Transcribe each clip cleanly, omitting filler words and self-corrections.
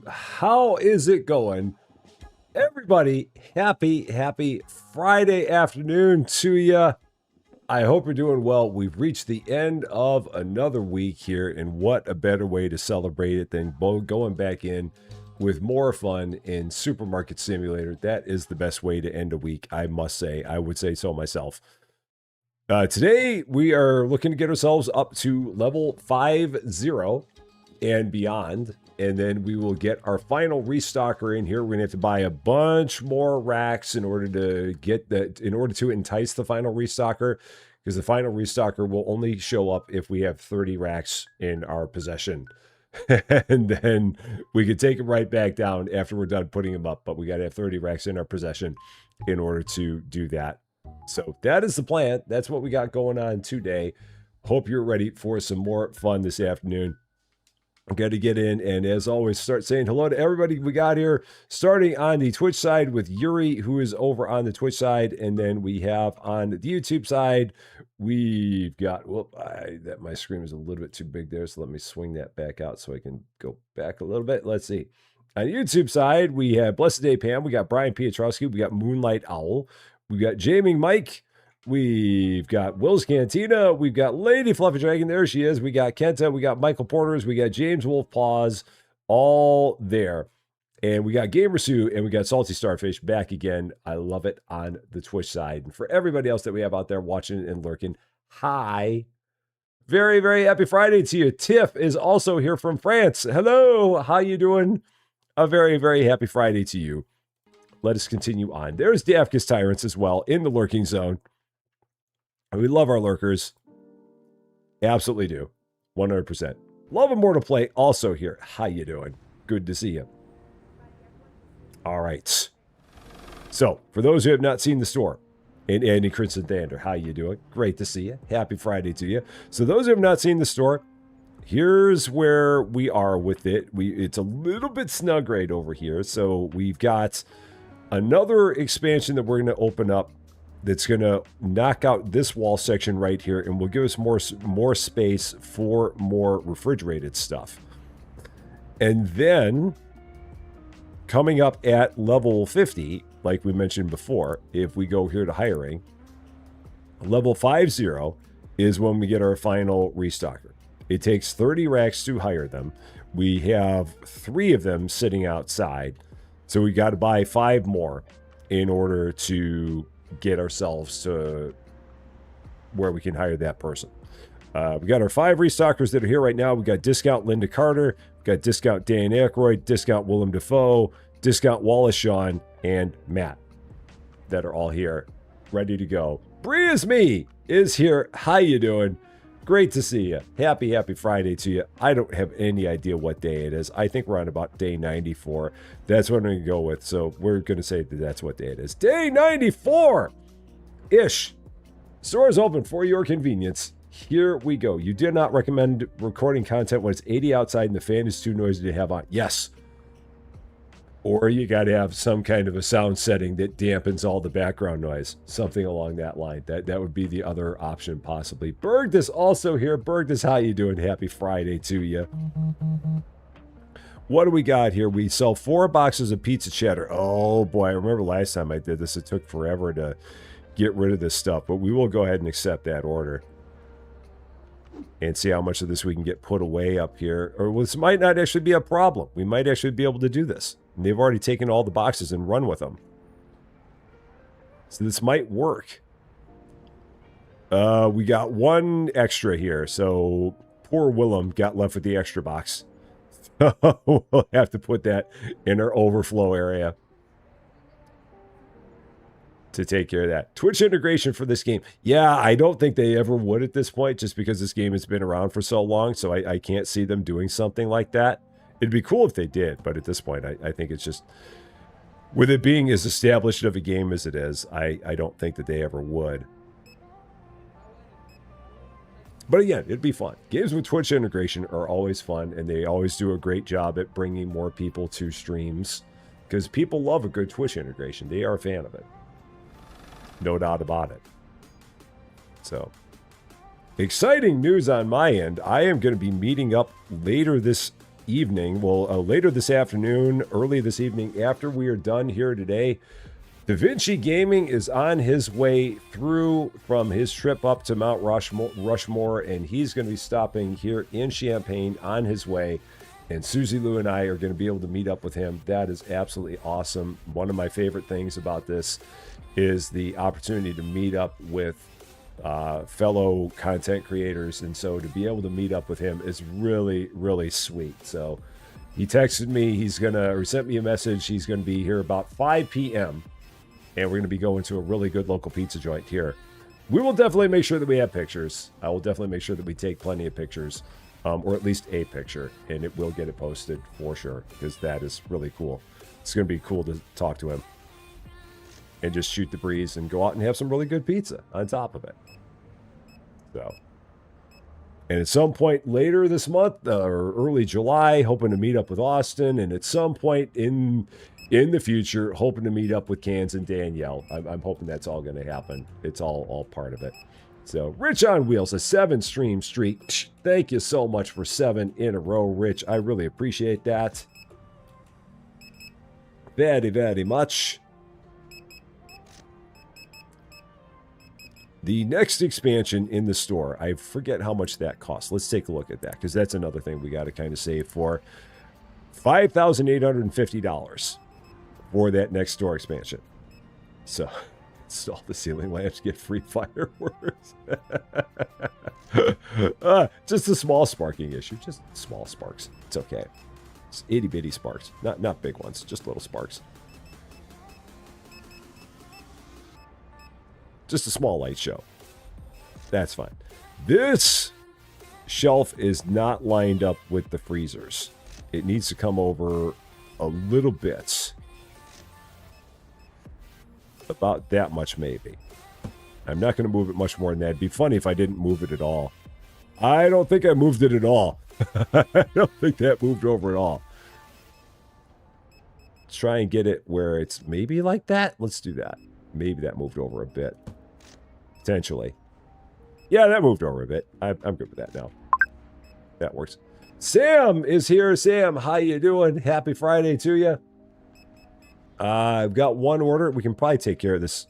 How is it going? Everybody, happy Friday afternoon to you. I hope you're doing well. We've reached the end of another week here, and what a better way to celebrate it than going back in with more fun in Supermarket Simulator. That is the best way to end a week, I must say. I would say so myself. Today, we are looking to get ourselves up to level 50 and beyond, and then we will get our final restocker in here. We're going to have to buy a bunch more racks in order to get that, in order to entice the final restocker, because the final restocker will only show up if we have 30 racks in our possession. And then we could take them right back down after we're done putting them up, but we got to have 30 racks in our possession in order to do that. So that is the plan. That's what we got going on today. Hope you're ready for some more fun this afternoon. I'm going to get in and, as always, start saying hello to everybody we got here, starting on the Twitch side with Yuri, who is over on the Twitch side, and then we have on the YouTube side, we've got, my screen is a little bit too big there, so let me swing that back out so I can go back a little bit. Let's see. On the YouTube side, we have Blessed Day Pam, we got Brian Pietrowski, we got Moonlight Owl, we got Jaming Mike, we've got Will's Cantina, we've got Lady Fluffy Dragon, there she is, we got Kenta, we got Michael Porters, we got James Wolf Paws, all there. And we got Gamer Sue, and we got Salty Starfish back again. I love it on the Twitch side. And for everybody else that we have out there watching and lurking, hi. Very, very happy Friday to you. Tiff is also here from France. Hello, how you doing? A very, very happy Friday to you. Let us continue on. There's Dafkus Tyrants as well in the lurking zone. We love our lurkers. Absolutely do. 100%. Love Immortal Play also here. How you doing? Good to see you. All right. So, for those who have not seen the store, and Andy Crimson Thunder, how you doing? Great to see you. Happy Friday to you. So, those who have not seen the store, here's where we are with it. It's a little bit snug right over here. So, we've got another expansion that we're going to open up that's going to knock out this wall section right here and will give us more space for more refrigerated stuff. And then, coming up at level 50, like we mentioned before, if we go here to hiring, level 50 is when we get our final restocker. It takes 30 racks to hire them. We have 3 of them sitting outside, so we got to buy 5 more in order to get ourselves to where we can hire that person. We got our 5 restockers that are here right now. We got discount Linda Carter, we got discount Dan Aykroyd, discount Willem Dafoe, discount Wallace Shawn, and Matt that are all here, ready to go. Bree is me is here. How you doing? Great to see you. Happy Friday to you. I don't have any idea what day it is. I think we're on about day 94. That's what I'm going to go with. So we're going to say that that's what day it is. Day 94-ish. Store is open for your convenience. Here we go. You did not recommend recording content when it's 80 outside and the fan is too noisy to have on. Yes. Or you got to have some kind of a sound setting that dampens all the background noise. Something along that line. That would be the other option, possibly. Berg is also here. Berg, how you doing? Happy Friday to you. What do we got here? We sell 4 boxes of pizza cheddar. Oh, boy. I remember last time I did this. It took forever to get rid of this stuff. But we will go ahead and accept that order. And see how much of this we can get put away up here. Or this might not actually be a problem. We might actually be able to do this. And they've already taken all the boxes and run with them. So this might work. We got 1 extra here. So poor Willem got left with the extra box. We'll have to put that in our overflow area to take care of that. Twitch integration for this game. Yeah, I don't think they ever would at this point, just because this game has been around for so long. So I can't see them doing something like that. It'd be cool if they did, but at this point, I think it's just, with it being as established of a game as it is, I don't think that they ever would. But again, it'd be fun. Games with Twitch integration are always fun, and they always do a great job at bringing more people to streams, because people love a good Twitch integration. They are a fan of it. No doubt about it. So, Exciting news on my end. I am going to be meeting up later this evening. Well, later this afternoon, early this evening, after we are done here today. Da Vinci Gaming is on his way through from his trip up to Mount Rushmore, and he's going to be stopping here in Champaign on his way. And Susie Lou and I are going to be able to meet up with him. That is absolutely awesome. One of my favorite things about this is the opportunity to meet up with fellow content creators. And so to be able to meet up with him is really, really sweet. So he texted me. Or sent me a message. He's going to be here about 5 p.m. And we're going to be going to a really good local pizza joint here. We will definitely make sure that we have pictures. I will definitely make sure that we take plenty of pictures. Or at least a picture, and it will get it posted for sure, because that is really cool. It's going to be cool to talk to him and just shoot the breeze and go out and have some really good pizza on top of it. So, and at some point later this month or early July, hoping to meet up with Austin, and at some point in the future, hoping to meet up with Cans and Danielle. I'm hoping that's all going to happen. It's all part of it. So, Rich on Wheels, a 7-stream streak. Thank you so much for 7 in a row, Rich. I really appreciate that. Very, very much. The next expansion in the store, I forget how much that costs. Let's take a look at that, because that's another thing we got to kind of save for. $5,850 for that next store expansion. So... install the ceiling lamps, get free fireworks. Just a small sparking issue. Just small sparks. It's okay. It's itty bitty sparks. Not big ones. Just little sparks. Just a small light show. That's fine. This shelf is not lined up with the freezers. It needs to come over a little bit. About that much, maybe. I'm not going to move it much more than that. It'd be funny if I didn't move it at all. I don't think I moved it at all. I don't think that moved over at all. Let's try and get it where it's maybe like that. Let's do that. Maybe that moved over a bit. Potentially. Yeah, that moved over a bit. I'm good with that now. That works. Sam is here. Sam, how you doing? Happy Friday to you. I've got one order. We can probably take care of this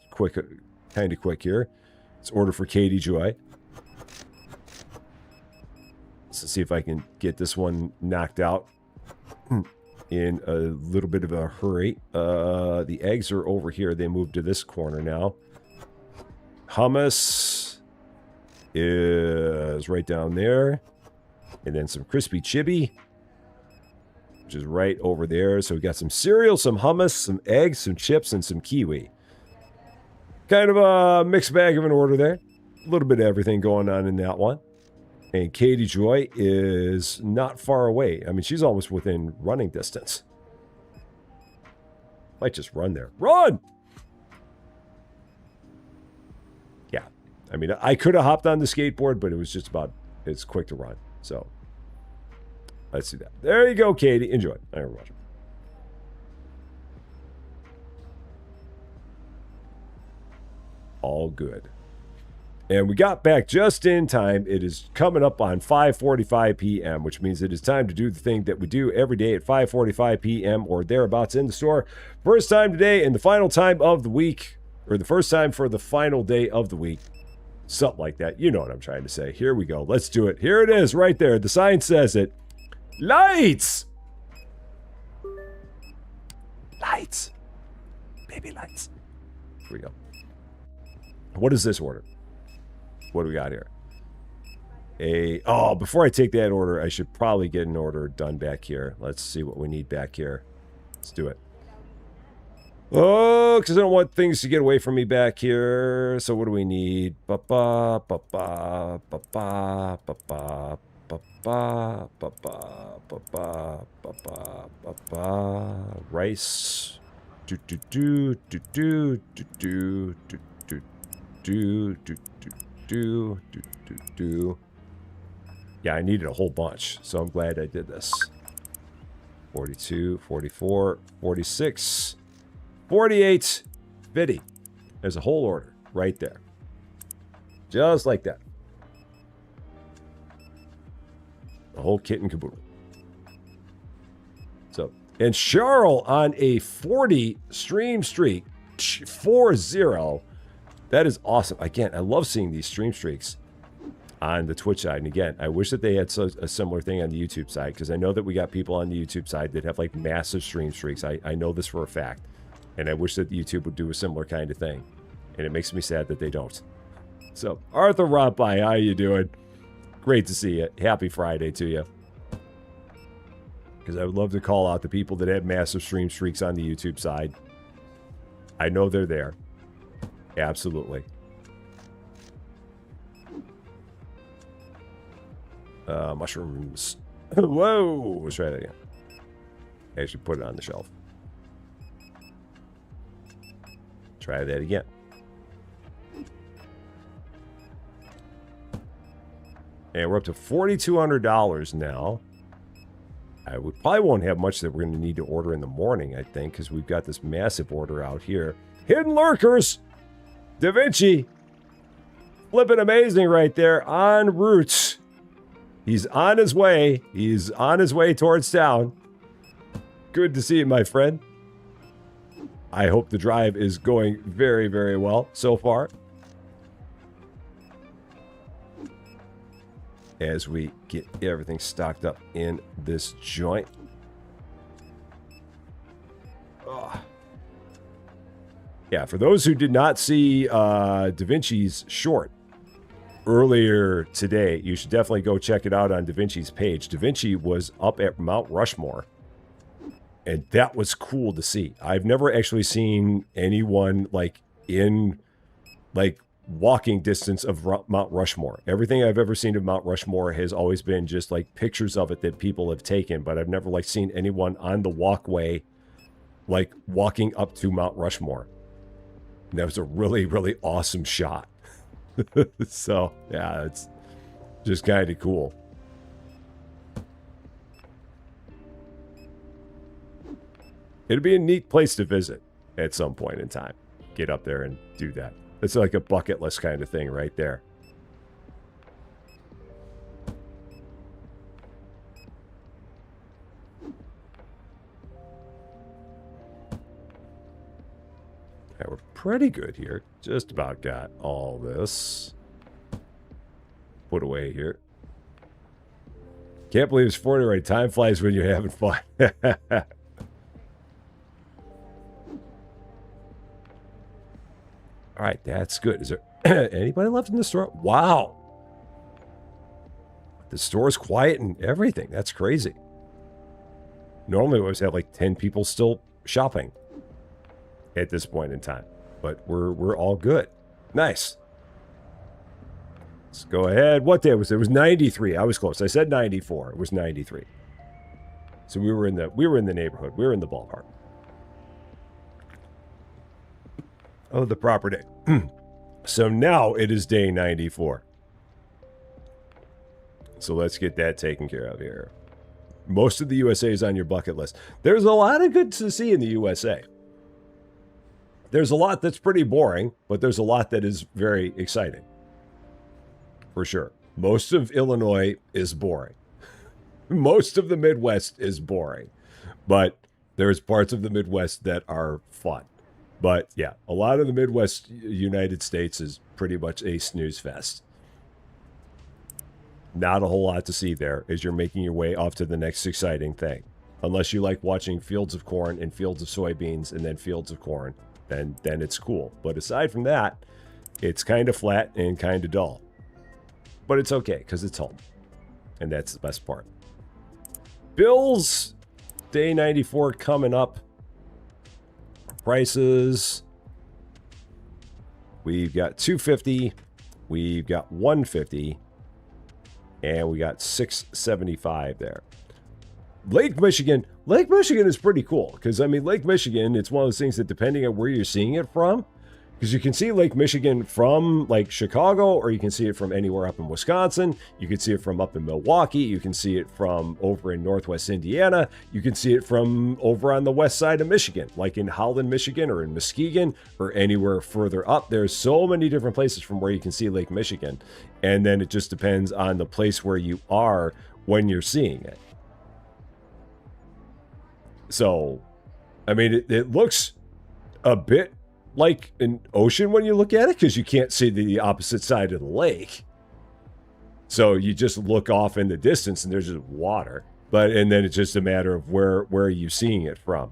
kind of quick here. It's order for Katie Joy. Let's see if I can get this one knocked out in a little bit of a hurry. The eggs are over here. They moved to this corner now. Hummus is right down there. And then some crispy chibi, which is right over there. So we got some cereal, some hummus, some eggs, some chips, and some kiwi. Kind of a mixed bag of an order there. A little bit of everything going on in that one. And Katie Joy is not far away. I mean, she's almost within running distance. Might just run there. Run! Yeah. I mean, I could have hopped on the skateboard, but it was just about as quick to run. So... let's do that. There you go, Katie. Enjoy. I never watch it. All good. And we got back just in time. It is coming up on 5:45 p.m., which means it is time to do the thing that we do every day at 5:45 p.m. or thereabouts in the store. First time today and the final time of the week, or the first time for the final day of the week. Something like that. You know what I'm trying to say. Here we go. Let's do it. Here it is right there. The sign says it. Lights! Lights. Baby lights. Here we go. What is this order? What do we got here? Before I take that order, I should probably get an order done back here. Let's see what we need back here. Let's do it. Oh, because I don't want things to get away from me back here. So what do we need? Ba-ba, ba-ba, ba-ba, ba-ba. Ba-ba, ba-ba, ba-ba, ba-ba, ba-ba. Rice. Do-do-do, do-do, do-do, do-do, do-do-do. Yeah, I needed a whole bunch, so I'm glad I did this. 42, 44, 46, 48, 50. There's a whole order right there. Just like that. whole kit and caboodle. So, and Charles on a 40 stream streak, 4-0. That is awesome. Again, I love seeing these stream streaks on the Twitch side. And again, I wish that they had a similar thing on the YouTube side, because I know that we got people on the YouTube side that have like massive stream streaks. I know this for a fact. And I wish that YouTube would do a similar kind of thing. And it makes me sad that they don't. So, Arthur Rompai, how you doing? Great to see you. Happy Friday to you. Because I would love to call out the people that have massive stream streaks on the YouTube side. I know they're there. Absolutely. Mushrooms. Whoa! Let's try that again. I should put it on the shelf. Try that again. And we're up to $4,200 now. We probably won't have much that we're going to need to order in the morning, I think, because we've got this massive order out here. Hidden Lurkers! Da Vinci! Flipping amazing right there. En route. He's on his way. He's on his way towards town. Good to see you, my friend. I hope the drive is going very, very well so far. As we get everything stocked up in this joint. Oh. Yeah, for those who did not see Da Vinci's short earlier today, you should definitely go check it out on Da Vinci's page. Da Vinci was up at Mount Rushmore, and that was cool to see. I've never actually seen anyone like in like walking distance of Mount Rushmore. Everything I've ever seen of Mount Rushmore has always been just like pictures of it that people have taken, but I've never like seen anyone on the walkway like walking up to Mount Rushmore. And that was a really, really awesome shot. So, yeah, it's just kind of cool. It'd be a neat place to visit at some point in time. Get up there and do that. It's like a bucket list kind of thing right there. Yeah, we're pretty good here. Just about got all this put away here. Can't believe it's 40 right. Time flies when you're having fun. All right, that's good. Is there anybody left in the store? Wow. The store's quiet and everything. That's crazy. Normally we always have like 10 people still shopping at this point in time. But we're all good. Nice. Let's go ahead. What day was it? It was 93. I was close. I said 94. It was 93. So we were in the neighborhood. We were in the ballpark. Oh, the proper day. So now it is day 94. So let's get that taken care of here. Most of the USA is on your bucket list. There's a lot of good to see in the USA. There's a lot that's pretty boring, but there's a lot that is very exciting. For sure. Most of Illinois is boring. Most of the Midwest is boring. But there's parts of the Midwest that are fun. But yeah, a lot of the Midwest United States is pretty much a snooze fest. Not a whole lot to see there as you're making your way off to the next exciting thing. Unless you like watching fields of corn and fields of soybeans and then fields of corn, then it's cool. But aside from that, it's kind of flat and kind of dull. But it's okay because it's home. And that's the best part. Bills, day 94 coming up. Prices, we've got $250, we've got $150, and we got $675 there. Lake Michigan is pretty cool because, I mean, Lake Michigan, it's one of those things that depending on where you're seeing it from, because you can see Lake Michigan from like Chicago, or you can see it from anywhere up in Wisconsin. You can see it from up in Milwaukee. You can see it from over in Northwest Indiana. You can see it from over on the west side of Michigan, like in Holland, Michigan, or in Muskegon, or anywhere further up. There's so many different places from where you can see Lake Michigan. And then it just depends on the place where you are, when you're seeing it. So, I mean, it looks a bit like an ocean when you look at it, because you can't see the opposite side of the lake. So you just look off in the distance and there's just water. And then it's just a matter of where are you seeing it from,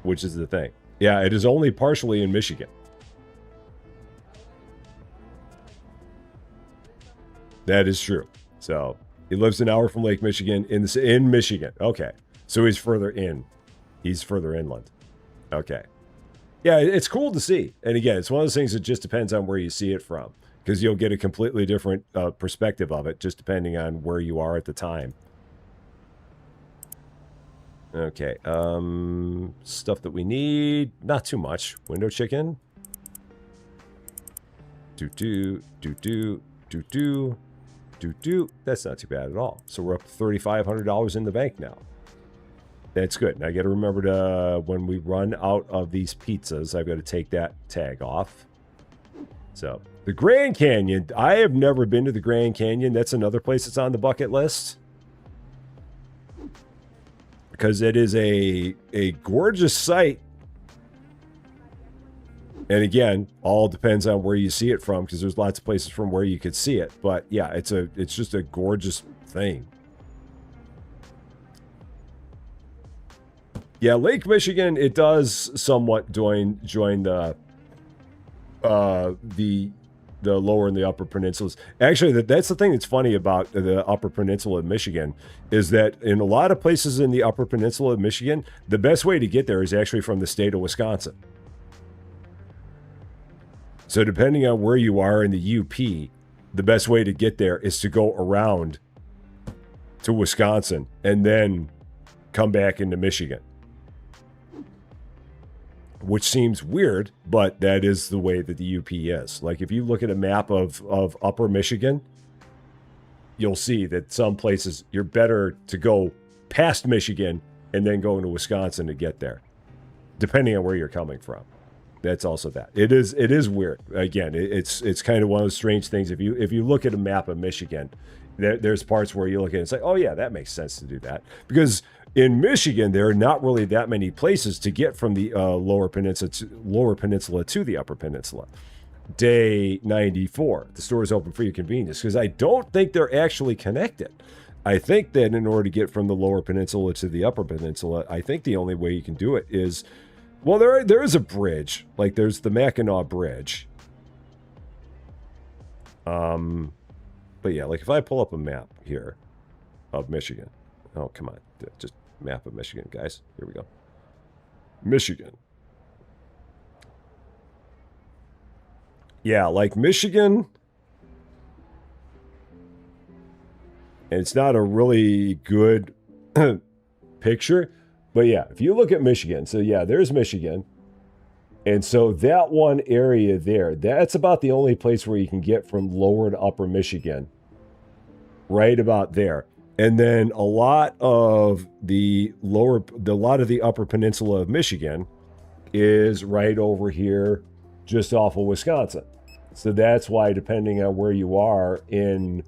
which is the thing. Yeah, it is only partially in Michigan. That is true. So he lives an hour from Lake Michigan in Michigan. Okay. So he's further in. He's further inland. Okay. Yeah, it's cool to see. And again, it's one of those things that just depends on where you see it from, because you'll get a completely different perspective of it just depending on where you are at the time. Okay. Stuff that we need. Not too much. Window chicken. Do. That's not too bad at all. So we're up to $3,500 in the bank now. That's good. Now I got to remember to, when we run out of these pizzas, I've got to take that tag off. So the Grand Canyon, I have never been to the Grand Canyon. That's another place that's on the bucket list, because it is a gorgeous sight. And again, all depends on where you see it from, because there's lots of places from where you could see it. But yeah, it's just a gorgeous thing. Yeah, Lake Michigan, it does somewhat join the lower and the upper peninsulas. Actually, that's the thing that's funny about the upper peninsula of Michigan, is that in a lot of places in the upper peninsula of Michigan, the best way to get there is actually from the state of Wisconsin. So depending on where you are in the UP, the best way to get there is to go around to Wisconsin and then come back into Michigan. Which seems weird, but that is the way that the UP is. Like if you look at a map of upper Michigan, you'll see that some places you're better to go past Michigan and then go into Wisconsin to get there, depending on where you're coming from. That's also that. It is weird. Again, it's kind of one of those strange things. If you look at a map of Michigan, there's parts where you look at it and it's like, oh yeah, that makes sense to do that. Because in Michigan, there are not really that many places to get from the lower peninsula to the upper peninsula. Day 94, the store is open for your convenience, because I don't think they're actually connected. I think that in order to get from the lower peninsula to the upper peninsula, I think the only way you can do it is, well, there is a bridge. Like there's the Mackinac Bridge. But yeah, like if I pull up a map here of Michigan. Oh, come on. Just map of Michigan, guys. Here we go. Michigan. Yeah, like Michigan. And it's not a really good picture. But yeah, if you look at Michigan, so yeah, there's Michigan. And so that one area there, that's about the only place where you can get from lower to upper Michigan. Right about there. And then a lot of the upper peninsula of Michigan is right over here, just off of Wisconsin. So that's why, depending on where you are in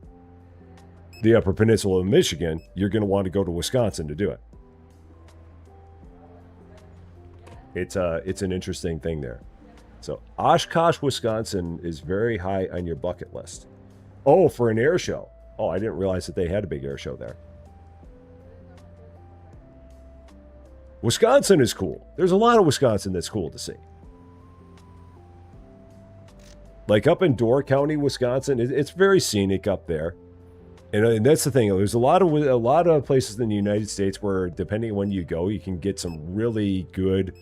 the upper peninsula of Michigan, you're going to want to go to Wisconsin to do it. It's an interesting thing there. So Oshkosh, Wisconsin is very high on your bucket list. Oh, for an air show. Oh, I didn't realize that they had a big air show there. Wisconsin is cool. There's a lot of Wisconsin that's cool to see. Like up in Door County, Wisconsin, it's very scenic up there. And that's the thing. There's a lot of places in the United States where, depending on when you go, you can get some really good.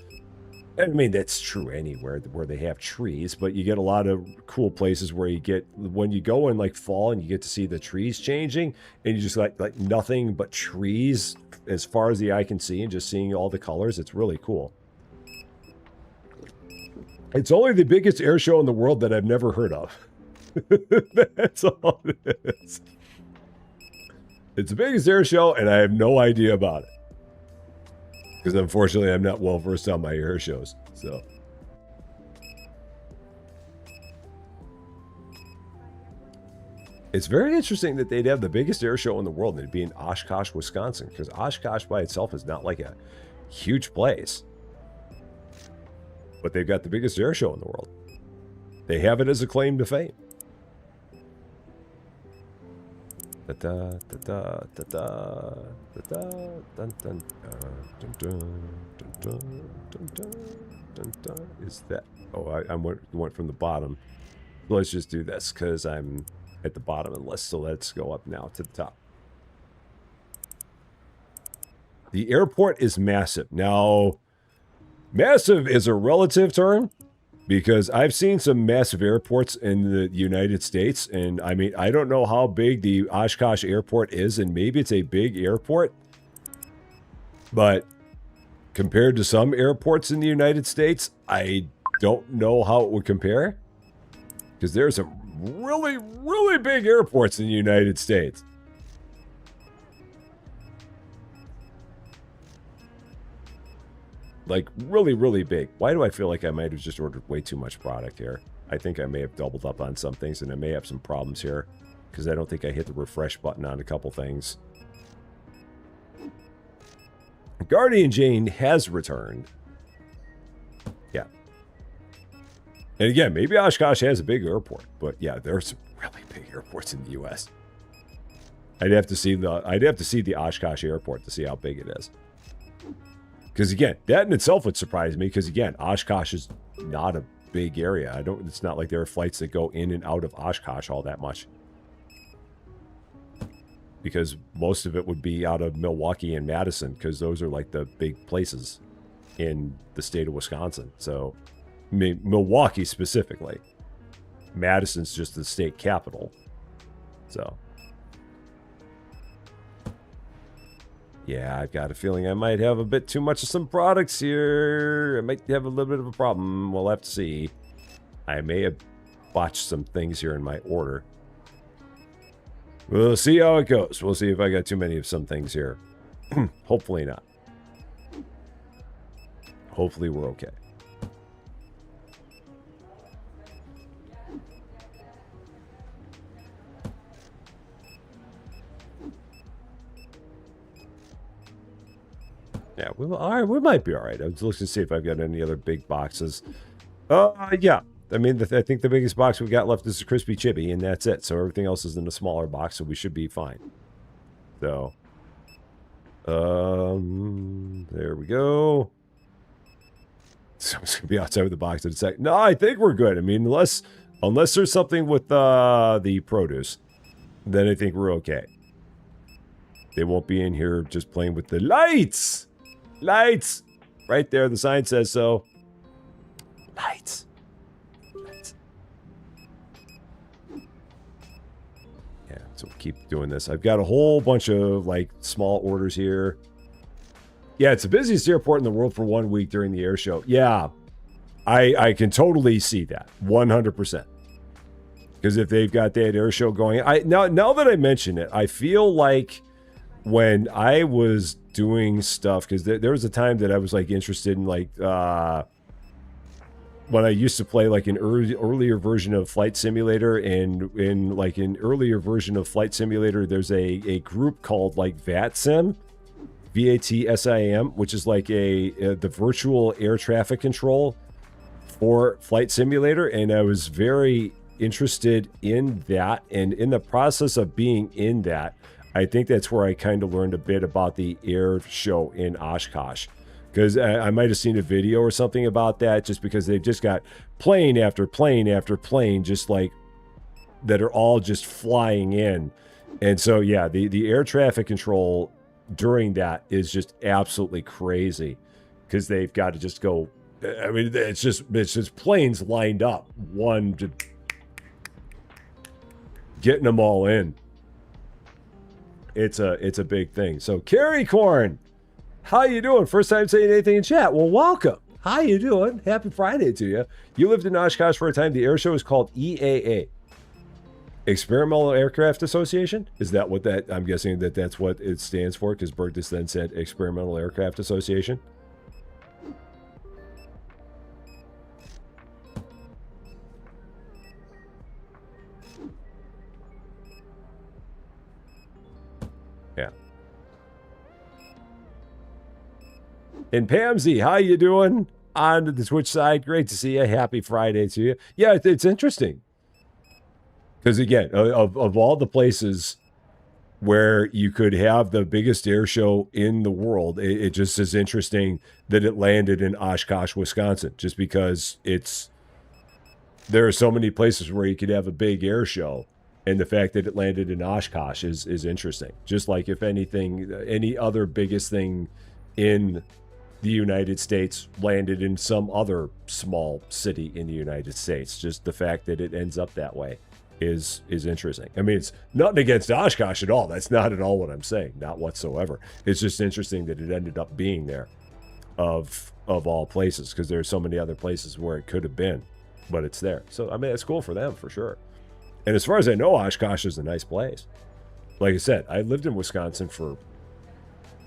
I mean, that's true anywhere where they have trees, but you get a lot of cool places where you get, when you go in like fall and you get to see the trees changing, and you just like nothing but trees as far as the eye can see, and just seeing all the colors. It's really cool. It's only the biggest air show in the world that I've never heard of. That's all it is. It's the biggest air show, and I have no idea about it. Because unfortunately, I'm not well versed on my air shows. So, It's very interesting that they'd have the biggest air show in the world and it'd be in Oshkosh, Wisconsin, because Oshkosh by itself is not like a huge place. But they've got the biggest air show in the world. They have it as a claim to fame. Da-da, da-da, da-da, da-da, dun, dun, dun, dun, dun, dun, dun, dun. Is that... Oh, I went from the bottom. Let's just do this, because I'm at the bottom of the list, so let's go up now to the top. The airport is massive. Now, massive is a relative term, because I've seen some massive airports in the United States, and I mean, I don't know how big the Oshkosh airport is, and maybe it's a big airport, but compared to some airports in the United States, I don't know how it would compare, because there's some really, really big airports in the United States. Like, really, really big. Why do I feel like I might have just ordered way too much product here? I think I may have doubled up on some things, and I may have some problems here, because I don't think I hit the refresh button on a couple things. Guardian Jane has returned. Yeah. And again, maybe Oshkosh has a big airport, but yeah, there are some really big airports in the U.S. I'd have to see the Oshkosh airport to see how big it is. Because again, that in itself would surprise me. Because again, Oshkosh is not a big area. It's not like there are flights that go in and out of Oshkosh all that much. Because most of it would be out of Milwaukee and Madison, because those are like the big places in the state of Wisconsin. So, I mean, Milwaukee specifically. Madison's just the state capital. So, yeah, I've got a feeling I might have a bit too much of some products here. I might have a little bit of a problem. We'll have to see. I may have botched some things here in my order. We'll see how it goes. We'll see if I got too many of some things here. Hopefully not. Hopefully we're okay. Yeah, we might be all right. I was looking to see if I've got any other big boxes. Yeah. I mean, I think the biggest box we got left is the Crispy Chibi, and that's it. So everything else is in a smaller box, so we should be fine. So, there we go. So it's gonna be outside of the box in a sec. No, I think we're good. I mean, unless there's something with the produce, then I think we're okay. They won't be in here just playing with the lights. Lights! Right there, the sign says so. Lights. Lights. Yeah, so we'll keep doing this. I've got a whole bunch of, like, small orders here. Yeah, it's the busiest airport in the world for 1 week during the air show. Yeah, I can totally see that. 100%. Because if they've got that air show going... Now that I mention it, I feel like when I was doing stuff, because there was a time that I was like interested in like when I used to play like an earlier version of Flight Simulator, and in like an earlier version of Flight Simulator, there's a group called like VATSIM, VATSIM, which is like the virtual air traffic control for Flight Simulator, and I was very interested in that, and in the process of being in that, I think that's where I kind of learned a bit about the air show in Oshkosh. Because I might have seen a video or something about that, just because they've just got plane after plane after plane, just like, that are all just flying in. And so, yeah, the air traffic control during that is just absolutely crazy. Because they've got to just go, I mean, it's just planes lined up, one to getting them all in. It's a big thing. So, Carrie Corn, how you doing? First time saying anything in chat. Well, welcome. How you doing? Happy Friday to you. You lived in Oshkosh for a time. The air show is called EAA, Experimental Aircraft Association. Is that what that? I'm guessing that's what it stands for, because Berg just then said Experimental Aircraft Association. Yeah. And Pamsy, how you doing? On the Twitch side, great to see you. Happy Friday to you. Yeah, it's interesting. Because again, of all the places where you could have the biggest air show in the world, it just is interesting that it landed in Oshkosh, Wisconsin, just because there are so many places where you could have a big air show, and the fact that it landed in Oshkosh is interesting. Just like if anything, any other biggest thing in the United States landed in some other small city in the United States. Just the fact that it ends up that way is interesting. I mean, it's nothing against Oshkosh at all. That's not at all what I'm saying. Not whatsoever. It's just interesting that it ended up being there of all places, because there's so many other places where it could have been, but it's there. So, I mean, it's cool for them for sure. And as far as I know, Oshkosh is a nice place. Like I said, I lived in Wisconsin for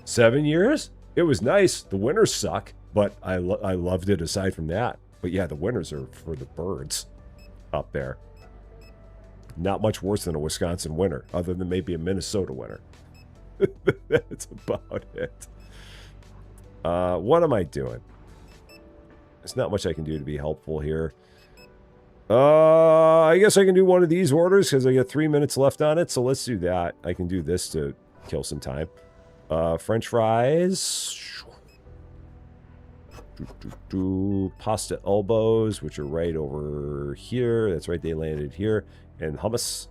7 years. It was nice. The winters suck, but I loved it aside from that. But yeah, the winters are for the birds up there. Not much worse than a Wisconsin winter, other than maybe a Minnesota winter. That's about it. What am I doing? There's not much I can do to be helpful here. I guess I can do one of these orders because I got 3 minutes left on it. So let's do that. I can do this to kill some time. French fries. Pasta elbows, which are right over here. That's right, they landed here. And hummus.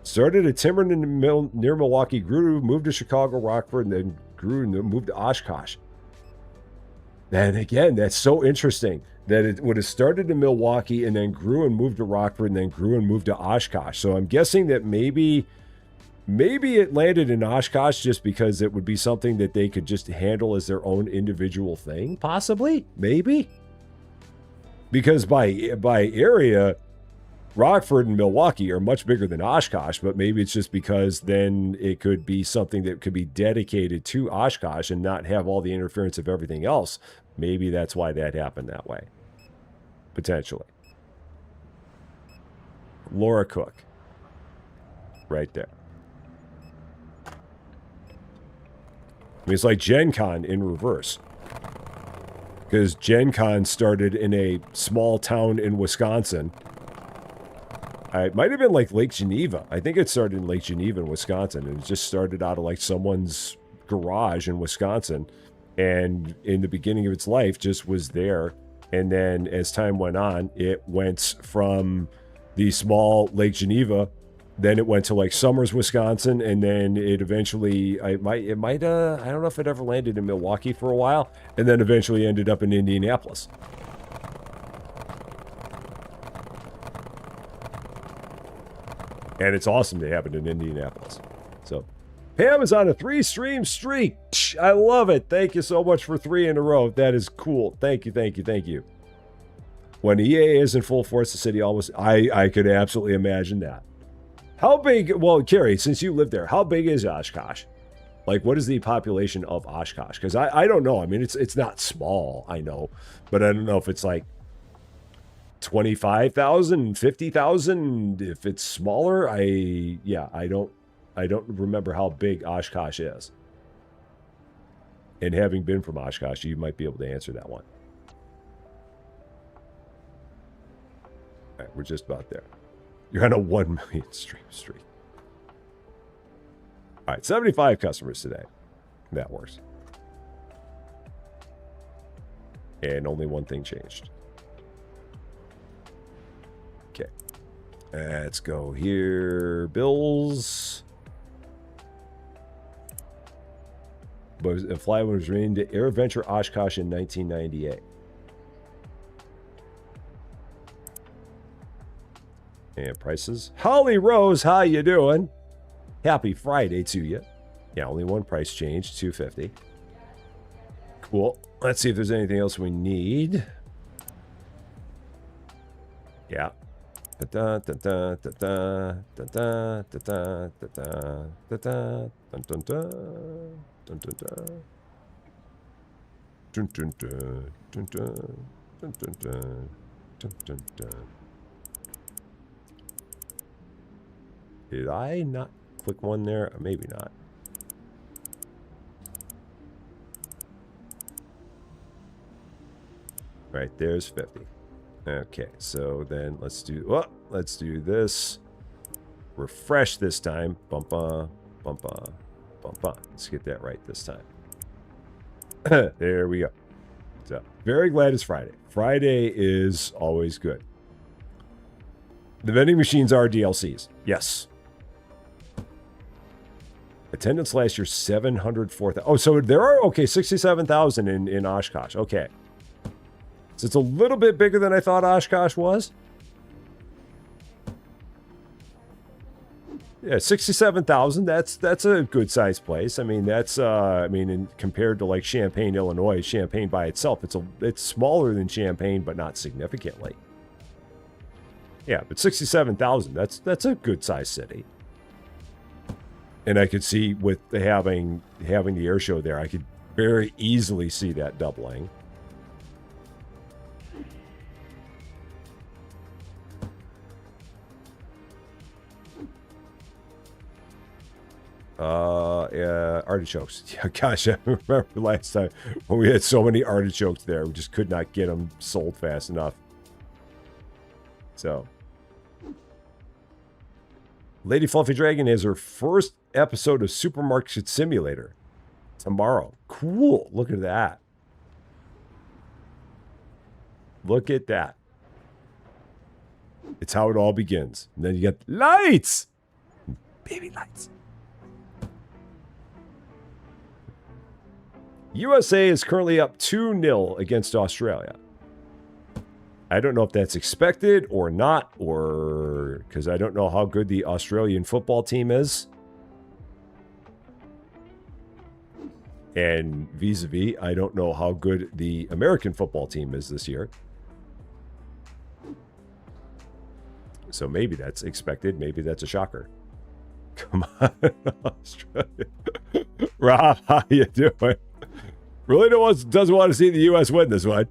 Started at Timberland Mill near Milwaukee, grew, moved to Chicago, Rockford, and then grew and moved to Oshkosh. And again, that's so interesting that it would have started in Milwaukee and then grew and moved to Rockford and then grew and moved to Oshkosh. So I'm guessing that maybe it landed in Oshkosh just because it would be something that they could just handle as their own individual thing, possibly, maybe. Because by area, Rockford and Milwaukee are much bigger than Oshkosh, but maybe it's just because then it could be something that could be dedicated to Oshkosh and not have all the interference of everything else. Maybe that's why that happened that way. Potentially. Laura Cook. Right there. I mean, it's like Gen Con in reverse. Because Gen Con started in a small town in Wisconsin. It might have been like Lake Geneva. I think it started in Lake Geneva in Wisconsin. It just started out of like someone's garage in Wisconsin. And in the beginning of its life, just was there. And then as time went on, it went from the small Lake Geneva. Then it went to like Summers, Wisconsin, and then it eventually, I don't know if it ever landed in Milwaukee for a while, and then eventually ended up in Indianapolis. And it's awesome to have it in Indianapolis. So, Pam is on a 3-stream streak. I love it. Thank you so much for 3 in a row. That is cool. Thank you, thank you, thank you. When EA is in full force, the city almost, I could absolutely imagine that. How big, well, Carrie, since you live there, how big is Oshkosh? Like, what is the population of Oshkosh? Because I don't know. I mean, it's not small, I know. But I don't know if it's like 25,000, 50,000. If it's smaller, I don't remember how big Oshkosh is. And having been from Oshkosh, you might be able to answer that one. All right, we're just about there. You're on a 1 million stream streak. All right, 75 customers today. That works. And only one thing changed. Okay. Let's go here. Bills. Fly was named Air Venture Oshkosh in 1998. And prices. Holly Rose, how you doing? Happy Friday to you. Yeah, only one price change, $2.50. Cool. Let's see if there's anything else we need. Yeah. Da da da da da da da da da da da da dun dun dun dun dun dun dun dun dun dun dun dun dun dun. Did I not click one there? Maybe not. Right, there's 50. Okay, so then let's do this. Refresh this time. Bumpa, bumpa, bumpa. Let's get that right this time. There we go. So, very glad it's Friday. Friday is always good. The vending machines are DLCs. Yes. Attendance last year, 704,000. Oh, so there are, okay, 67,000 in Oshkosh. Okay. So it's a little bit bigger than I thought Oshkosh was. Yeah, 67,000. That's a good sized place. I mean, that's compared to like Champaign, Illinois, Champaign by itself, it's smaller than Champaign, but not significantly. Yeah, but 67,000. That's a good sized city. And I could see with having the air show there, I could very easily see that doubling. Artichokes. Yeah, gosh, I remember last time when we had so many artichokes there, we just could not get them sold fast enough. So, Lady Fluffy Dragon has her first episode of Supermarket Simulator tomorrow. Cool. Look at that. Look at that. It's how it all begins. And then you get lights. Baby lights. USA is currently up 2-0 against Australia. I don't know if that's expected or not, or because I don't know how good the Australian football team is. And vis-a-vis, I don't know how good the American football team is this year. So maybe that's expected. Maybe that's a shocker. Come on, Australia. Rob, how you doing? Really doesn't want to see the U.S. win this one.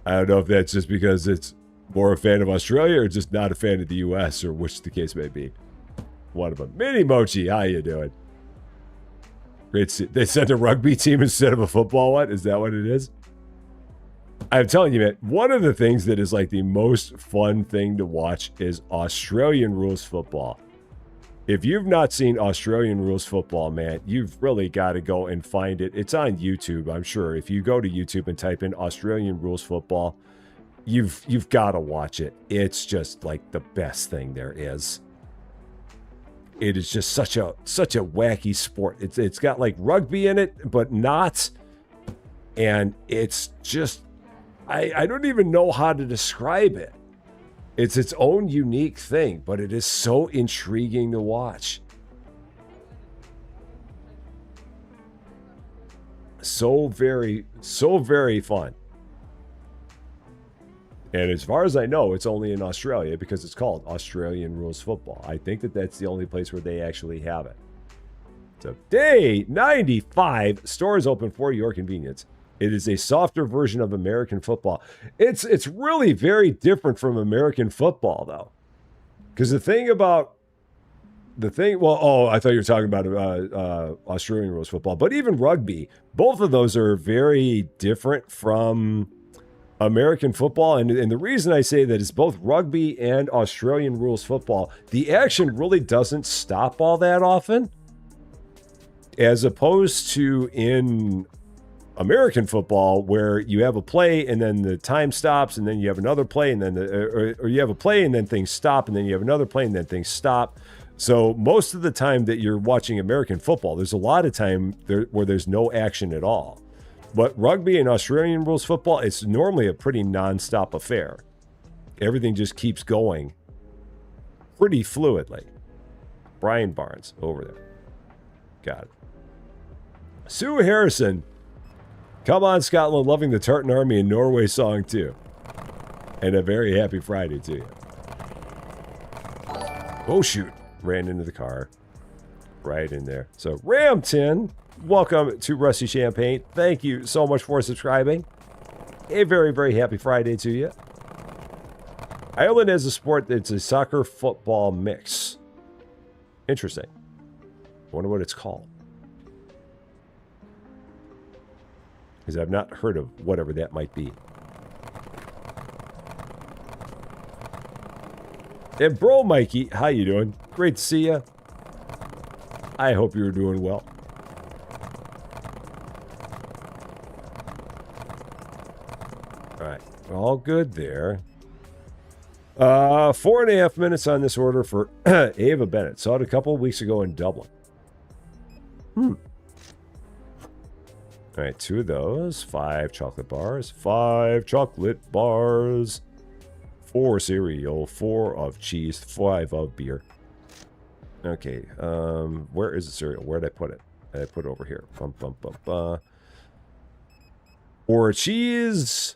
I don't know if that's just because it's more a fan of Australia or just not a fan of the U.S. or which the case may be. One of them. Mini Mochi, how you doing? They sent a rugby team instead of a football one? Is that what it is? I'm telling you, man, one of the things that is like the most fun thing to watch is Australian rules football. If you've not seen Australian rules football, man, you've really got to go and find it. It's on YouTube, I'm sure. If you go to YouTube and type in Australian rules football, you've got to watch it. It's just like the best thing there is. It is just such a wacky sport. It's got like rugby in it, but not. And it's just, I don't even know how to describe it. It's its own unique thing, but it is so intriguing to watch. So very fun. And as far as I know, it's only in Australia because it's called Australian Rules Football. I think that's the only place where they actually have it. So day 95, stores open for your convenience. It is a softer version of American football. It's really very different from American football, though. Because I thought you were talking about Australian rules football. But even rugby, both of those are very different from American football. And the reason I say that is both rugby and Australian rules football, the action really doesn't stop all that often. As opposed to in American football, where you have a play and then the time stops, and then you have another play, and then or you have a play and then things stop, and then you have another play and then things stop. So most of the time that you're watching American football, there's a lot of time where there's no action at all. But rugby and Australian rules football, it's normally a pretty non-stop affair. Everything just keeps going pretty fluidly. Brian Barnes over there. Got it. Sue Harrison. Come on, Scotland, loving the Tartan Army in Norway song, too. And a very happy Friday to you. Oh, shoot. Ran into the car. Right in there. So, Ramton, welcome to Rusty Champagne. Thank you so much for subscribing. A very, very happy Friday to you. Ireland has a sport that's a soccer-football mix. Interesting. I wonder what it's called. Because I've not heard of whatever that might be. And bro, Mikey, how you doing? Great to see you. I hope you're doing well. All right, all good there. 4.5 minutes on this order for Ava Bennett. Saw it a couple of weeks ago in Dublin. All right, 2 of those. 5 chocolate bars. 5 chocolate bars. 4 cereal. 4 of cheese. 5 of beer. Okay, where is the cereal? Where did I put it? I put it over here. 4 cheese.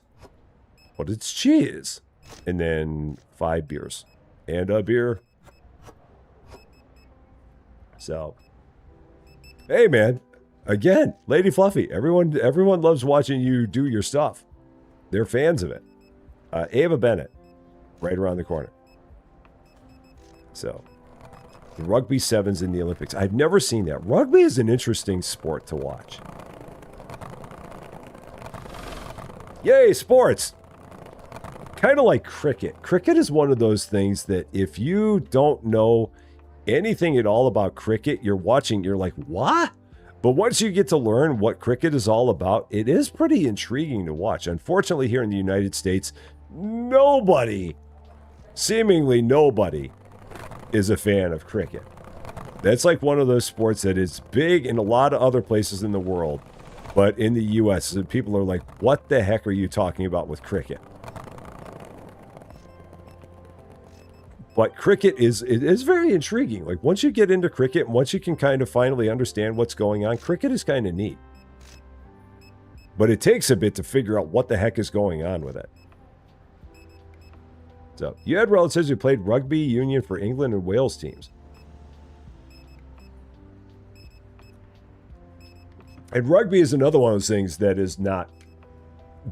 What is cheese? And then 5 beers. And a beer. So, hey man. Again, Lady Fluffy. Everyone loves watching you do your stuff. They're fans of it. Ava Bennett, right around the corner. So, rugby sevens in the Olympics. I've never seen that. Rugby is an interesting sport to watch. Yay, sports! Kind of like cricket. Cricket is one of those things that if you don't know anything at all about cricket, you're watching, you're like, what? But once you get to learn what cricket is all about, it is pretty intriguing to watch. Unfortunately, here in the United States, seemingly nobody, is a fan of cricket. That's like one of those sports that is big in a lot of other places in the world. But in the U.S., people are like, what the heck are you talking about with cricket? But cricket is very intriguing. Like, once you get into cricket, once you can kind of finally understand what's going on, cricket is kind of neat. But it takes a bit to figure out what the heck is going on with it. So, you had relatives who played rugby union for England and Wales teams. And rugby is another one of those things that is not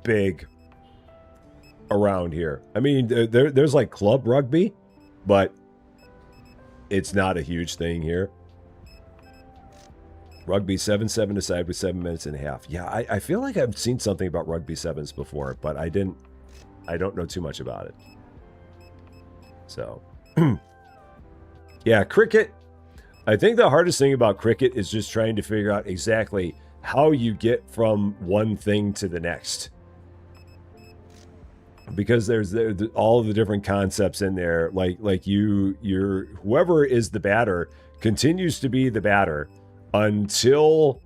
big around here. I mean, there's like club rugby, but it's not a huge thing here. Rugby 7-7 aside with 7 minutes and a half. Yeah, I feel like I've seen something about rugby sevens before, but I don't know too much about it. So, yeah, cricket. I think the hardest thing about cricket is just trying to figure out exactly how you get from one thing to the next. Because there's all of the different concepts in there. Like you're whoever is the batter continues to be the batter until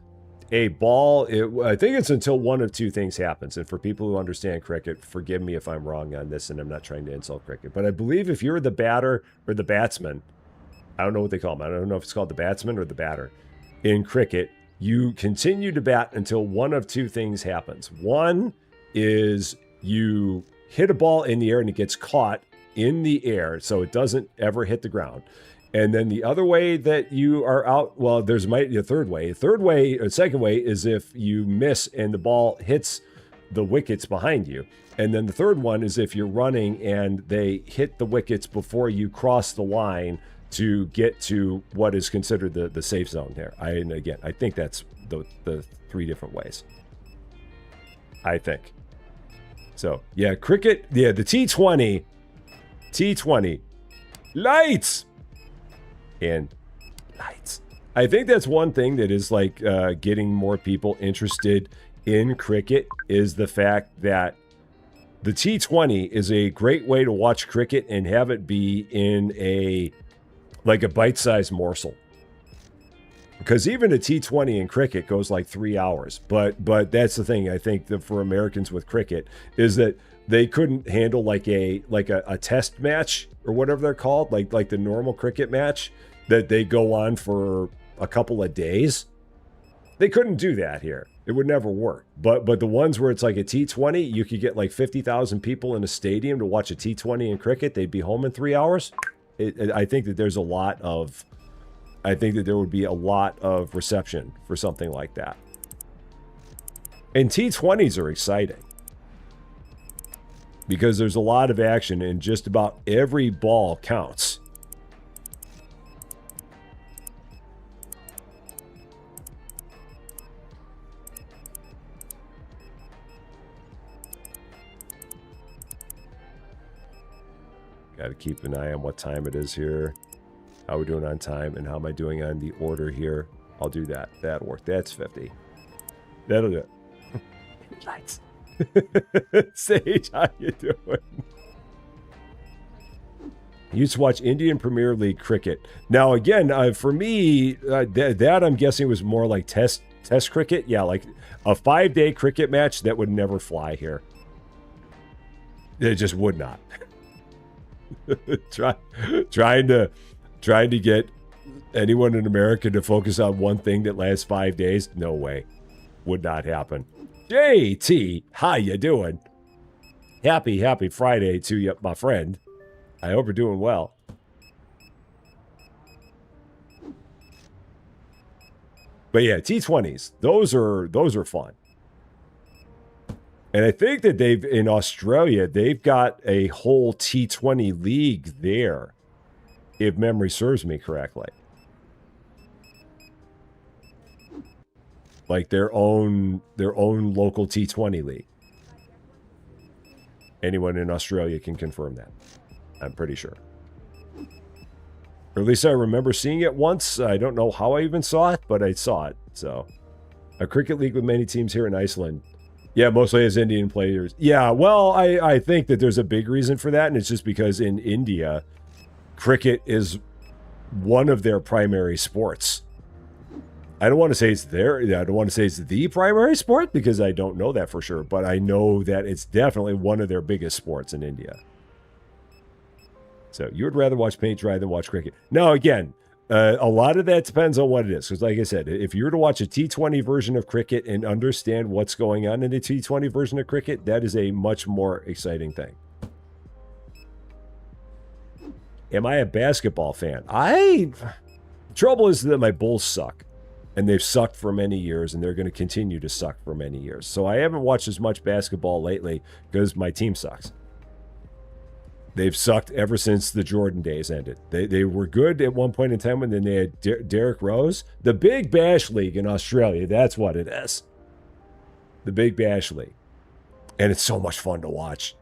a ball. I think it's until one of two things happens. And for people who understand cricket, forgive me if I'm wrong on this, and I'm not trying to insult cricket, but I believe if you're the batter or the batsman, I don't know what they call them. I don't know if it's called the batsman or the batter in cricket. You continue to bat until one of two things happens. One is you hit a ball in the air and it gets caught in the air, so it doesn't ever hit the ground. And then the other way that you are out, well, there's might be a third way. A second way is if you miss and the ball hits the wickets behind you. And then the third one is if you're running and they hit the wickets before you cross the line to get to what is considered the safe zone there. And again, I think that's the 3 different ways. I think. So, yeah, cricket, yeah, the T20, lights, and lights. I think that's one thing that is like getting more people interested in cricket is the fact that the T20 is a great way to watch cricket and have it be in a bite-sized morsel. Because even a T20 in cricket goes like 3 hours. But that's the thing, I think, that for Americans with cricket is that they couldn't handle like a test match or whatever they're called, like the normal cricket match that they go on for a couple of days. They couldn't do that here. It would never work. But the ones where it's like a T20, you could get like 50,000 people in a stadium to watch a T20 in cricket. They'd be home in 3 hours. I think that there would be a lot of reception for something like that. And T20s are exciting because there's a lot of action and just about every ball counts. Got to keep an eye on what time it is here. How we're doing on time, and how am I doing on the order here? I'll do that. That'll work. That's 50. That'll do it. Lights. Sage, how you doing? I used to watch Indian Premier League cricket. Now, again, for me, that I'm guessing was more like test cricket. Yeah, like a 5-day cricket match that would never fly here. It just would not. Trying to get anyone in America to focus on one thing that lasts 5 days? No way. Would not happen. JT, how you doing? Happy Friday to you, my friend. I hope you're doing well. But yeah, T20s, those are fun. And I think that in Australia, they've got a whole T20 league there, if memory serves me correctly. Like their own local T20 league. Anyone in Australia can confirm that. I'm pretty sure. Or at least I remember seeing it once. I don't know how I even saw it, but I saw it. So, a cricket league with many teams here in Iceland. Yeah, mostly as Indian players. Yeah, well, I think that there's a big reason for that, and it's just because in India, cricket is one of their primary sports. I don't want to say it's the primary sport because I don't know that for sure, but I know that it's definitely one of their biggest sports in India. So you would rather watch paint dry than watch cricket. Now, again, a lot of that depends on what it is. Because like I said, if you were to watch a T20 version of cricket and understand what's going on in a T20 version of cricket, that is a much more exciting thing. Am I a basketball fan? Trouble is that my Bulls suck. And they've sucked for many years, and they're going to continue to suck for many years. So I haven't watched as much basketball lately because my team sucks. They've sucked ever since the Jordan days ended. They were good at one point in time when then they had Derrick Rose. The Big Bash League in Australia, that's what it is. The Big Bash League. And it's so much fun to watch.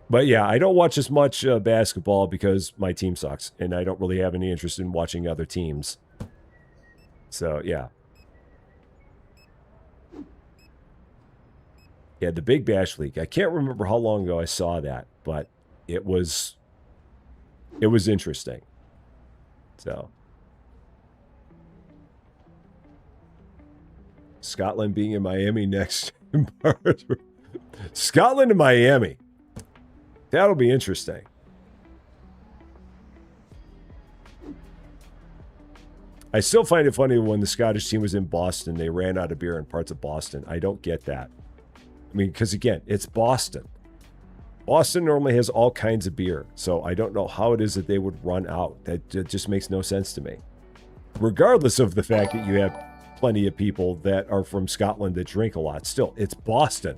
But yeah, I don't watch as much basketball because my team sucks, and I don't really have any interest in watching other teams. So, yeah. Yeah, the Big Bash League. I can't remember how long ago I saw that, but it was interesting. So. Scotland being in Miami next. Scotland and Miami. That'll be interesting. I still find it funny when the Scottish team was in Boston, they ran out of beer in parts of Boston. I don't get that. I mean, because again, it's Boston. Boston normally has all kinds of beer, so I don't know how it is that they would run out. That just makes no sense to me. Regardless of the fact that you have plenty of people that are from Scotland that drink a lot, still, it's Boston.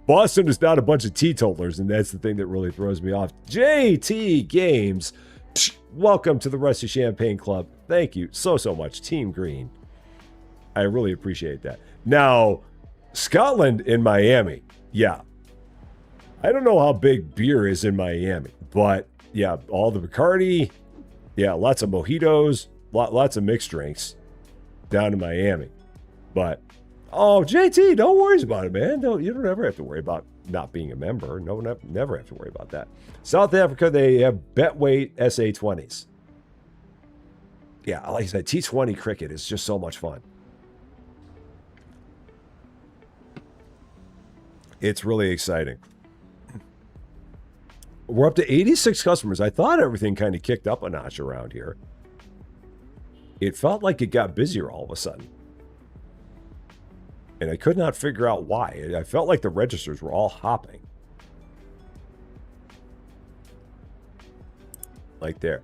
Boston is not a bunch of teetotalers, and that's the thing that really throws me off. JT Games. Welcome to the Rusty Champagne Club. Thank you so much, Team Green. I really appreciate that. Now, Scotland and Miami. Yeah. I don't know how big beer is in Miami, but yeah, all the Bacardi. Yeah, lots of mojitos, lots of mixed drinks down in Miami. But, oh, JT, don't worry about it, man. You don't ever have to worry about not being a member. No, never have to worry about that. South Africa, they have Betway SA20s. Yeah, like I said, T20 cricket is just so much fun. It's really exciting. We're up to 86 customers. I thought everything kind of kicked up a notch around here. It felt like it got busier all of a sudden. And I could not figure out why. I felt like the registers were all hopping. Like there.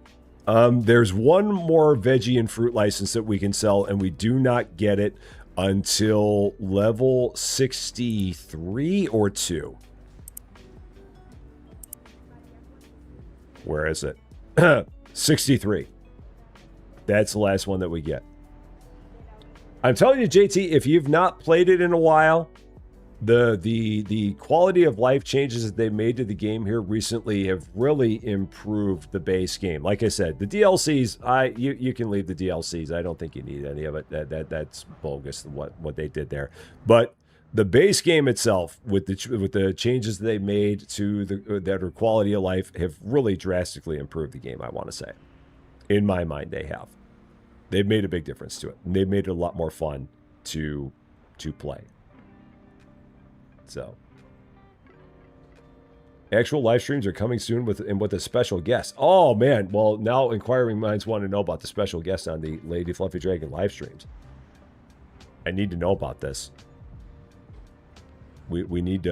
There's one more veggie and fruit license that we can sell, and we do not get it until level 63 or 2. Where is it? 63. That's the last one that we get. I'm telling you, JT, if you've not played it in a while, the quality of life changes that they made to the game here recently have really improved the base game. Like I said, the DLCs, you can leave the DLCs. I don't think you need any of it. That's bogus what they did there. But the base game itself, with the changes they made to that are quality of life, have really drastically improved the game. I want to say, in my mind, they have. They've made a big difference to it, and they've made it a lot more fun to play. So, actual live streams are coming soon with a special guest. Oh man! Well, now inquiring minds want to know about the special guest on the Lady Fluffy Dragon live streams. I need to know about this. We need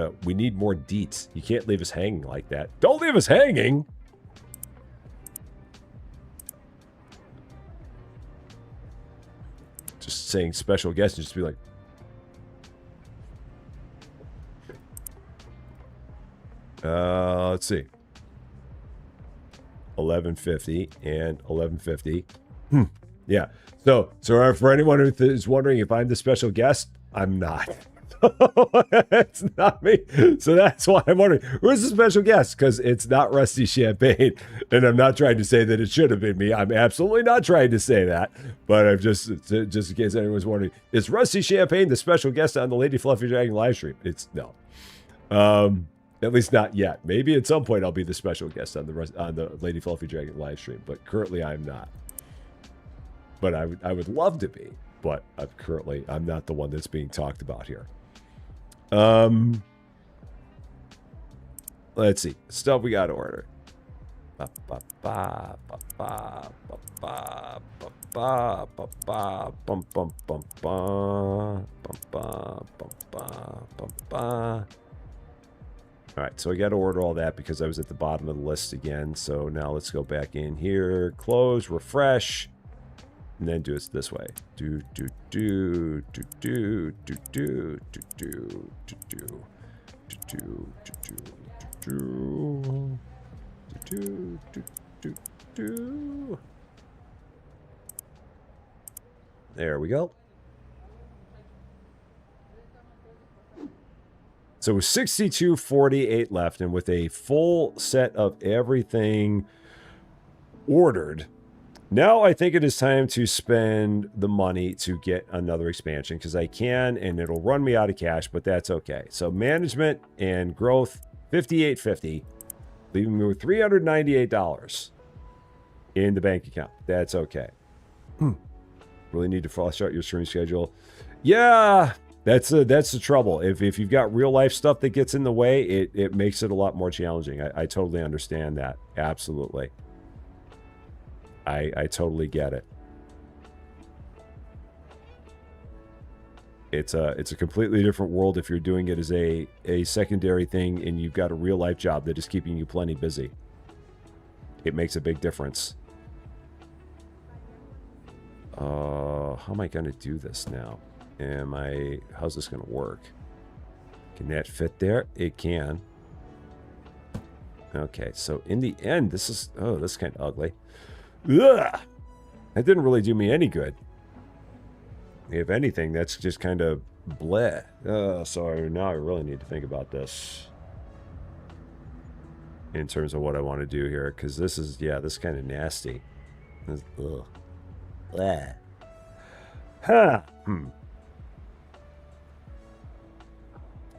more deets. You can't leave us hanging like that. Don't leave us hanging. Just saying special guest and just be like. Let's see. 1150 and 1150. Yeah. So for anyone who is wondering if I'm the special guest, I'm not. It's not me. So that's why I'm wondering, who's the special guest? Because it's not Rusty Champagne. And I'm not trying to say that it should have been me. I'm absolutely not trying to say that. But I'm just in case anyone's wondering, is Rusty Champagne the special guest on the Lady Fluffy Dragon live stream? It's no. At least not yet. Maybe at some point I'll be the special guest on the Lady Fluffy Dragon live stream, but currently I'm not. But I would love to be, but I'm not the one that's being talked about here. Let's see. Stuff we got to order. All right, so I got to order all that because I was at the bottom of the list again. So now let's go back in here, close, refresh, and then do it this way. Do. There we go. So with 62.48 left, and with a full set of everything ordered, now I think it is time to spend the money to get another expansion, because I can, and it'll run me out of cash, but that's okay. So management and growth, 58.50, leaving me with $398 in the bank account. That's okay. Really need to flush out your stream schedule. Yeah. That's the trouble. If you've got real life stuff that gets in the way, it makes it a lot more challenging. I totally understand that. Absolutely. I totally get it. It's a completely different world if you're doing it as a secondary thing and you've got a real life job that is keeping you plenty busy. It makes a big difference. How am I going to do this now? How's this going to work? Can that fit there? It can. Okay, so in the end, this is kind of ugly. Ugh! That didn't really do me any good. If anything, that's just kind of bleh. So now I really need to think about this in terms of what I want to do here, because this is kind of nasty. Ugh. Bleh. Huh.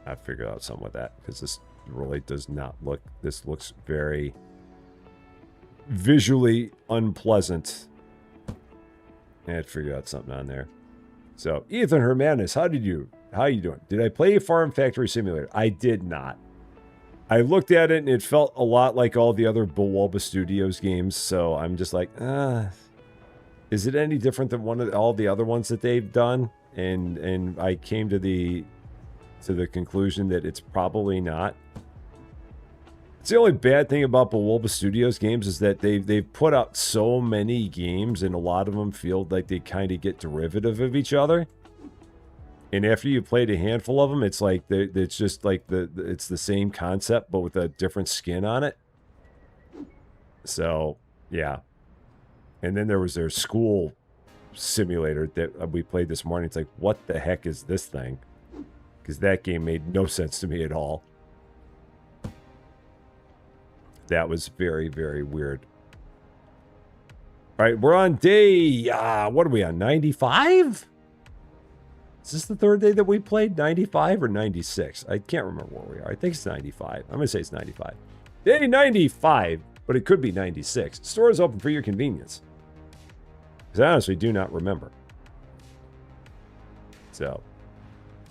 I figured out something with that, because this really does not look. This looks very visually unpleasant. I had to figure out something on there. So, Ethan Hermanis, how you doing? Did I play Farm Factory Simulator? I did not. I looked at it and it felt a lot like all the other Bulwalba Studios games, so I'm just like, is it any different than all the other ones that they've done? And I came to the conclusion that it's probably not. It's the only bad thing about Bulwalba Studios games is that they've put out so many games, and a lot of them feel like they kind of get derivative of each other. And after you've played a handful of them, it's like it's just like it's the same concept but with a different skin on it. So yeah. And then there was their school simulator that we played this morning. It's like, what the heck is this thing? because that game made no sense to me at all. That was very, very weird. All right, we're on day, what are we on, 95? Is this the third day that we played, 95 or 96? I can't remember where we are. I think it's 95. I'm going to say it's 95. Day 95, but it could be 96. Store is open for your convenience. Because I honestly do not remember. So,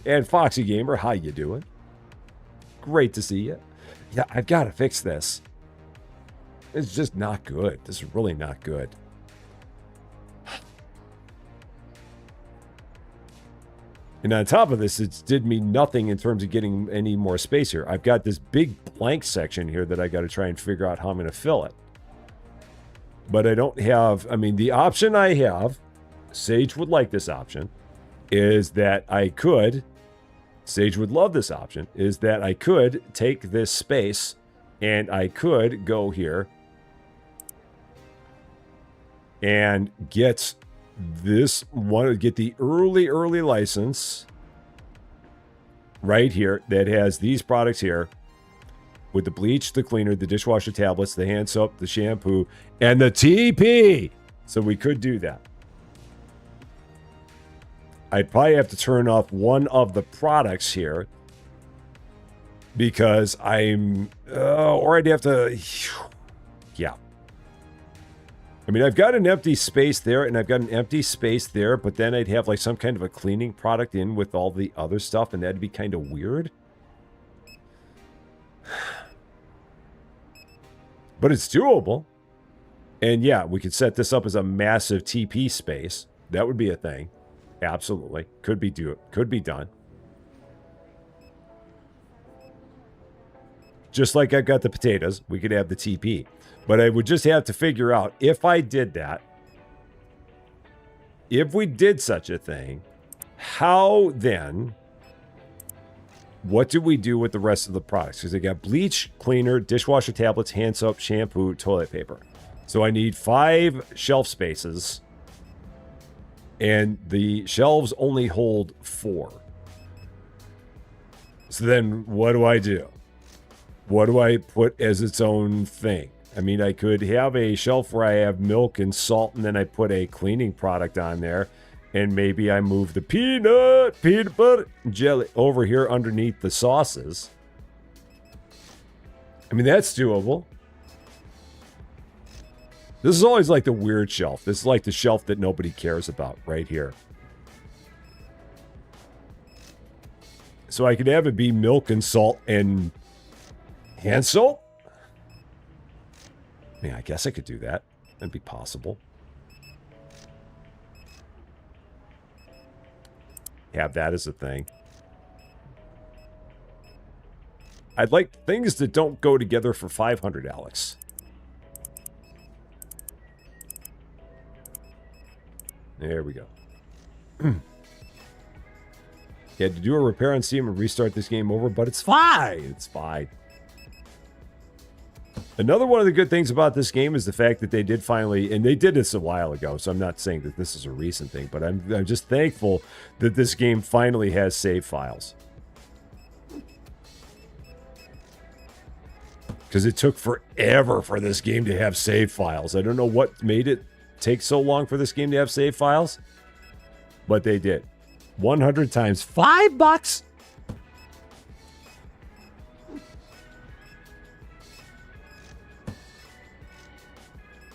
and Foxy Gamer, how you doing? Great to see you. Yeah, I've got to fix this. It's just not good. This is really not good. And on top of this, it did me nothing in terms of getting any more space here. I've got this big blank section here that I got to try and figure out how I'm going to fill it. But I don't have, I mean, the option I have, Sage would like this option, is that I could, Sage would love this option, is that I could take this space and I could go here and get this one, get the early license right here that has these products here with the bleach, the cleaner, the dishwasher tablets, the hand soap, the shampoo, and the TP. So we could do that. I'd probably have to turn off one of the products here because I'm, or I'd have to, yeah. I mean, I've got an empty space there, and I've got an empty space there, but then I'd have like some kind of a cleaning product in with all the other stuff, and that'd be kind of weird. But it's doable. And yeah, we could set this up as a massive TP space. That would be a thing. Absolutely. Could be done. Just like I've got the potatoes, we could have the TP. But I would just have to figure out, if I did that, if we did such a thing, how then, what do we do with the rest of the products? Because I got bleach, cleaner, dishwasher tablets, hand soap, shampoo, toilet paper. So I need 5 shelf spaces, and the shelves only hold 4. So then what do I do? What do I put as its own thing? I mean, I could have a shelf where I have milk and salt, and then I put a cleaning product on there, and maybe I move the peanut butter jelly over here underneath the sauces. I mean, that's doable. This is always like the weird shelf. This is like the shelf that nobody cares about right here. So I could have it be milk and salt and hand soap. I mean, I guess I could do that. That'd be possible. Have that as a thing. I'd like things that don't go together for 500, Alex. There we go. You had to do a repair on Steam and restart this game over, but it's fine. It's fine. Another one of the good things about this game is the fact that they did finally, and they did this a while ago, so I'm not saying that this is a recent thing, but I'm just thankful that this game finally has save files. Because it took forever for this game to have save files. I don't know what made it take so long for this game to have save files, but they did. 100 times $5.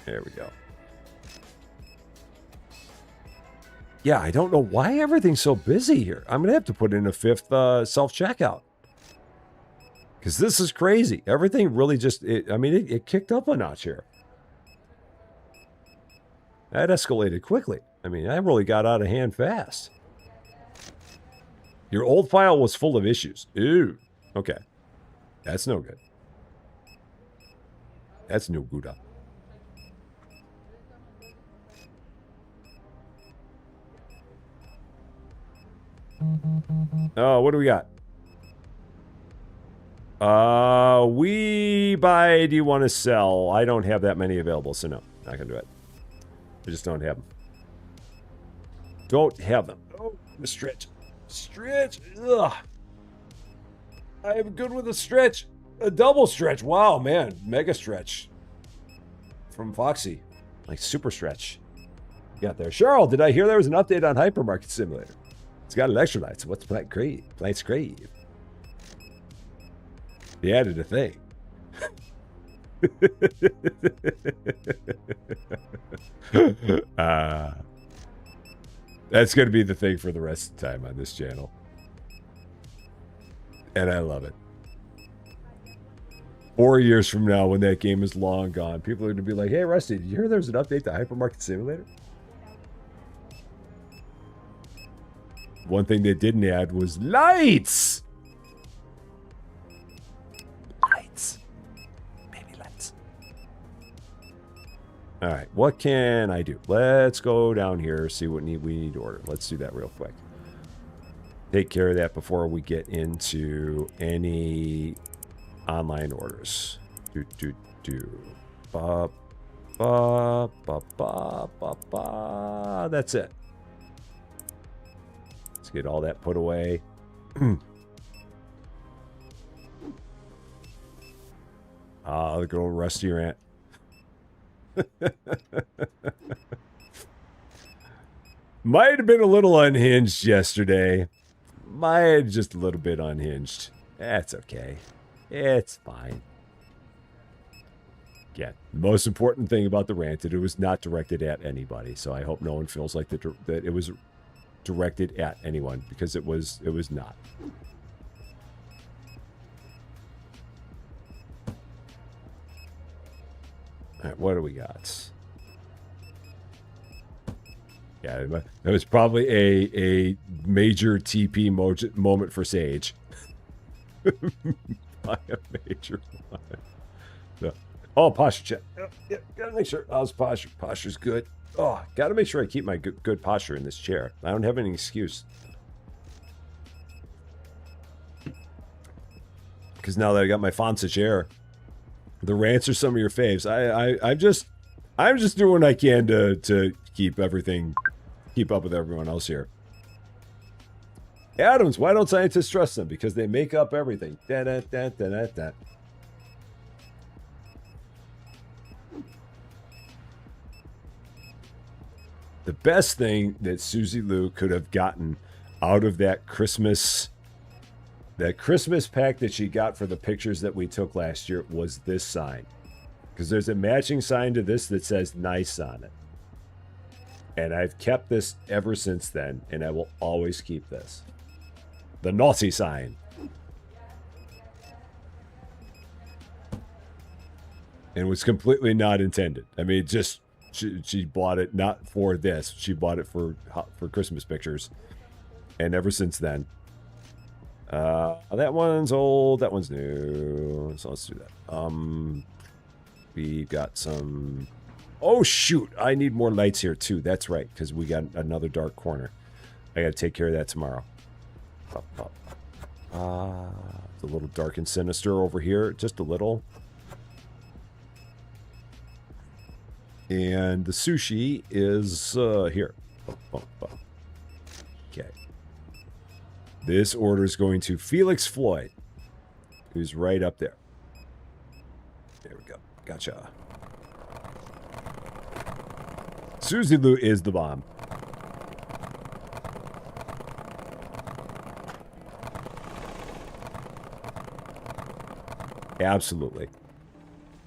There we go. Yeah, I don't know why everything's so busy here. I'm going to have to put in a 5th self-checkout. Because this is crazy. Everything really just, it kicked up a notch here. That escalated quickly. I mean, I really got out of hand fast. Your old file was full of issues. Ooh. Okay. That's no good. That's no good. Oh, what do we got? We buy, do you want to sell? I don't have that many available, so no, not gonna do it. I just don't have them. Don't have them. Oh, the stretch. Stretch. Ugh. I am good with a stretch. A double stretch. Wow, man. Mega stretch. From Foxy. Like super stretch. Got there. Cheryl, did I hear there was an update on Hypermarket Simulator? It's got electrolytes. What's Plant Crave? Plants Crave. They added a thing. That's going to be the thing for the rest of the time on this channel. And I love it. 4 years from now, when that game is long gone, people are going to be like, hey, Rusty, did you hear there's an update to Hypermarket Simulator? One thing they didn't add was lights! Lights. Maybe lights. All right, what can I do? Let's go down here, see what we need to order. Let's do that real quick. Take care of that before we get into any online orders. Ba, ba, ba, ba, ba, ba. That's it. Let's get all that put away. The good old Rusty rant. Might have been a little unhinged yesterday. Might just a little bit unhinged. That's okay. It's fine. Yeah, the most important thing about the rant that it was not directed at anybody. So I hope no one feels like that it was directed at anyone, because it was not. All right, what do we got? Yeah, that was probably a major TP moment for Sage. By a major one. So, oh, posture check. Yeah, gotta make sure. How's posture? Posture's good. Oh, gotta make sure I keep my good posture in this chair. I don't have any excuse. Because now that I got my Fonsa chair, the rants are some of your faves. I'm just doing what I can to keep up with everyone else here. Adams, why don't scientists trust them? Because they make up everything. Da, da, da, da, da, da. The best thing that Susie Lou could have gotten out of that Christmas pack that she got for the pictures that we took last year was this sign. Because there's a matching sign to this that says nice on it. And I've kept this ever since then, and I will always keep this. The naughty sign. And was completely not intended. I mean, just she bought it not for this. She bought it for Christmas pictures. And ever since then. That one's old, that one's new. So let's do that. We've got some... Oh, shoot. I need more lights here, too. That's right, because we got another dark corner. I got to take care of that tomorrow. It's a little dark and sinister over here. Just a little. And the sushi is here. Okay. This order is going to Felix Floyd, who's right up there. There we go. Gotcha. Susie Lou is the bomb. Absolutely.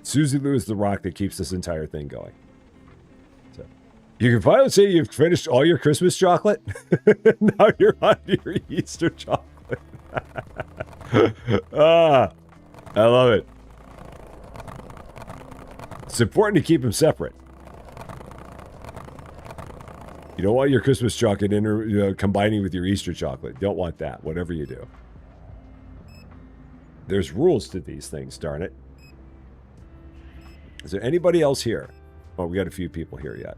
Susie Lou is the rock that keeps this entire thing going. So, you can finally say you've finished all your Christmas chocolate. Now you're on to your Easter chocolate. I love it. It's important to keep them separate. You don't want your Christmas chocolate combining with your Easter chocolate. You don't want that, whatever you do. There's rules to these things, darn it. Is there anybody else here? Oh, we got a few people here yet.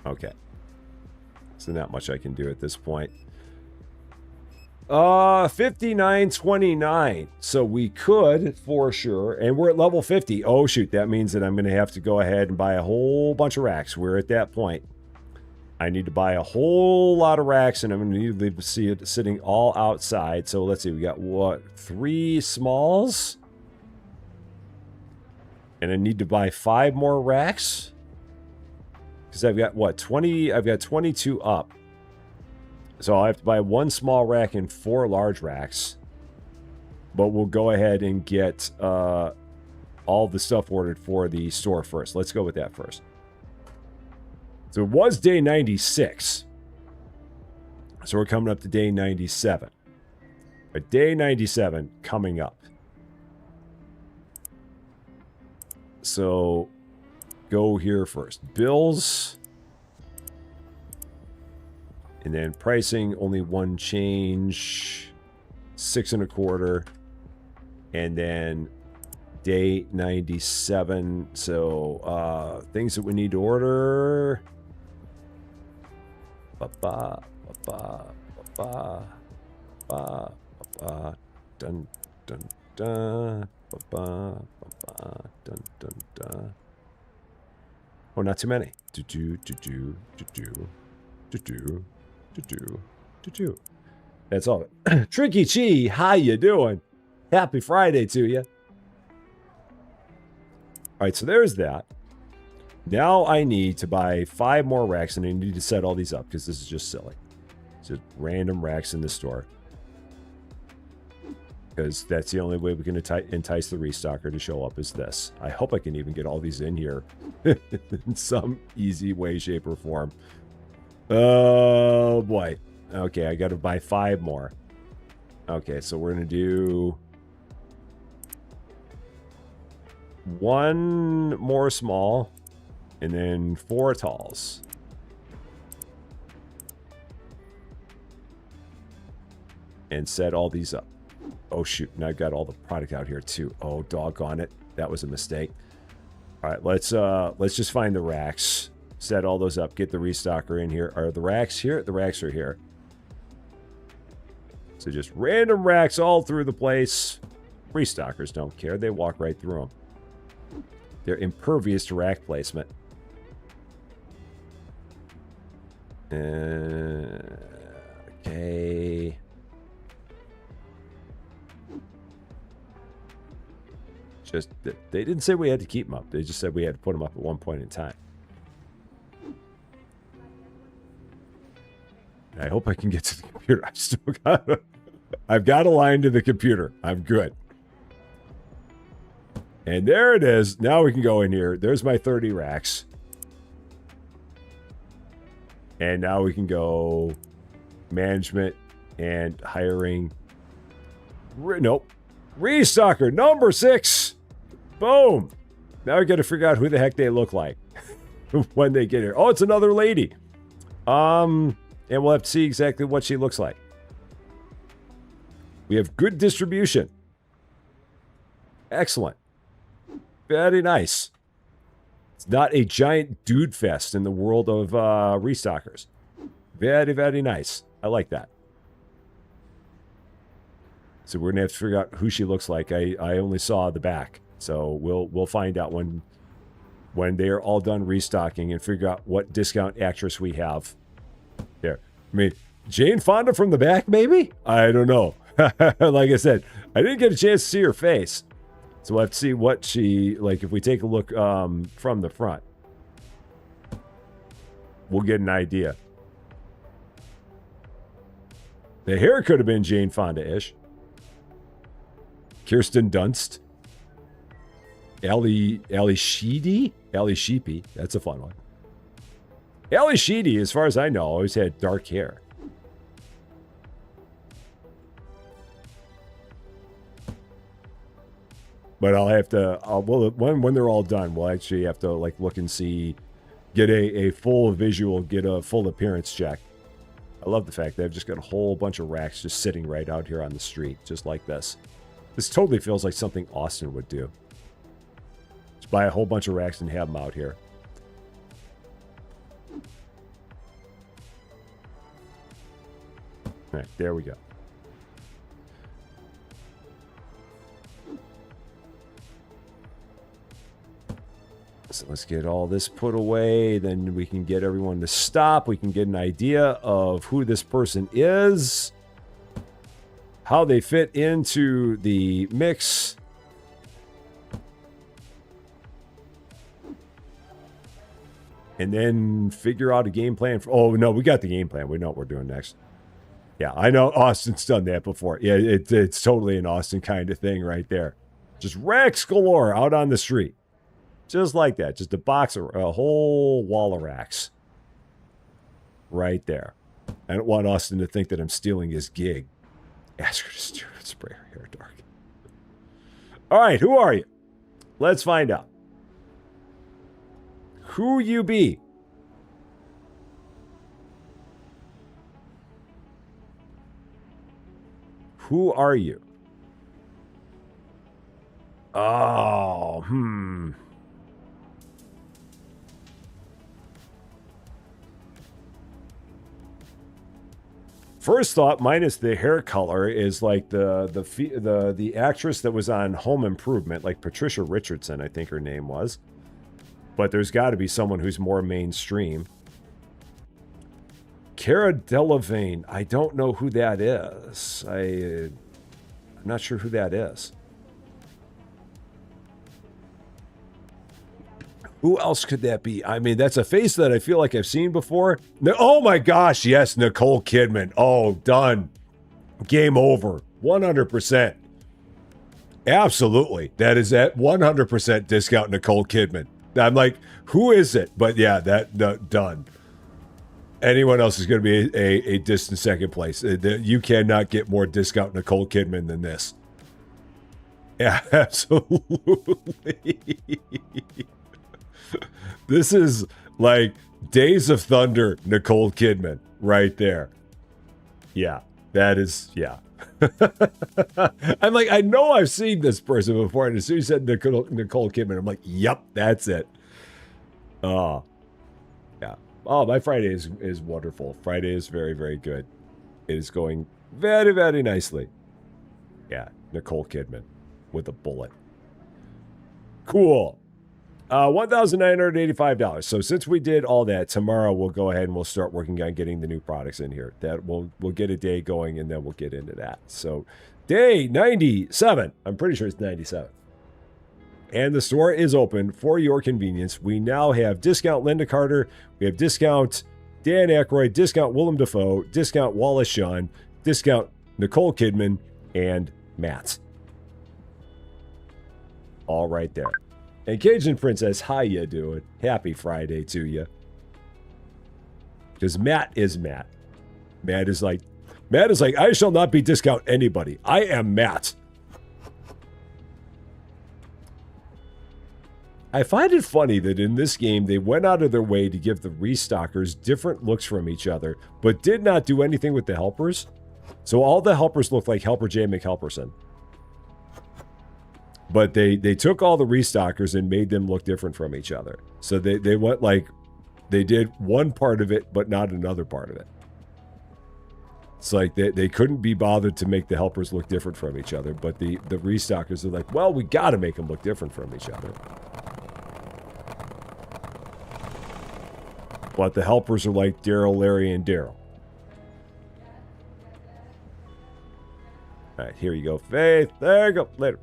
Okay. So not much I can do at this point. 59.29. So we could, for sure, and we're at level 50. Oh, shoot. That means that I'm going to have to go ahead and buy a whole bunch of racks. We're at that point. I need to buy a whole lot of racks, and I'm going to need to leave to see it sitting all outside. So let's see, we got what, 3 smalls? And I need to buy 5 more racks? Because I've got, what, 20? I've got 22 up. So I'll have to buy 1 small rack and 4 large racks. But we'll go ahead and get all the stuff ordered for the store first. Let's go with that first. So it was day 96. So we're coming up to day 97. But day 97 coming up. So go here first. Bills. And then pricing, only 1 change. 6 1/4. And then day 97. So things that we need to order. Ba-ba, ba-ba, ba-ba, ba-ba, ba-ba, dun, dun, dun, ba-ba, ba-ba, dun, dun, dun. Oh, not too many. Do-do, do-do, do-do, do-do, do-do, do-do. That's all. Tricky Chi, how you doing? Happy Friday to you. All right, so there's that. Now I need to buy 5 more racks, and I need to set all these up because this is just silly. Just random racks in the store. Because that's the only way we can entice the restocker to show up is this. I hope I can even get all these in here in some easy way, shape, or form. Oh, boy. Okay, I got to buy 5 more. Okay, so we're going to do 1 more small. And then 4 talls. And set all these up. Oh, shoot. Now I've got all the product out here, too. Oh, doggone it. That was a mistake. All right, let's just find the racks. Set all those up. Get the restocker in here. Are the racks here? The racks are here. So just random racks all through the place. Restockers don't care. They walk right through them. They're impervious to rack placement. Okay. Just, they didn't say we had to keep them up. They just said we had to put them up at one point in time. I hope I can get to the computer. I've got a line to the computer. I'm good. And there it is. Now we can go in here. There's my 30 racks. And now we can go management and hiring. Nope. Restocker number 6. Boom. Now we got to figure out who the heck they look like when they get here. Oh, it's another lady. And we'll have to see exactly what she looks like. We have good distribution. Excellent. Very nice. It's not a giant dude fest in the world of restockers. Very, very nice. I like that. So we're gonna have to figure out who she looks like. I only saw the back, so we'll find out when they are all done restocking and figure out what discount actress we have. There. I mean, Jane Fonda from the back, maybe? I don't know. Like I said, I didn't get a chance to see her face. So we'll have to see what she, like, if we take a look from the front, we'll get an idea. The hair could have been Jane Fonda-ish. Kirsten Dunst. Ali Sheedy? Ali Sheepy. That's a fun one. Ali Sheedy, as far as I know, always had dark hair. But I'll have to, well, when they're all done, we'll actually have to like look and see, get a full visual, get a full appearance check. I love the fact that I've just got a whole bunch of racks just sitting right out here on the street, just like this. This totally feels like something Austin would do. Just buy a whole bunch of racks and have them out here. All right, there we go. let's get all this put away. Then we can get everyone to stop. We can get an idea of who this person is, how they fit into the mix. And then figure out a game plan. Oh, no, we got the game plan. We know what we're doing next. Yeah, I know Austin's done that before. Yeah, it's totally an Austin kind of thing right there. Just racks galore out on the street. Just like that. Just a box, a whole wall of racks. Right there. I don't want Austin to think that I'm stealing his gig. Ask her to spray her hair dark. All right, who are you? Let's find out. Who you be? Who are you? Oh, First thought, minus the hair color, is like the actress that was on Home Improvement, like Patricia Richardson, I think her name was. But there's got to be someone who's more mainstream. Cara Delevingne, I don't know who that is. I'm not sure who that is. Who else could that be? I mean, that's a face that I feel like I've seen before. Oh my gosh, yes, Nicole Kidman. Oh, done. Game over. 100%. Absolutely. That is at 100% discount Nicole Kidman. I'm like, who is it? But yeah, done. Anyone else is going to be a distant second place. You cannot get more discount Nicole Kidman than this. Yeah, absolutely. This is like Days of Thunder Nicole Kidman right there. Yeah, that is, yeah. I'm like, I know I've seen this person before, and as soon as you said Nicole Kidman, I'm like, yep, that's it. Oh, yeah. Oh, my Friday is wonderful. Friday is very, very good. It is going very, very nicely. Yeah, Nicole Kidman with a bullet. Cool. $1,985. So since we did all that, tomorrow we'll go ahead and we'll start working on getting the new products in here. That we'll get a day going, and then we'll get into that. So day 97. I'm pretty sure it's 97. And the store is open for your convenience. We now have discount Linda Carter. We have discount Dan Aykroyd, discount Willem Dafoe, discount Wallace Shawn, discount Nicole Kidman, and Matt. All right there. And Cajun Princess, how you doing? Happy Friday to you. Because Matt is Matt. Matt is like, I shall not be discount anybody. I am Matt. I find it funny that in this game, they went out of their way to give the restockers different looks from each other, but did not do anything with the helpers. So all the helpers look like Helper J. McHelperson. But they took all the restockers and made them look different from each other. So they went like, they did one part of it, but not another part of it. It's like they couldn't be bothered to make the helpers look different from each other, but the restockers are like, well, we got to make them look different from each other. But the helpers are like Daryl, Larry, and Daryl. All right, here you go, Faith. There you go. Later.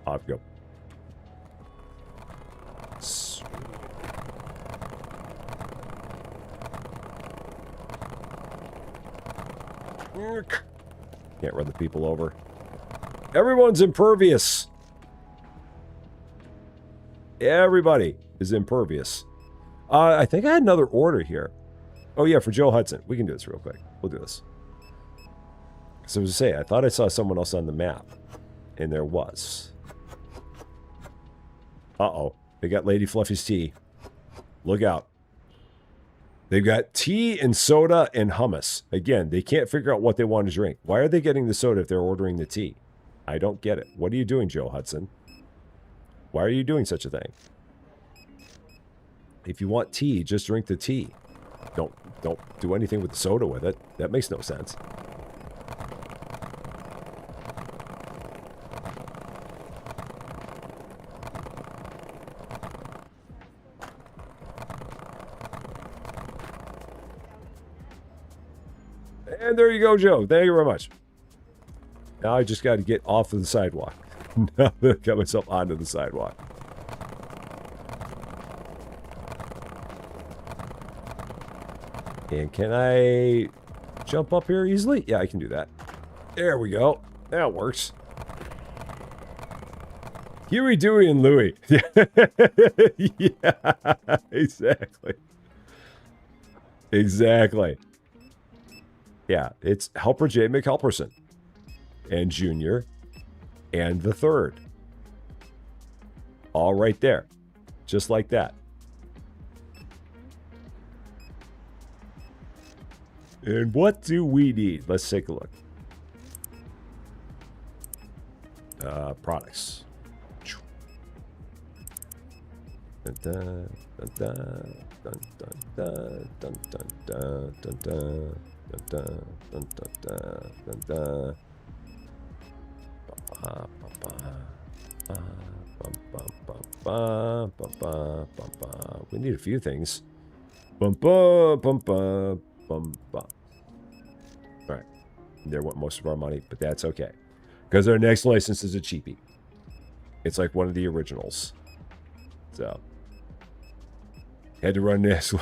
Off you go. Can't run the people over. Everyone's impervious. Everybody is impervious. I think I had another order here. Oh, yeah, for Joe Hudson. We can do this real quick. We'll do this. So as I say, I thought I saw someone else on the map. And there was. Uh-oh. They got Lady Fluffy's tea. Look out. They've got tea and soda and hummus. Again, they can't figure out what they want to drink. Why are they getting the soda if they're ordering the tea? I don't get it. What are you doing, Joe Hudson? Why are you doing such a thing? If you want tea, just drink the tea. Don't do anything with the soda with it. That makes no sense. And there you go, Joe. Thank you very much. Now I just got to get off of the sidewalk. Now I got myself onto the sidewalk. And can I jump up here easily? Yeah, I can do that. There we go. That works. Huey, Dewey, and Louie. Yeah, exactly. Exactly. Yeah, it's Helper J. McHelperson. And Junior. And the third. All right there. Just like that. And what do we need? Let's take a look. Products. Dun, dun, dun, dun, dun, dun, dun, dun, dun, dun, dun, dun, dun, dun, dun. We need a few things. Bum, bum, bum, bum, bum, bum. All right. There went most of our money, but that's okay. Because our next license is a cheapie. It's like one of the originals. So. Had to run next.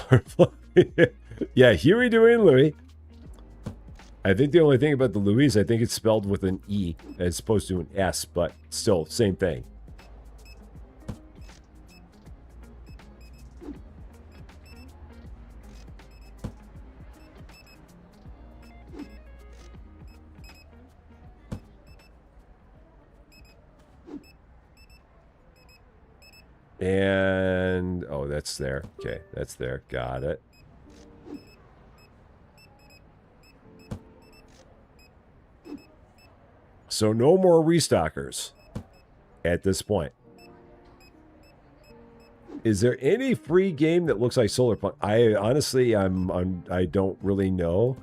Yeah, Huey, Dewey, and Louie. I think the only thing about the Louie is I think it's spelled with an E as opposed to an S, but still, same thing. And, oh, that's there. Okay, that's there. Got it. So no more restockers at this point. Is there any free game that looks like Solar Punk? I honestly, I don't really know.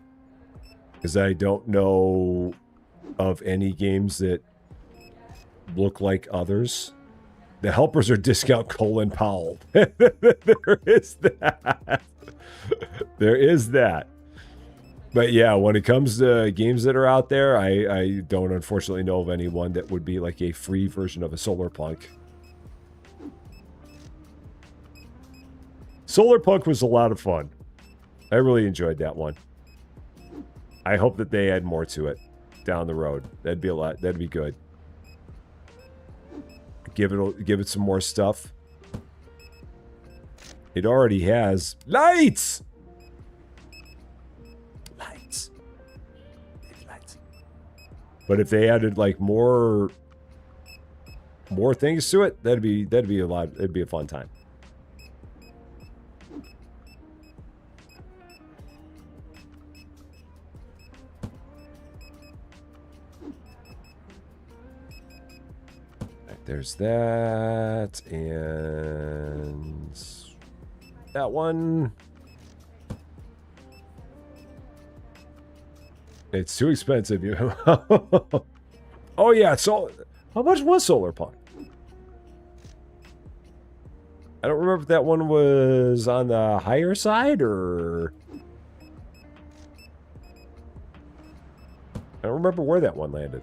Because I don't know of any games that look like others. The helpers are discount Colin Powell. There is that. There is that. But yeah, when it comes to games that are out there, I don't unfortunately know of anyone that would be like a free version of a Solar Punk. Solar Punk was a lot of fun. I really enjoyed that one. I hope that they add more to it down the road. That'd be a lot. That'd be good. Give it some more stuff. It already has lights. Lights. Lights. But if they added like more things to it, that'd be a lot. It'd be a fun time. There's that, and that one. It's too expensive. Oh yeah, so how much was Solar Punk? I don't remember if that one was on the higher side or I don't remember where that one landed.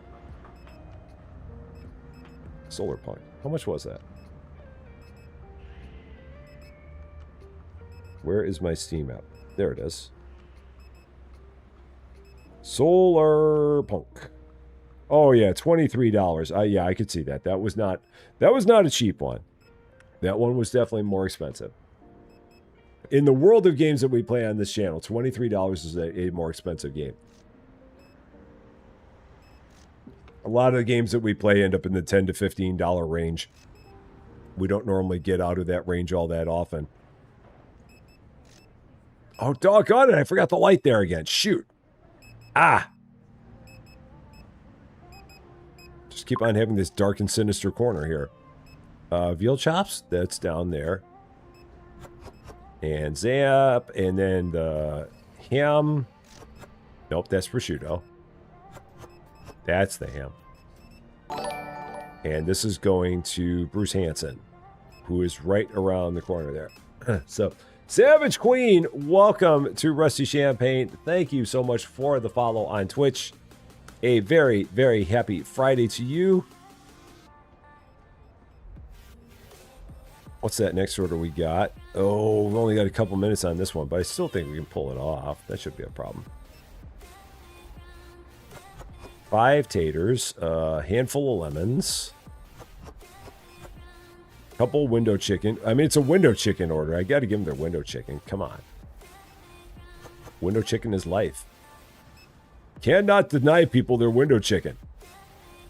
Solar Punk. How much was that? Where is my Steam app? There it is. Solar Punk. Oh yeah, $23. Yeah, I could see that. That was not a cheap one. That one was definitely more expensive. In the world of games that we play on this channel, $23 is a more expensive game. A lot of the games that we play end up in the $10 to $15 range. We don't normally get out of that range all that often. Oh, doggone it. I forgot the light there again. Shoot. Ah. Just keep on having this dark and sinister corner here. Veal chops. That's down there. And zap. And then the ham. Nope, that's prosciutto. That's the ham. And this is going to Bruce Hansen, who is right around the corner there. So, Savage Queen, welcome to Rusty Champagne. Thank you so much for the follow on Twitch. A very, very happy Friday to you. What's that next order we got? Oh, we've only got a couple minutes on this one, but I still think we can pull it off. That should be a problem. 5 taters, a handful of lemons, a couple window chicken. I mean, it's a window chicken order. I got to give them their window chicken. Come on. Window chicken is life. Cannot deny people their window chicken.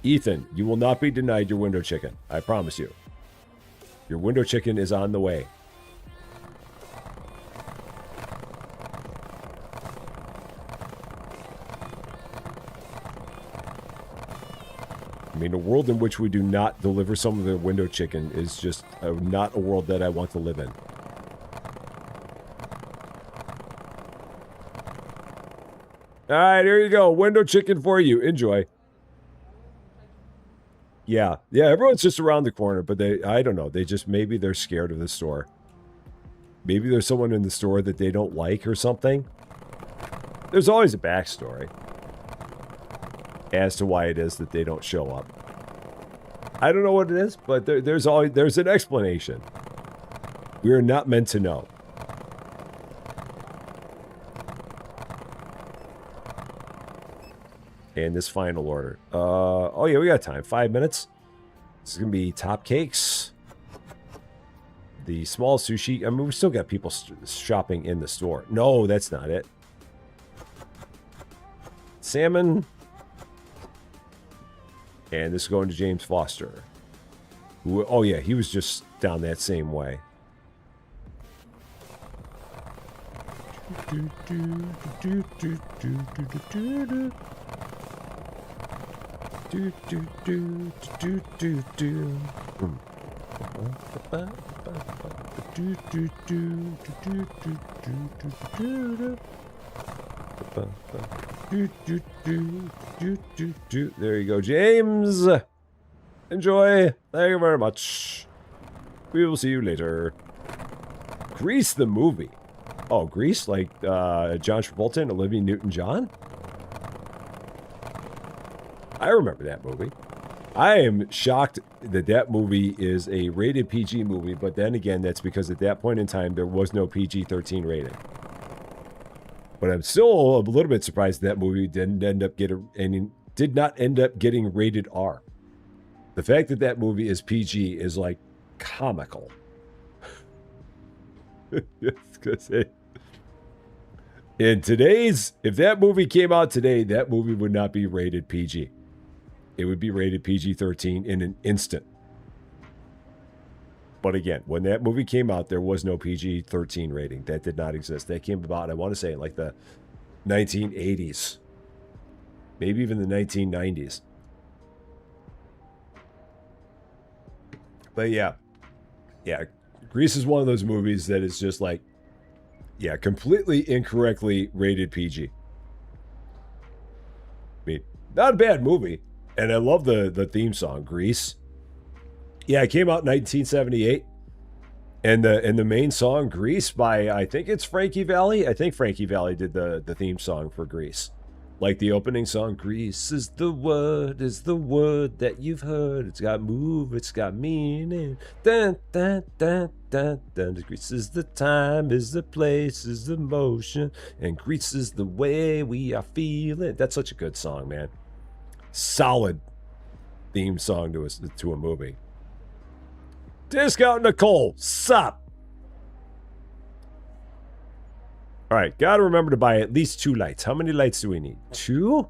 Ethan, you will not be denied your window chicken. I promise you. Your window chicken is on the way. I mean, a world in which we do not deliver some of the window chicken is just not a world that I want to live in. All right, here you go. Window chicken for you. Enjoy. Yeah, everyone's just around the corner, but I don't know. They just, maybe they're scared of the store. Maybe there's someone in the store that they don't like or something. There's always a backstory as to why it is that they don't show up. I don't know what it is, but there's an explanation. We are not meant to know. And this final order. Oh yeah, we got time. 5 minutes. This is gonna be top cakes. The small sushi. I mean, we still got people shopping in the store. No, that's not it. Salmon. And this is going to James Foster. Who, oh yeah, he was just down that same way. There you go, James. Enjoy. Thank you very much. We will see you later. Grease the movie. Oh, Grease? Like John Travolta and Olivia Newton-John? I remember that movie. I am shocked that that movie is a rated PG movie, but then again, that's because at that point in time, there was no PG-13 rating. But I'm still a little bit surprised that movie did not end up getting rated R. The fact that that movie is PG is like comical. In today's, if that movie came out today, that movie would not be rated PG. It would be rated PG-13 in an instant. But again, when that movie came out, there was no PG-13 rating. That did not exist. That came about, I want to say, in like the 1980s. Maybe even the 1990s. But yeah. Yeah, Grease is one of those movies that is just like, yeah, completely incorrectly rated PG. I mean, not a bad movie. And I love the theme song, Grease. Yeah, it came out in 1978. And the main song, Grease, by, I think it's Frankie Valli. I think Frankie Valli did the theme song for Grease. Like the opening song, Grease is the word that you've heard. It's got move, it's got meaning. Dun, dun, dun, dun, dun. Grease is the time, is the place, is the motion. And Grease is the way we are feeling. That's such a good song, man. Solid theme song to a movie. Discount Nicole, sup? All right, gotta remember to buy at least 2 lights. How many lights do we need? 2?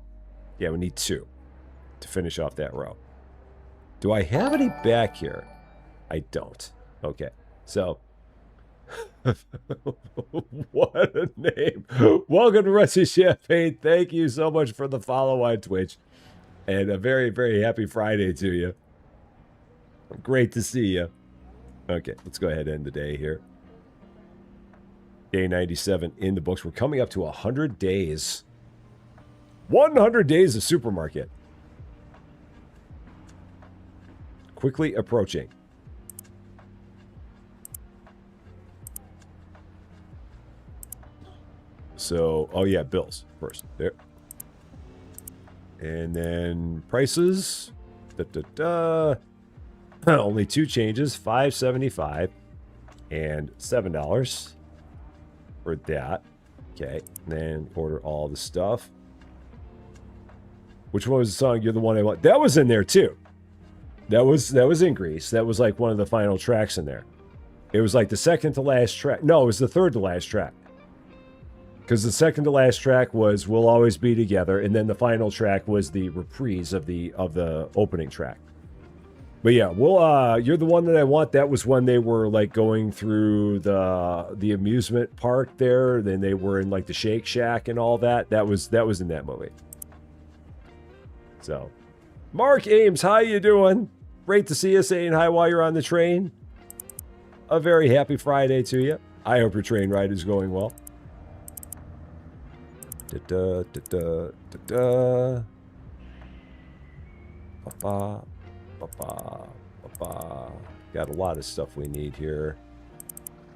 Yeah, we need 2 to finish off that row. Do I have any back here? I don't. Okay, so what a name. Welcome to Rusty Champagne. Thank you so much for the follow on Twitch. And a very, very happy Friday to you. Great to see you. Okay, let's go ahead and end the day here. Day 97 in the books. We're coming up to 100 days. 100 days of supermarket. Quickly approaching. So, oh yeah, bills first. There. And then prices. Only 2 changes, $5.75 and $7 for that. Okay, and then order all the stuff. Which one was the song? You're the One I Want? That was in there too. That was in Greece. That was like one of the final tracks in there. It was like the second to last track. No, it was the third to last track. Because the second to last track was "We'll Always Be Together," and then the final track was the reprise of the opening track. But yeah, You're the One That I Want. That was when they were like going through the amusement park there. Then they were in like the Shake Shack and all that. That was in that movie. So, Mark Ames, how you doing? Great to see you, saying hi while you're on the train. A very happy Friday to you. I hope your train ride is going well. Got a lot of stuff we need here.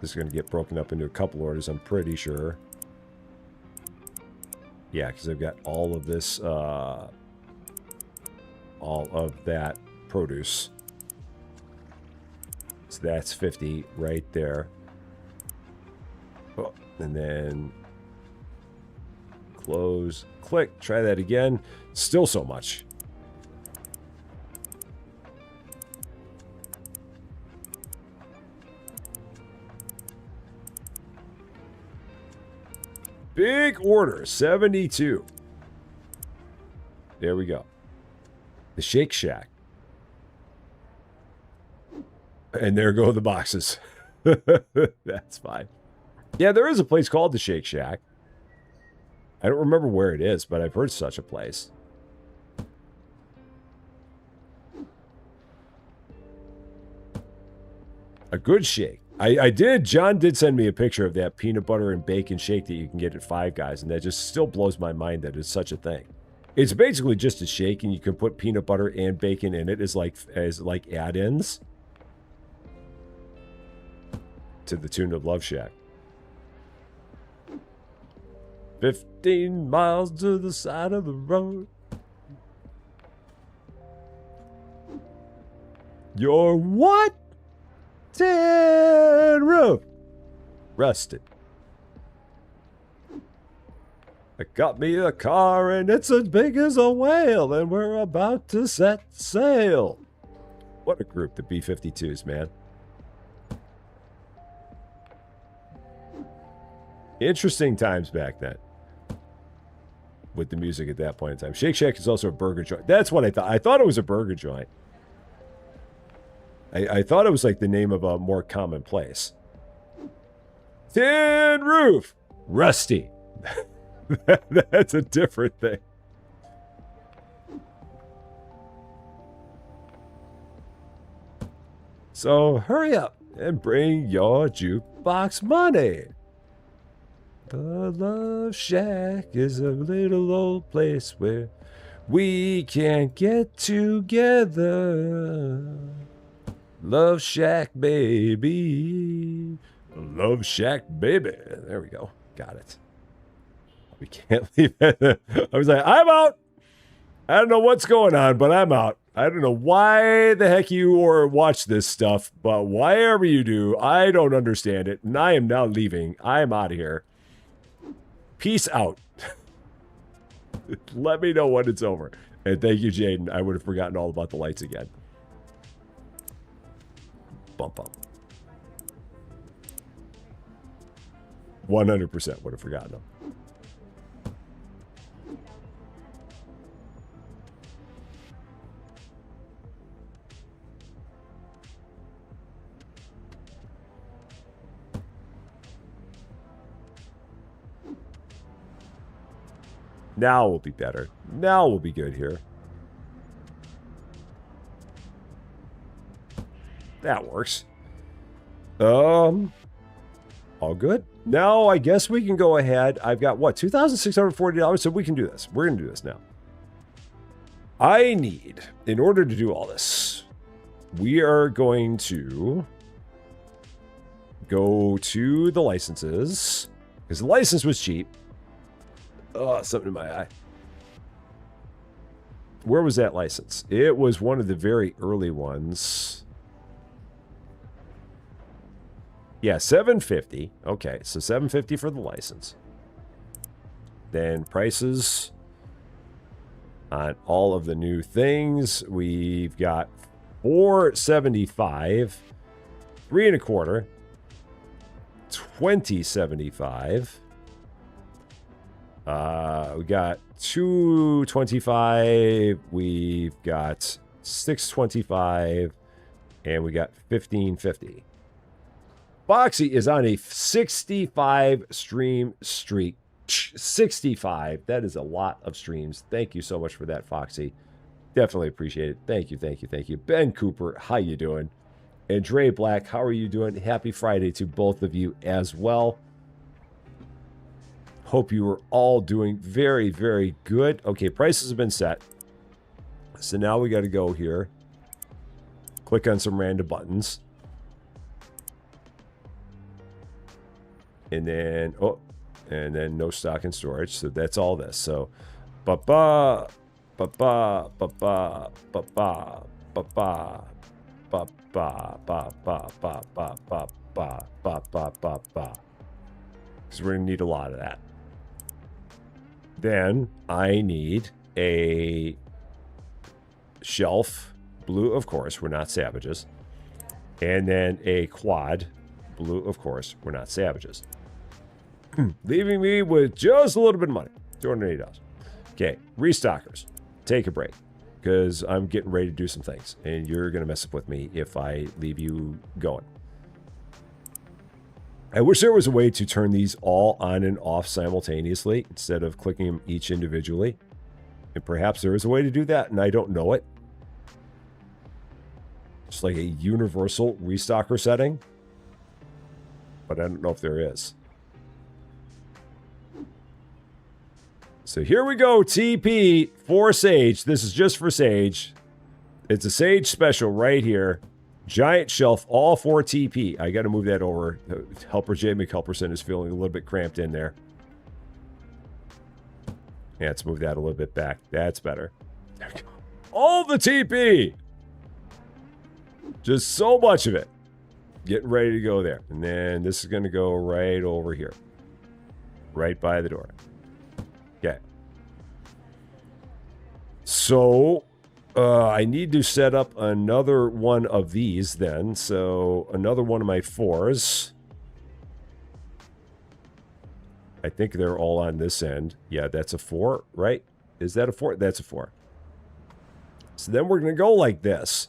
This is going to get broken up into a couple orders, I'm pretty sure. Yeah, because I've got all of this, all of that produce. So that's 50 right there. Oh, and then close, click, try that again. Still so much. Big order, 72. There we go. The Shake Shack. And there go the boxes. That's fine. Yeah, there is a place called the Shake Shack. I don't remember where it is, but I've heard such a place. A good shake. John did send me a picture of that peanut butter and bacon shake that you can get at Five Guys, and that just still blows my mind that it's such a thing. It's basically just a shake, and you can put peanut butter and bacon in it as like add-ins to the tune of Love Shack. 15 miles to the side of the road. Your what? Tin roof. Rusted. I got me a car and it's as big as a whale and we're about to set sail. What a group, the B-52s, man. Interesting times back then. With the music at that point in time. Shake Shack is also a burger joint. That's what I thought. I thought it was a burger joint. I thought it was like the name of a more common place. Tin roof. Rusty. That's a different thing. So hurry up and bring your jukebox money. The Love Shack is a little old place where we can get together. Love Shack, baby. Love Shack, baby. There we go. Got it. We can't leave it. I was like, I'm out. I don't know what's going on, but I'm out. I don't know why the heck you or watch this stuff, but whatever you do, I don't understand it. And I am now leaving. I am out of here. Peace out. Let me know when it's over. And thank you, Jaden. I would have forgotten all about the lights again. Bump up. 100% would have forgotten them. Now we'll be better. Now we'll be good here. That works. All good. Now I guess we can go ahead. I've got what, $2,640, so we can do this. We're gonna do this now. I need, in order to do all this, we are going to go to the licenses, because the license was cheap. Oh, something in my eye. Where was that license? It was one of the very early ones. Yeah, $750. Okay, so $750 for the license. Then prices on all of the new things. We've got $475, $3 1/4, $20.75. We got $225. We've got $625, and we got $15.50. Foxy is on a 65 stream streak. 65. That is a lot of streams. Thank you so much for that, Foxy. Definitely appreciate it. Thank you, thank you, thank you. Ben Cooper, how you doing? And Dre Black, how are you doing? Happy Friday to both of you as well. Hope you are all doing very, very good. Okay, prices have been set. So now we got to go here. Click on some random buttons. And then, oh, and then no stock and storage. So that's all this. So, ba-ba, ba-ba, ba-ba, ba-ba, ba-ba, ba-ba, ba-ba. Because we're going to need a lot of that. Then I need a shelf, blue, of course, we're not savages. And then a quad, blue, of course, we're not savages. Leaving me with just a little bit of money, $280. Okay, restockers, take a break, because I'm getting ready to do some things, and you're going to mess up with me if I leave you going. I wish there was a way to turn these all on and off simultaneously instead of clicking them each individually. And perhaps there is a way to do that, and I don't know it. Just like a universal restocker setting. But I don't know if there is. So here we go, TP for Sage. This is just for Sage. It's a Sage special right here. Giant shelf, all for TP. I got to move that over. Helper J. McHelperson is feeling a little bit cramped in there. Yeah, let's move that a little bit back. That's better. There we go. All the TP! Just so much of it. Getting ready to go there. And then this is going to go right over here. Right by the door. Okay. So, I need to set up another one of these then. So, another one of my 4s. I think they're all on this end. Yeah, that's a 4, right? Is that a 4? That's a 4. So then we're going to go like this.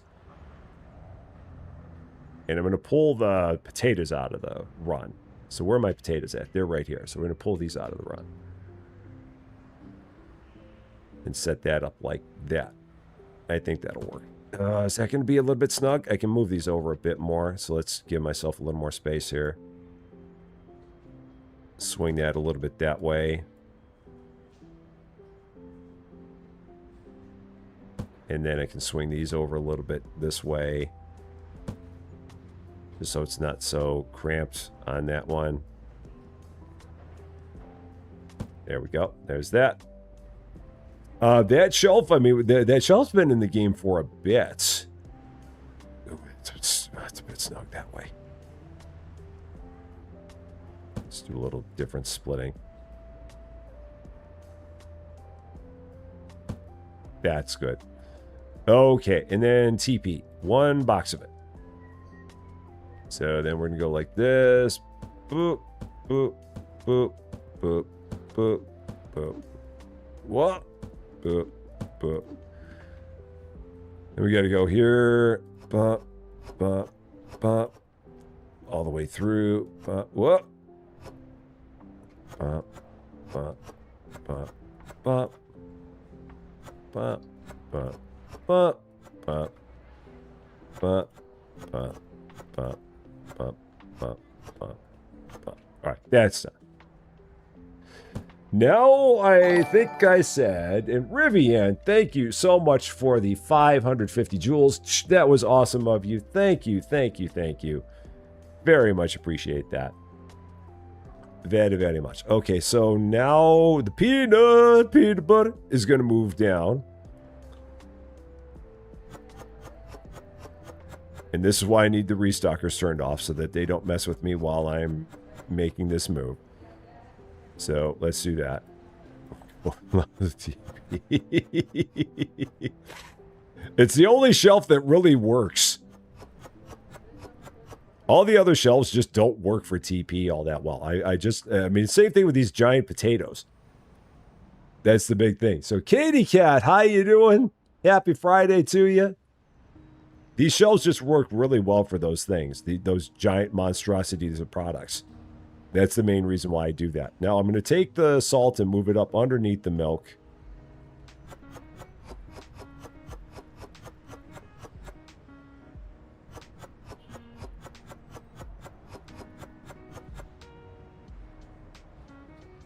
And I'm going to pull the potatoes out of the run. So where are my potatoes at? They're right here. So we're going to pull these out of the run. And set that up like that. I think that'll work. Is that going to be a little bit snug? I can move these over a bit more. So let's give myself a little more space here. Swing that a little bit that way. And then I can swing these over a little bit this way. Just so it's not so cramped on that one. There we go. There's that. That shelf, I mean, that shelf's been in the game for a bit. Ooh, it's a bit snug that way. Let's do a little different splitting. That's good. Okay, and then TP. One box of it. So then we're going to go like this. Boop, boop, boop, boop, boop, boop. What? Boop, boop. Then we got to go here. Bump, bump, bump. All the way through. Bump, whoop. Bump, bump, bump, bump. Bump, bump, bump, bump. Bump, bump, bump. Bump, bump, bump, bump. All right, that's done. Now, I think I said, and Rivian, thank you so much for the 550 jewels. That was awesome of you. Thank you, thank you, thank you. Very much appreciate that. very, very much. Okay, so now the peanut butter is going to move down. And this is why I need the restockers turned off so that they don't mess with me while I'm making this move. So let's do that. It's the only shelf that really works. All the other shelves just don't work for TP all that well. I mean, same thing with these giant potatoes. That's the big thing. So Katie Cat, how you doing? Happy Friday to you. These shelves just work really well for those things, those giant monstrosities of products. That's the main reason why I do that. Now I'm going to take the salt and move it up underneath the milk.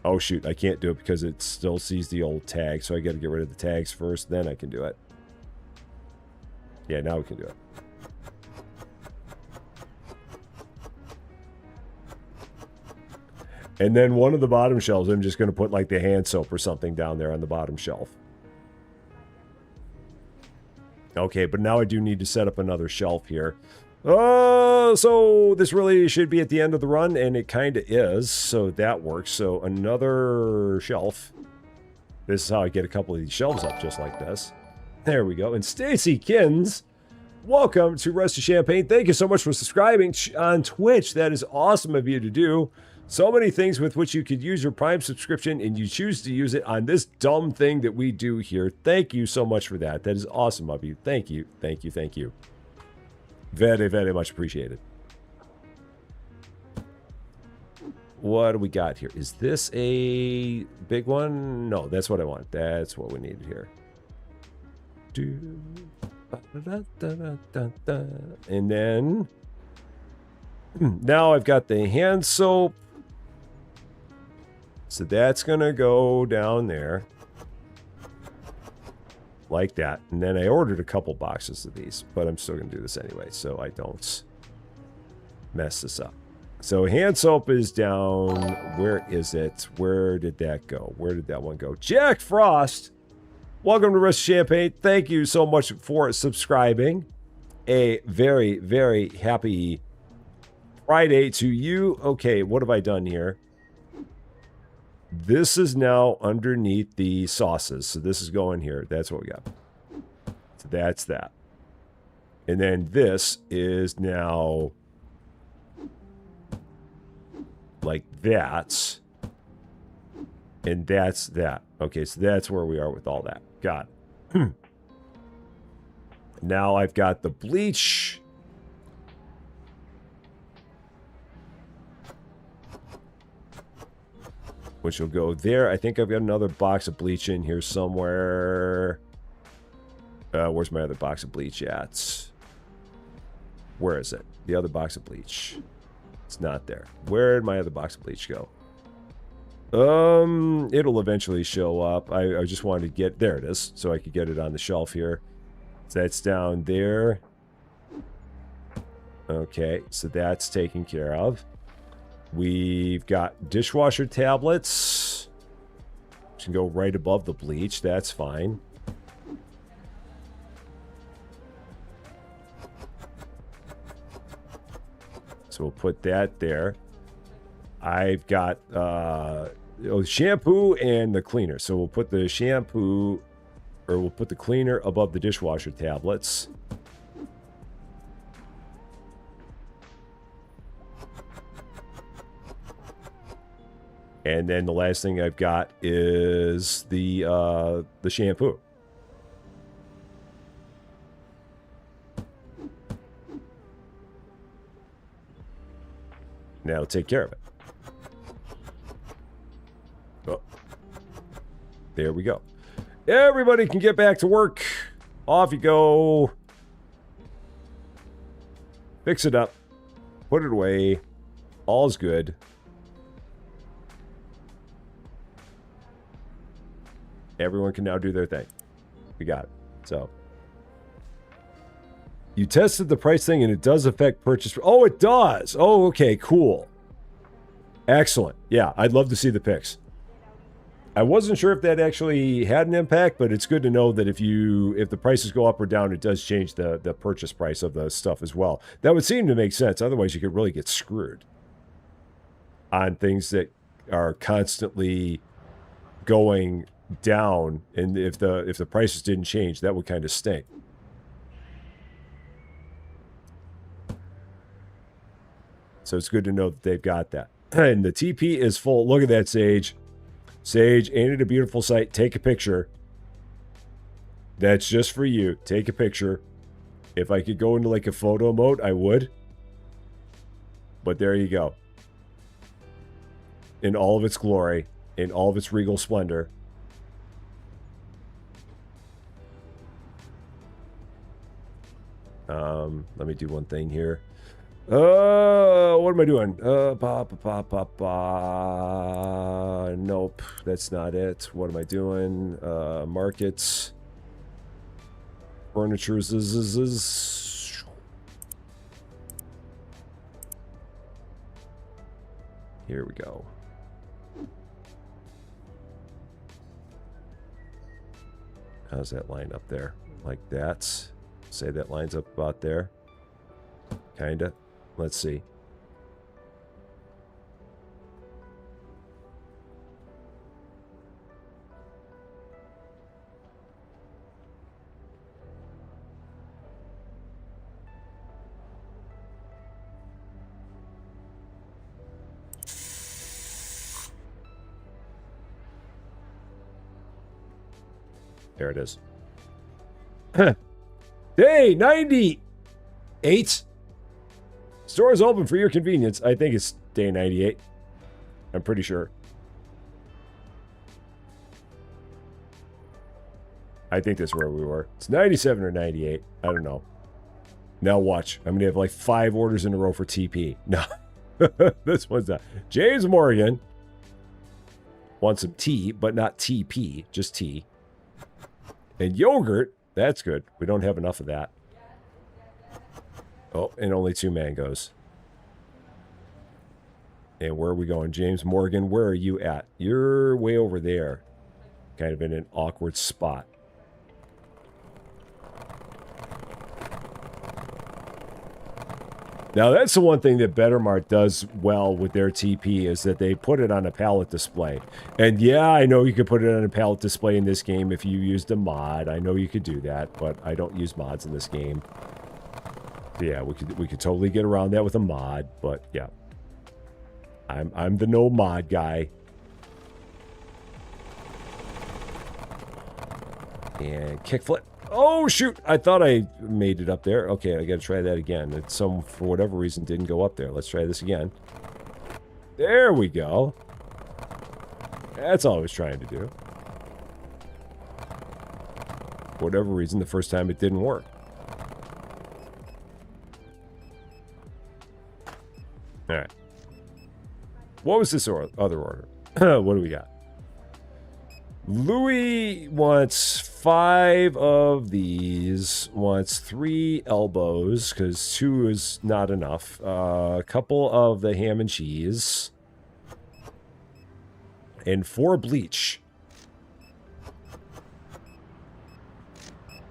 Oh shoot, I can't do it because it still sees the old tag, so I got to get rid of the tags first, then I can do it. Yeah, now we can do it. And then one of the bottom shelves, I'm just going to put like the hand soap or something down there on the bottom shelf. Okay, but now I do need to set up another shelf here. So this really should be at the end of the run, and it kind of is, so that works. So another shelf. This is how I get a couple of these shelves up just like this. There we go. And Stacy Kins, welcome to Rest of Champagne. Thank you so much for subscribing on Twitch. That is awesome of you to do. So many things with which you could use your Prime subscription, and you choose to use it on this dumb thing that we do here. Thank you so much for that. That is awesome of you. Thank you. Thank you. Thank you. Very, very much appreciated. What do we got here? Is this a big one? No, that's what I want. That's what we needed here. And then now I've got the hand soap. So that's going to go down there. Like that. And then I ordered a couple boxes of these, but I'm still going to do this anyway, so I don't mess this up. So hand soap is down. Where is it? Where did that go? Where did that one go? Jack Frost, welcome to Rest of Champagne. Thank you so much for subscribing. A very, very happy Friday to you. Okay, what have I done here? This is now underneath the sauces. So this is going here. That's what we got. So that's that. And then this is now like that. And that's that. Okay, so that's where we are with all that. Got it. Now I've got the bleach. Which will go there. I think I've got another box of bleach in here somewhere. Where's my other box of bleach at? Where is it? The other box of bleach. It's not there. Where did my other box of bleach go? It'll eventually show up. I just wanted to get... There it is. So I could get it on the shelf here. So that's down there. Okay. So that's taken care of. We've got dishwasher tablets. Which can go right above the bleach. That's fine. So we'll put that there. I've got shampoo and the cleaner. So we'll put the shampoo, or we'll put the cleaner above the dishwasher tablets. And then the last thing I've got is the shampoo. Now take care of it. Oh. There we go. Everybody can get back to work. Off you go. Fix it up. Put it away. All's good. Everyone can now do their thing. We got it. So. You tested the price thing and it does affect purchase. Oh, it does. Oh, okay, cool. Excellent. Yeah, I'd love to see the pics. I wasn't sure if that actually had an impact, but it's good to know that if the prices go up or down, it does change the purchase price of the stuff as well. That would seem to make sense. Otherwise, you could really get screwed on things that are constantly going down, and if the prices didn't change, that would kind of stink. So it's good to know that they've got that. And the TP is full. Look at that, Sage. Sage, ain't it a beautiful sight? Take a picture. That's just for you. Take a picture. If I could go into like a photo mode, I would. But there you go. In all of its glory, in all of its regal splendor. Let me do one thing here. What am I doing? Nope, that's not it. What am I doing? Markets. Furniture. Here we go. How's that line up there? Like that. Say that lines up about there. Kinda. Let's see. There it is. Day 98. Store is open for your convenience. I think it's day 98. I'm pretty sure. I think that's where we were. It's 97 or 98. I don't know. Now watch. I'm going to have like 5 orders in a row for TP. No. This one's not. James Morgan wants some tea, but not TP. Just tea. And yogurt. That's good. We don't have enough of that. Oh, and only 2 mangoes. And where are we going? James Morgan, where are you at? You're way over there. Kind of in an awkward spot. Now, that's the one thing that Bettermart does well with their TP is that they put it on a pallet display. And yeah, I know you could put it on a pallet display in this game if you used a mod. I know you could do that, but I don't use mods in this game. Yeah, we could totally get around that with a mod, but yeah. I'm the no mod guy. And kickflip. Oh shoot! I thought I made it up there. Okay, I gotta try that again. It's for whatever reason didn't go up there. Let's try this again. There we go. That's all I was trying to do. For whatever reason, the first time it didn't work. Alright. What was this other order? What do we got? Louis wants 5 of these. Wants 3 elbows, because 2 is not enough. A couple of the ham and cheese. And 4 bleach.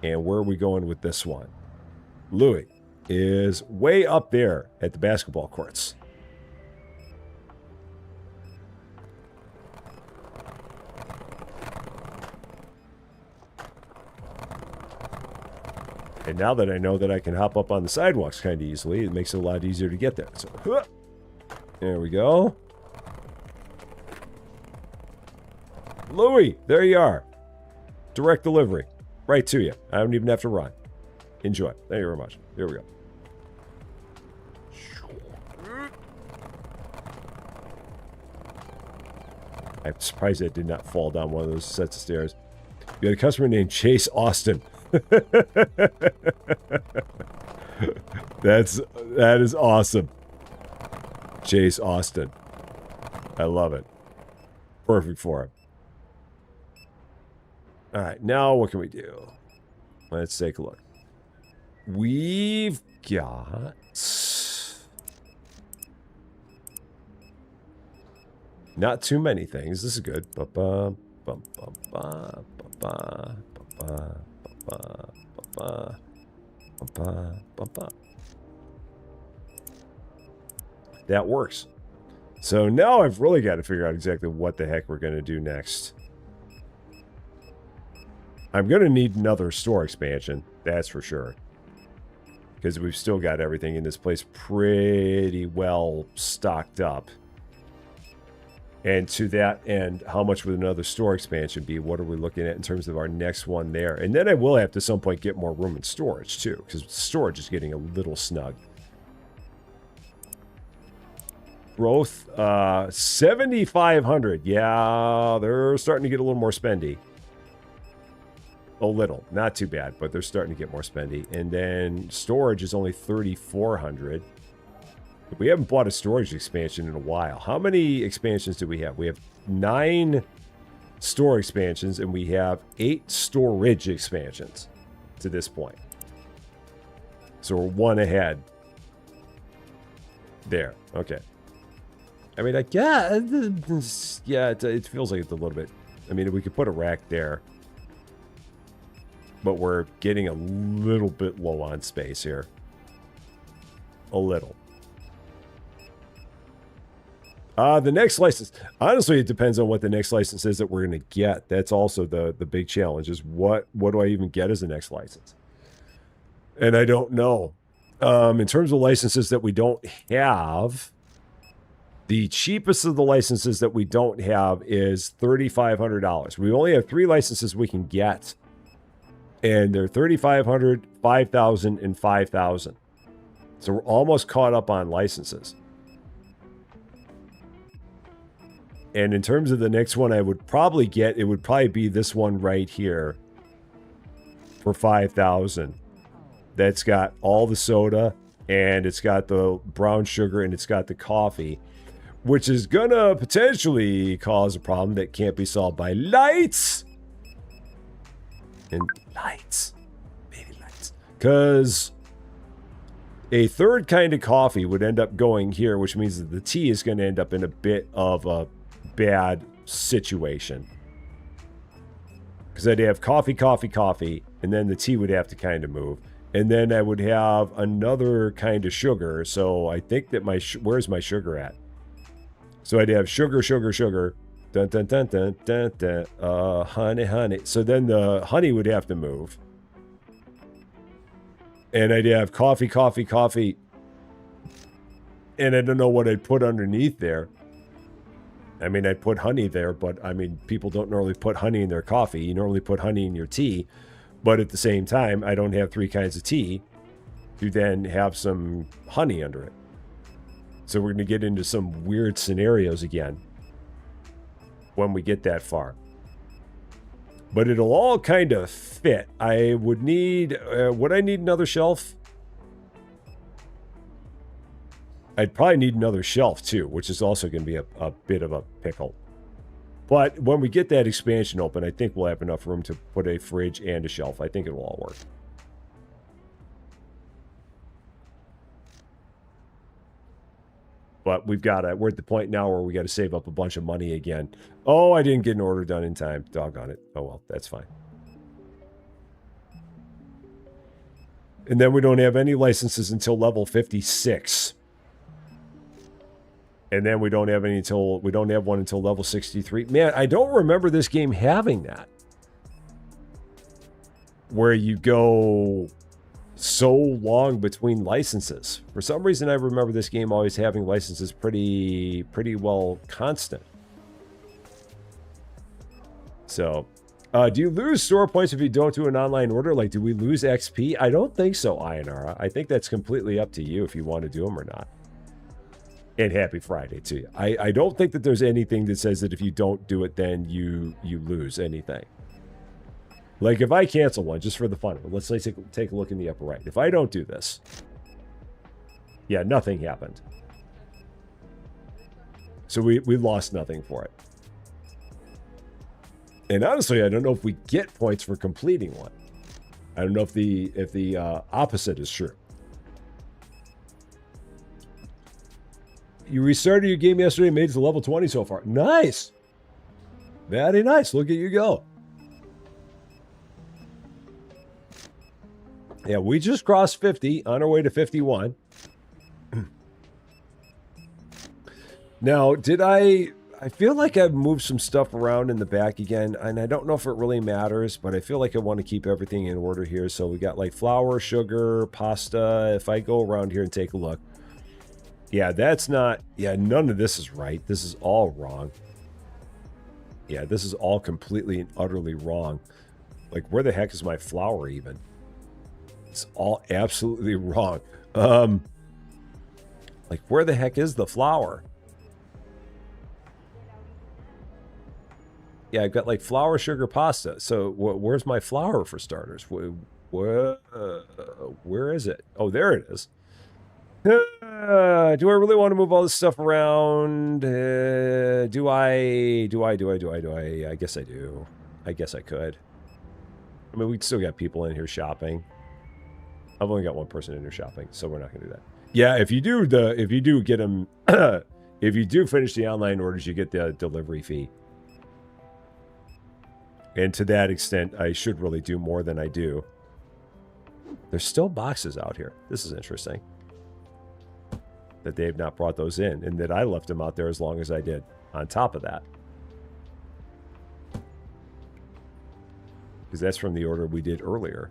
And where are we going with this one? Louis is way up there at the basketball courts. And now that I know that I can hop up on the sidewalks kind of easily, it makes it a lot easier to get there. So, there we go. Louis, there you are. Direct delivery. Right to you. I don't even have to run. Enjoy. Thank you very much. Here we go. I'm surprised it did not fall down one of those sets of stairs. You had a customer named Chase Austin. That is awesome. Chase Austin. I love it. Perfect for him. All right, now what can we do? Let's take a look. We've got Not too many things. This is good. Ba-ba, ba-ba, ba-ba, ba-ba, ba-ba, ba-ba, ba-ba, ba-ba. That works. So now I've really got to figure out exactly what the heck we're going to do next. I'm going to need another store expansion. That's for sure. Because we've still got everything in this place pretty well stocked up. And to that end, how much would another store expansion be? What are we looking at in terms of our next one there? And then I will have to at some point get more room in storage too. Because storage is getting a little snug. Growth, 7,500. Yeah, they're starting to get a little more spendy. A little. Not too bad, but they're starting to get more spendy. And then storage is only 3,400. We haven't bought a storage expansion in a while. How many expansions do we have? We have 9 store expansions, and we have 8 storage expansions to this point. So we're 1 ahead. There. Okay. I mean, it feels like it's a little bit. I mean, we could put a rack there. But we're getting a little bit low on space here. A little. The next license. Honestly, it depends on what the next license is that we're going to get. That's also the big challenge is what do I even get as the next license? And I don't know. In terms of licenses that we don't have, the cheapest of the licenses that we don't have is $3,500. We only have 3 licenses we can get. And they're $3,500, $5,000, and $5,000. So we're almost caught up on licenses. And in terms of the next one I would probably get, it would probably be this one right here for $5,000. That's got all the soda, and it's got the brown sugar, and it's got the coffee, which is gonna potentially cause a problem that can't be solved by lights. And lights. Baby lights. Because a third kind of coffee would end up going here, which means that the tea is going to end up in a bit of a bad situation. Because I'd have coffee, coffee, coffee, and then the tea would have to kind of move. And then I would have another kind of sugar. So I think that where's my sugar at? So I'd have sugar, sugar, sugar. Dun, dun, dun, dun, dun, dun. Honey, honey. So then the honey would have to move. And I'd have coffee, coffee, coffee. And I don't know what I'd put underneath there. I mean, I'd put honey there, but I mean, people don't normally put honey in their coffee. You normally put honey in your tea. But at the same time, I don't have 3 kinds of tea to then have some honey under it. So we're going to get into some weird scenarios again when we get that far. But it'll all kind of fit. I would need... would I need another shelf? I'd probably need another shelf too, which is also going to be a bit of a pickle. But when we get that expansion open, I think we'll have enough room to put a fridge and a shelf. I think it will all work. But we're at the point now where we got to save up a bunch of money again. Oh, I didn't get an order done in time. Doggone it. Oh, well, that's fine. And then we don't have any licenses until level 56. And then we don't have one until level 63. Man, I don't remember this game having that. Where you go so long between licenses. For some reason, I remember this game always having licenses pretty well constant. So, do you lose store points if you don't do an online order? Like, do we lose XP? I don't think so, Ionara. I think that's completely up to you if you want to do them or not. And happy Friday to you. I don't think that there's anything that says that if you don't do it, then you lose anything. Like, if I cancel one, just for the fun of it, let's take a look in the upper right. If I don't do this, yeah, nothing happened. So we lost nothing for it. And honestly, I don't know if we get points for completing one. I don't know if the opposite is true. You restarted your game yesterday and made it to level 20 so far. Nice. Very nice. Look at you go. Yeah, we just crossed 50 on our way to 51. Now, did I feel like I've moved some stuff around in the back again, and I don't know if it really matters, but I feel like I want to keep everything in order here. So we got like flour, sugar, pasta. If I go around here and take a look. Yeah, that's not... Yeah, none of this is right. This is all wrong. Yeah, this is all completely and utterly wrong. Like, where the heck is my flour even? It's all absolutely wrong. Like, where the heck is the flour? Yeah, I've got like flour, sugar, pasta. So where's my flour for starters? Where is it? Oh, there it is. Do I really want to move all this stuff around? Do I? I guess I do. I guess I could. I mean, we still got people in here shopping. I've only got one person in here shopping, so we're not going to do that. Yeah, if you do get them, if you do finish the online orders, you get the delivery fee. And to that extent, I should really do more than I do. There's still boxes out here. This is interesting. That they've not brought those in, and that I left them out there as long as I did. On top of that. Because that's from the order we did earlier.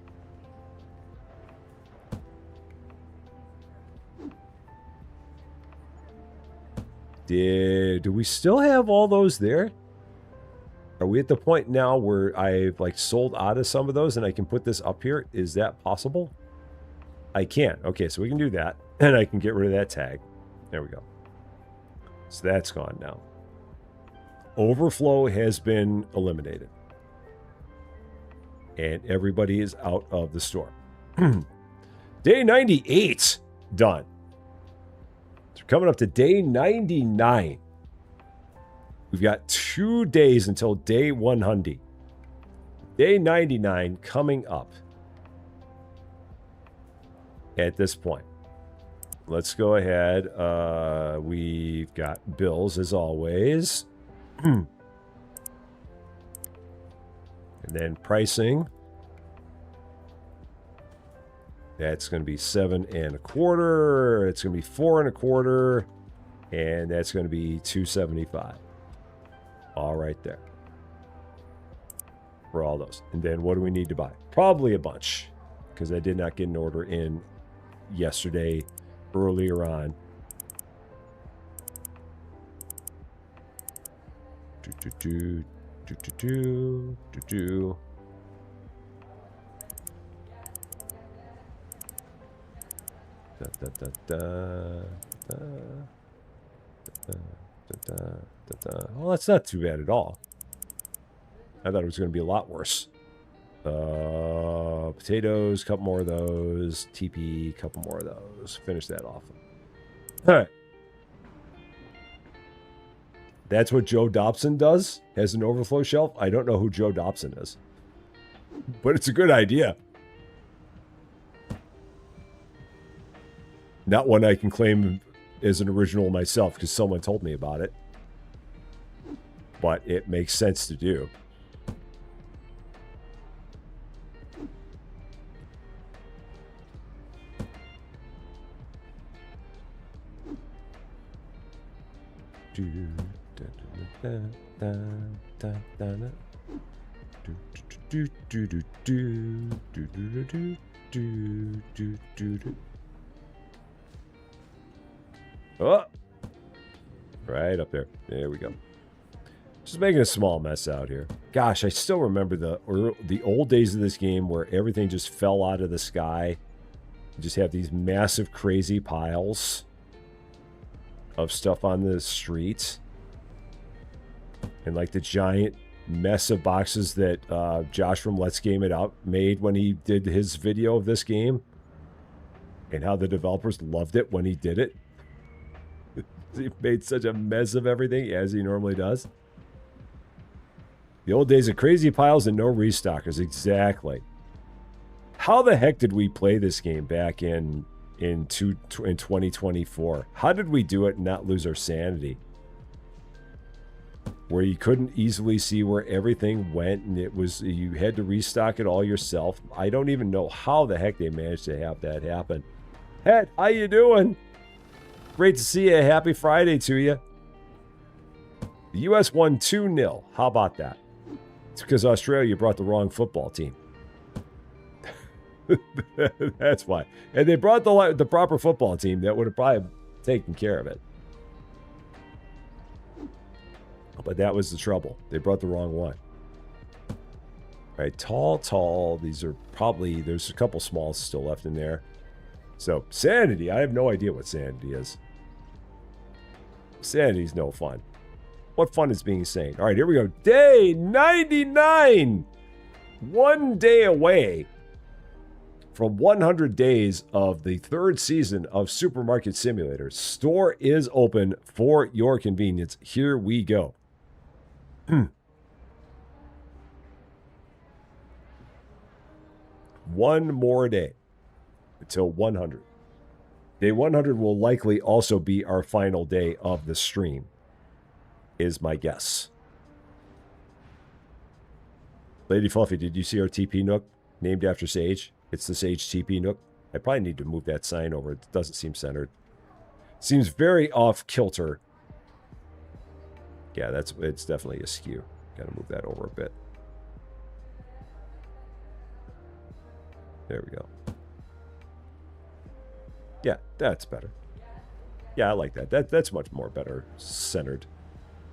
Do we still have all those there? Are we at the point now where I've like sold out of some of those and I can put this up here? Is that possible? I can. Okay, so we can do that. And I can get rid of that tag. There we go. So that's gone now. Overflow has been eliminated. And everybody is out of the store. Day 98 done. So we're coming up to day 99. We've got 2 days until day 100. Day 99 coming up at this point. Let's go ahead. We've got bills as always. And then pricing. That's going to be 7 1/4. It's going to be 4 1/4. And that's going to be $2.75. All right there. For all those. And then what do we need to buy? Probably a bunch. Because I did not get an order in yesterday earlier on. Well, that's not too bad at all. I thought it was going to be a lot worse. Potatoes, couple more of those. TP, couple more of those. Finish that off. All right. That's what Joe Dobson does? Has an overflow shelf? I don't know who Joe Dobson is. But it's a good idea. Not one I can claim as an original myself because someone told me about it. But it makes sense to do. Oh, right up there. There we go. Just making a small mess out here. Gosh, I still remember the old days of this game where everything just fell out of the sky. You just have these massive, crazy piles of stuff on the streets. And like the giant mess of boxes that Josh from Let's Game It Out made when he did his video of this game. And how the developers loved it when he did it. He made such a mess of everything, as he normally does. The old days of crazy piles and no restockers. Exactly. How the heck did we play this game back in in 2024. How did we do it and not lose our sanity? Where you couldn't easily see where everything went, and you had to restock it all yourself. I don't even know how the heck they managed to have that happen. Hey, how you doing? Great to see you. Happy Friday to you. The U.S. won 2-0. How about that? It's because Australia brought the wrong football team. That's why. And they brought the proper football team that would have probably taken care of it. But that was the trouble. They brought the wrong one. All right, tall. These are probably, there's a couple smalls still left in there. So, sanity. I have no idea what sanity is. Sanity's no fun. What fun is being sane? All right, here we go. Day 99. 1 day away from 100 days of the 3rd season of Supermarket Simulator. Store is open for your convenience. Here we go. One more day until 100. Day 100 will likely also be our final day of the stream, is my guess. Lady Fluffy, did you see our TP Nook named after Sage? It's the Sage TP Nook. I probably need to move that sign over. It doesn't seem centered. Seems very off kilter. Yeah, it's definitely askew. Gotta move that over a bit. There we go. Yeah, that's better. Yeah, I like that. That's much more better centered.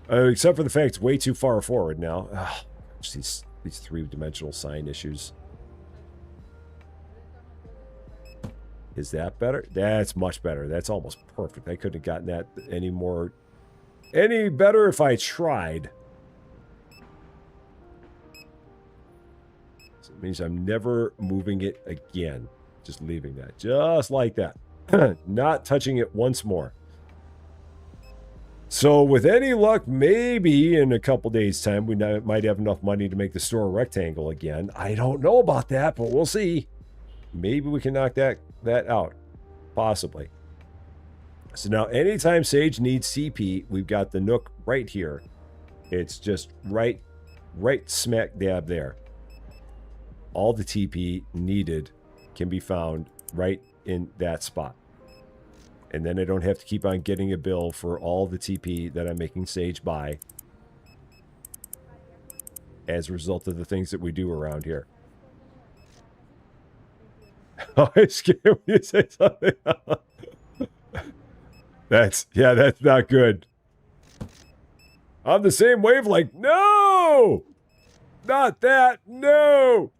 Except for the fact it's way too far forward now. Ugh, these three-dimensional sign issues. Is that better? That's much better. That's almost perfect. I couldn't have gotten that any better if I tried. So it means I'm never moving it again. Just leaving that. Just like that. Not touching it once more. So with any luck, maybe in a couple days' time, we might have enough money to make the store a rectangle again. I don't know about that, but we'll see. Maybe we can knock that out. Possibly. So now anytime Sage needs CP, we've got the Nook right here. It's just right smack dab there. All the TP needed can be found right in that spot. And then I don't have to keep on getting a bill for all the TP that I'm making Sage buy as a result of the things that we do around here. Oh, it's scary when you say something. That's not good. On the same wavelength. No! Not that. No!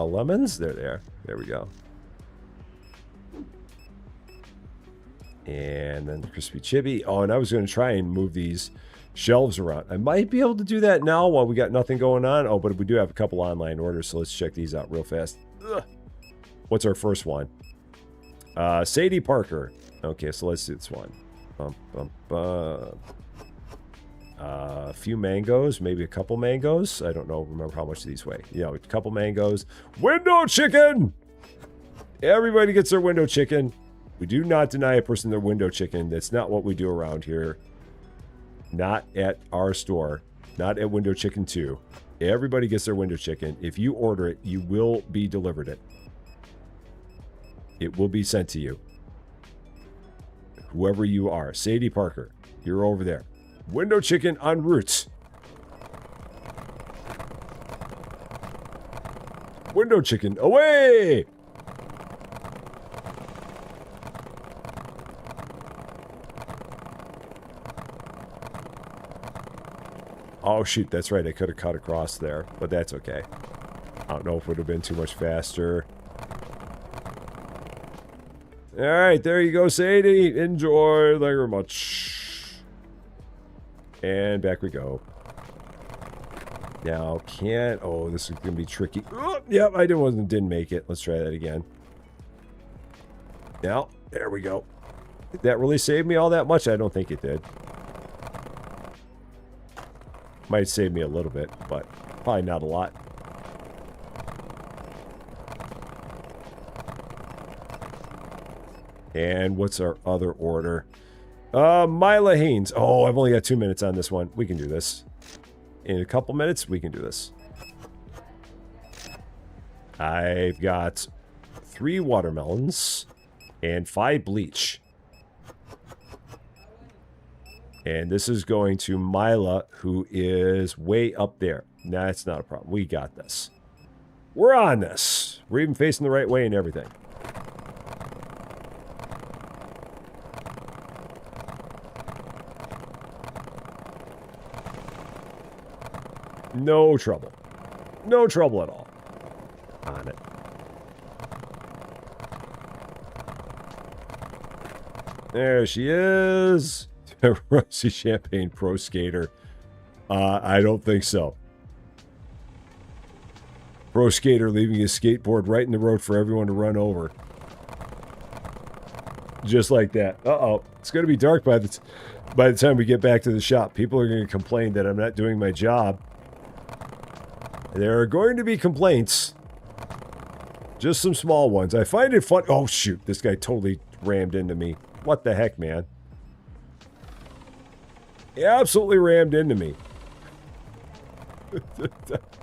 Lemons? They're there. There we go. And then crispy chibi. Oh, and I was going to try and move these shelves around. I might be able to do that now while we got nothing going on. Oh, but we do have a couple online orders, so let's check these out real fast. Ugh. What's our first one? Sadie Parker. Okay, so let's do this one. A few mangoes, maybe a couple mangoes. I don't know. Remember how much these weigh. You know, a couple mangoes. Window chicken! Everybody gets their window chicken. We do not deny a person their window chicken. That's not what we do around here. Not at our store. Not at Window Chicken 2. Everybody gets their window chicken. If you order it, you will be delivered it. It will be sent to you. Whoever you are. Sadie Parker, you're over there. Window chicken en route. Window chicken away! Oh, shoot, that's right. I could have cut across there, but that's okay. I don't know if it would have been too much faster. All right, there you go, Sadie. Enjoy. Thank you very much. And back we go. Now, can't... Oh, this is going to be tricky. Oh, yep, I didn't make it. Let's try that again. Now, there we go. Did that really save me all that much? I don't think it did. Might save me a little bit, but probably not a lot. And what's our other order? Mila Haynes. Oh, I've only got 2 minutes on this one. We can do this. In a couple minutes, we can do this. I've got 3 watermelons and 5 bleach. And this is going to Mila, who is way up there. Nah, that's not a problem. We got this. We're on this. We're even facing the right way and everything. No trouble. No trouble at all. On it. There she is. Rusty Champaign Pro Skater. I don't think so. Pro Skater leaving his skateboard right in the road for everyone to run over. Just like that. Uh-oh. It's going to be dark by the time we get back to the shop. People are going to complain that I'm not doing my job. There are going to be complaints. Just some small ones. I find it fun. Oh, shoot. This guy totally rammed into me. What the heck, man? He absolutely rammed into me.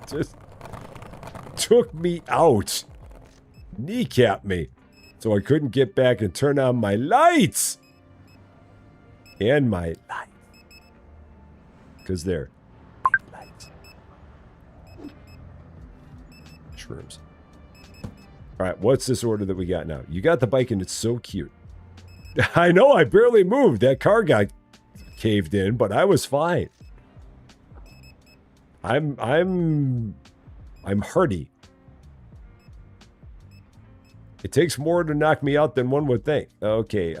Just took me out. Kneecapped me. So I couldn't get back and turn on my lights. And my light. Because they're lights. Shrooms. Alright, what's this order that we got now? You got the bike and it's so cute. I know, I barely moved. That car got caved in, but I was fine. I'm hardy. It takes more to knock me out than one would think. Okay,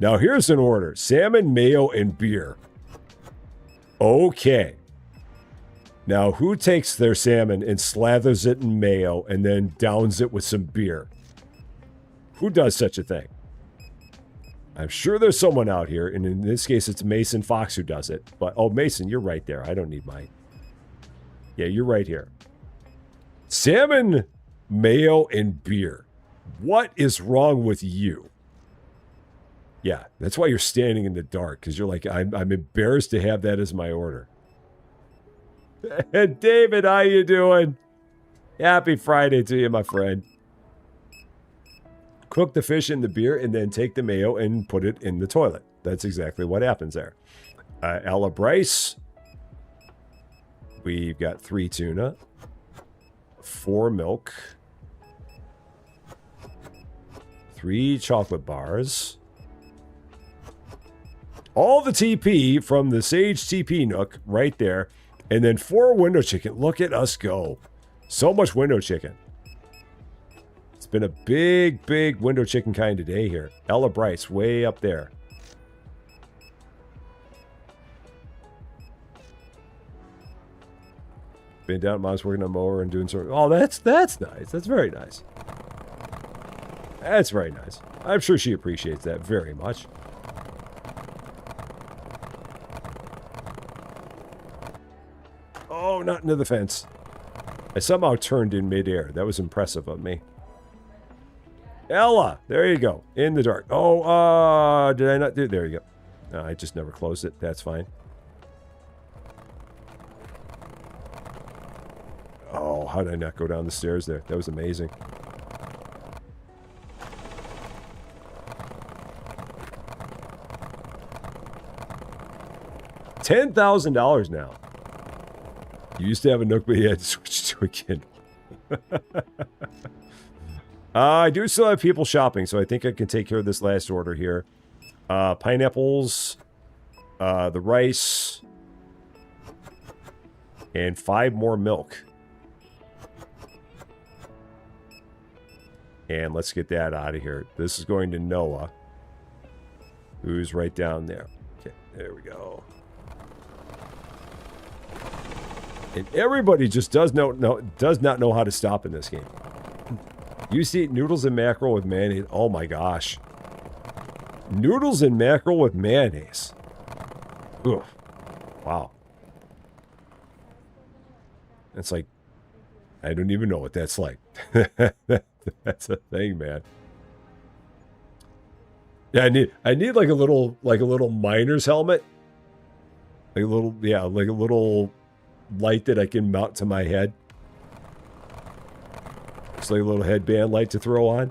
now here's an order. Salmon, mayo, and beer. Okay. Now, who takes their salmon and slathers it in mayo and then downs it with some beer? Who does such a thing? I'm sure there's someone out here, and in this case, it's Mason Fox who does it. But, oh, Mason, you're right there. I don't need mine. Yeah, you're right here. Salmon, mayo, and beer. What is wrong with you? Yeah, that's why you're standing in the dark, because you're like, I'm embarrassed to have that as my order. And David, how you doing? Happy Friday to you, my friend. Cook the fish in the beer and then take the mayo and put it in the toilet. That's exactly what happens there. Ella Bryce. We've got 3 tuna. 4 milk. 3 chocolate bars. All the TP from the Sage TP Nook right there. And then 4 window chicken. Look at us go. So much window chicken. It's been a big, big window chicken kind of day here. Ella Bryce, way up there. Been down at Mom's working on mower and doing sort of... Oh, that's nice. That's very nice. That's very nice. I'm sure she appreciates that very much. Oh, not into the fence. I somehow turned in midair. That was impressive of me. Ella, there you go. In the dark. Oh, did I not do... There you go. No, I just never closed it. That's fine. Oh, how did I not go down the stairs there? That was amazing. $10,000 now. You used to have a Nook, but you had to switch to a Kindle. I do still have people shopping, so I think I can take care of this last order here. Pineapples, the rice, and 5 more milk. And let's get that out of here. This is going to Noah, who's right down there. Okay, there we go. And everybody just does not know how to stop in this game. You used to eat noodles and mackerel with mayonnaise. Oh my gosh. Noodles and mackerel with mayonnaise. Ooh. Wow. That's like, I don't even know what that's like. That's a thing, man. Yeah, I need like a little miner's helmet. Like a little, yeah, like a little light that I can mount to my head. It's like a little headband light to throw on.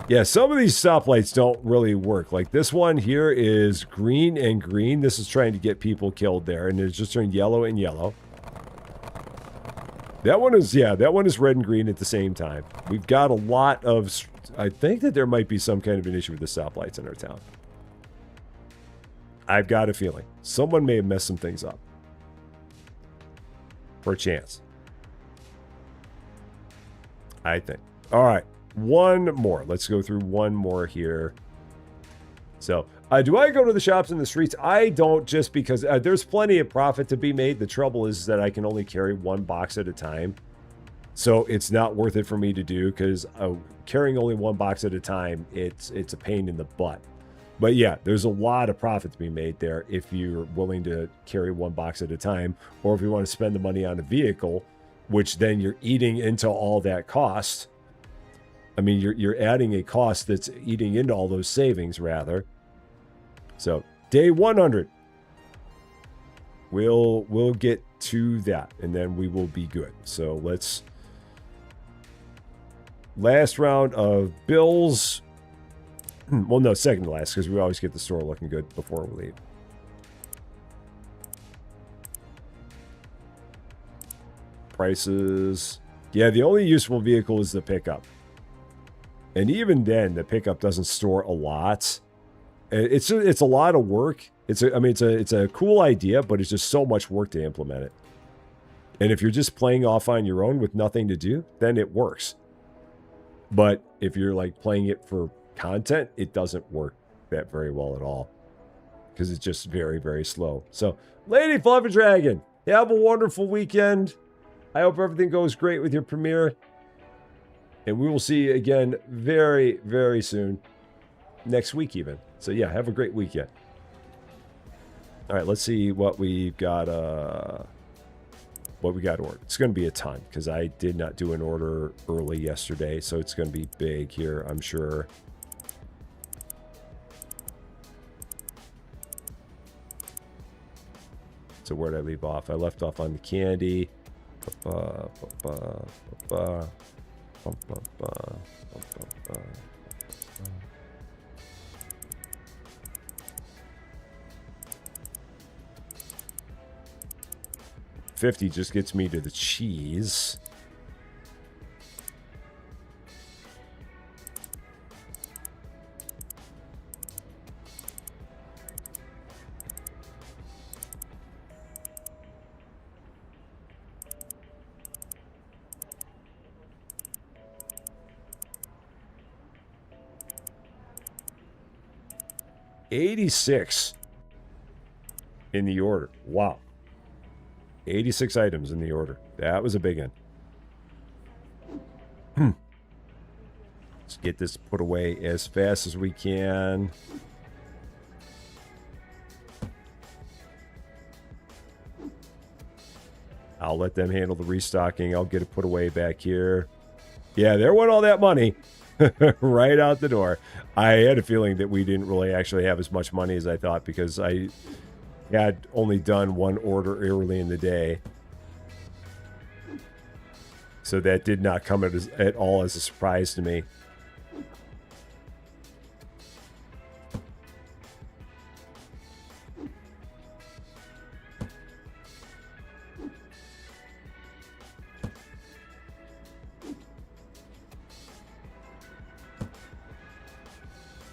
Yeah, some of these stoplights don't really work. Like this one here is green and green. This is trying to get people killed there, and it's just turned yellow and yellow. That one is, yeah, that one is red and green at the same time. We've got a lot of, I think that there might be some kind of an issue with the stoplights in our town. I've got a feeling. Someone may have messed some things up. For a chance. I think. All right. One more. Let's go through one more here. So, do I go to the shops in the streets? I don't, just because there's plenty of profit to be made. The trouble is that I can only carry one box at a time. So it's not worth it for me to do, because carrying only one box at a time, it's a pain in the butt. But yeah, there's a lot of profit to be made there if you're willing to carry one box at a time, or if you want to spend the money on a vehicle, which then you're eating into all that cost. I mean, you're adding a cost that's eating into all those savings, rather. So, day 100. We'll get to that, and then we will be good. So, let's... Last round of bills. Well, no, second to last, because we always get the store looking good before we leave. Prices. Yeah, the only useful vehicle is the pickup. And even then, the pickup doesn't store a lot. It's a lot of work. It's a cool idea, but it's just so much work to implement it. And if you're just playing off on your own with nothing to do, then it works. But if you're like playing it for content, it doesn't work that very well at all, because it's just very, very slow. So, Lady Fluffy Dragon, have a wonderful weekend. I hope everything goes great with your premiere. And we will see you again very, very soon. Next week even. So yeah, have a great weekend. All right, let's see what we got ordered. It's going to be a ton, because I did not do an order early yesterday, so it's going to be big here, I'm sure. So where did I leave off? I left off on the candy. 50 just gets me to the cheese. $86 in the order. Wow. 86 items in the order. That was a big one. Let's get this put away as fast as we can. I'll let them handle the restocking. I'll get it put away back here. Yeah, there went all that money. Right out the door. I had a feeling that we didn't really actually have as much money as I thought, because I had only done one order early in the day. So that did not come at all as a surprise to me.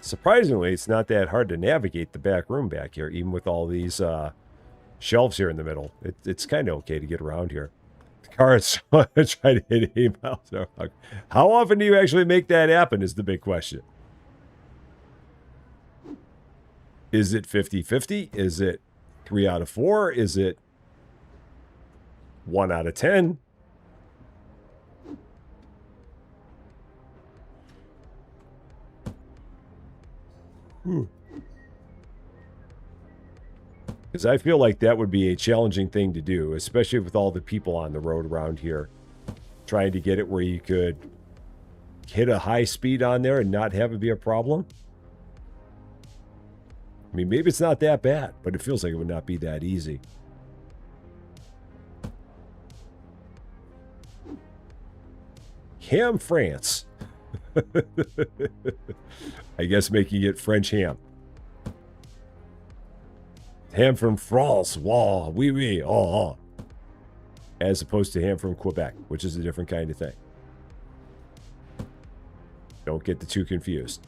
Surprisingly, it's not that hard to navigate the back room back here, even with all these shelves here in the middle. It's kind of okay to get around here. The car is trying to hit 8 miles an hour. How often do you actually make that happen is the big question. Is it 50-50? Is it 3 out of 4? Is it 1 out of 10? Because I feel like that would be a challenging thing to do, especially with all the people on the road around here. Trying to get it where you could hit a high speed on there and not have it be a problem. I mean, maybe it's not that bad, but it feels like it would not be that easy. Ham France. I guess making it French ham. Ham from France. Wow, oui, oui, oh. As opposed to ham from Quebec, which is a different kind of thing. Don't get the two confused.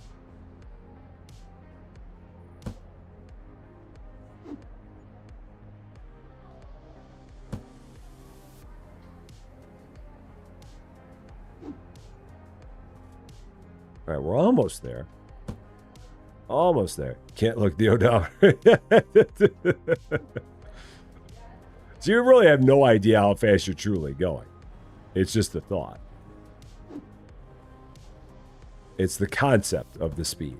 All right, we're almost there. Almost there. Can't look the odometer. So you really have no idea how fast you're truly going. It's just the thought. It's the concept of the speed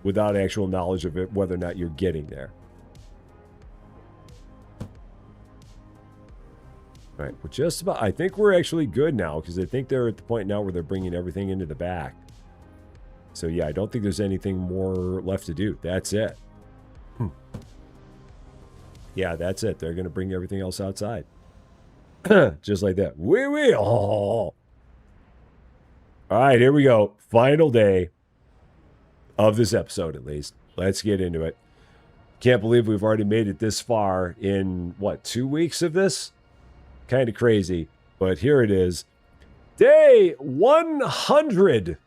without actual knowledge of it, whether or not you're getting there. All right, we're just about, I think we're actually good now because I think they're at the point now where they're bringing everything into the back. So yeah, I don't think there's anything more left to do. That's it. Yeah, that's it. They're going to bring everything else outside. Just like that. Wee wee. Oh. All right, here we go. Final day of this episode, at least. Let's get into it. Can't believe we've already made it this far in, what, 2 weeks of this? Kind of crazy. But here it is. Day 100.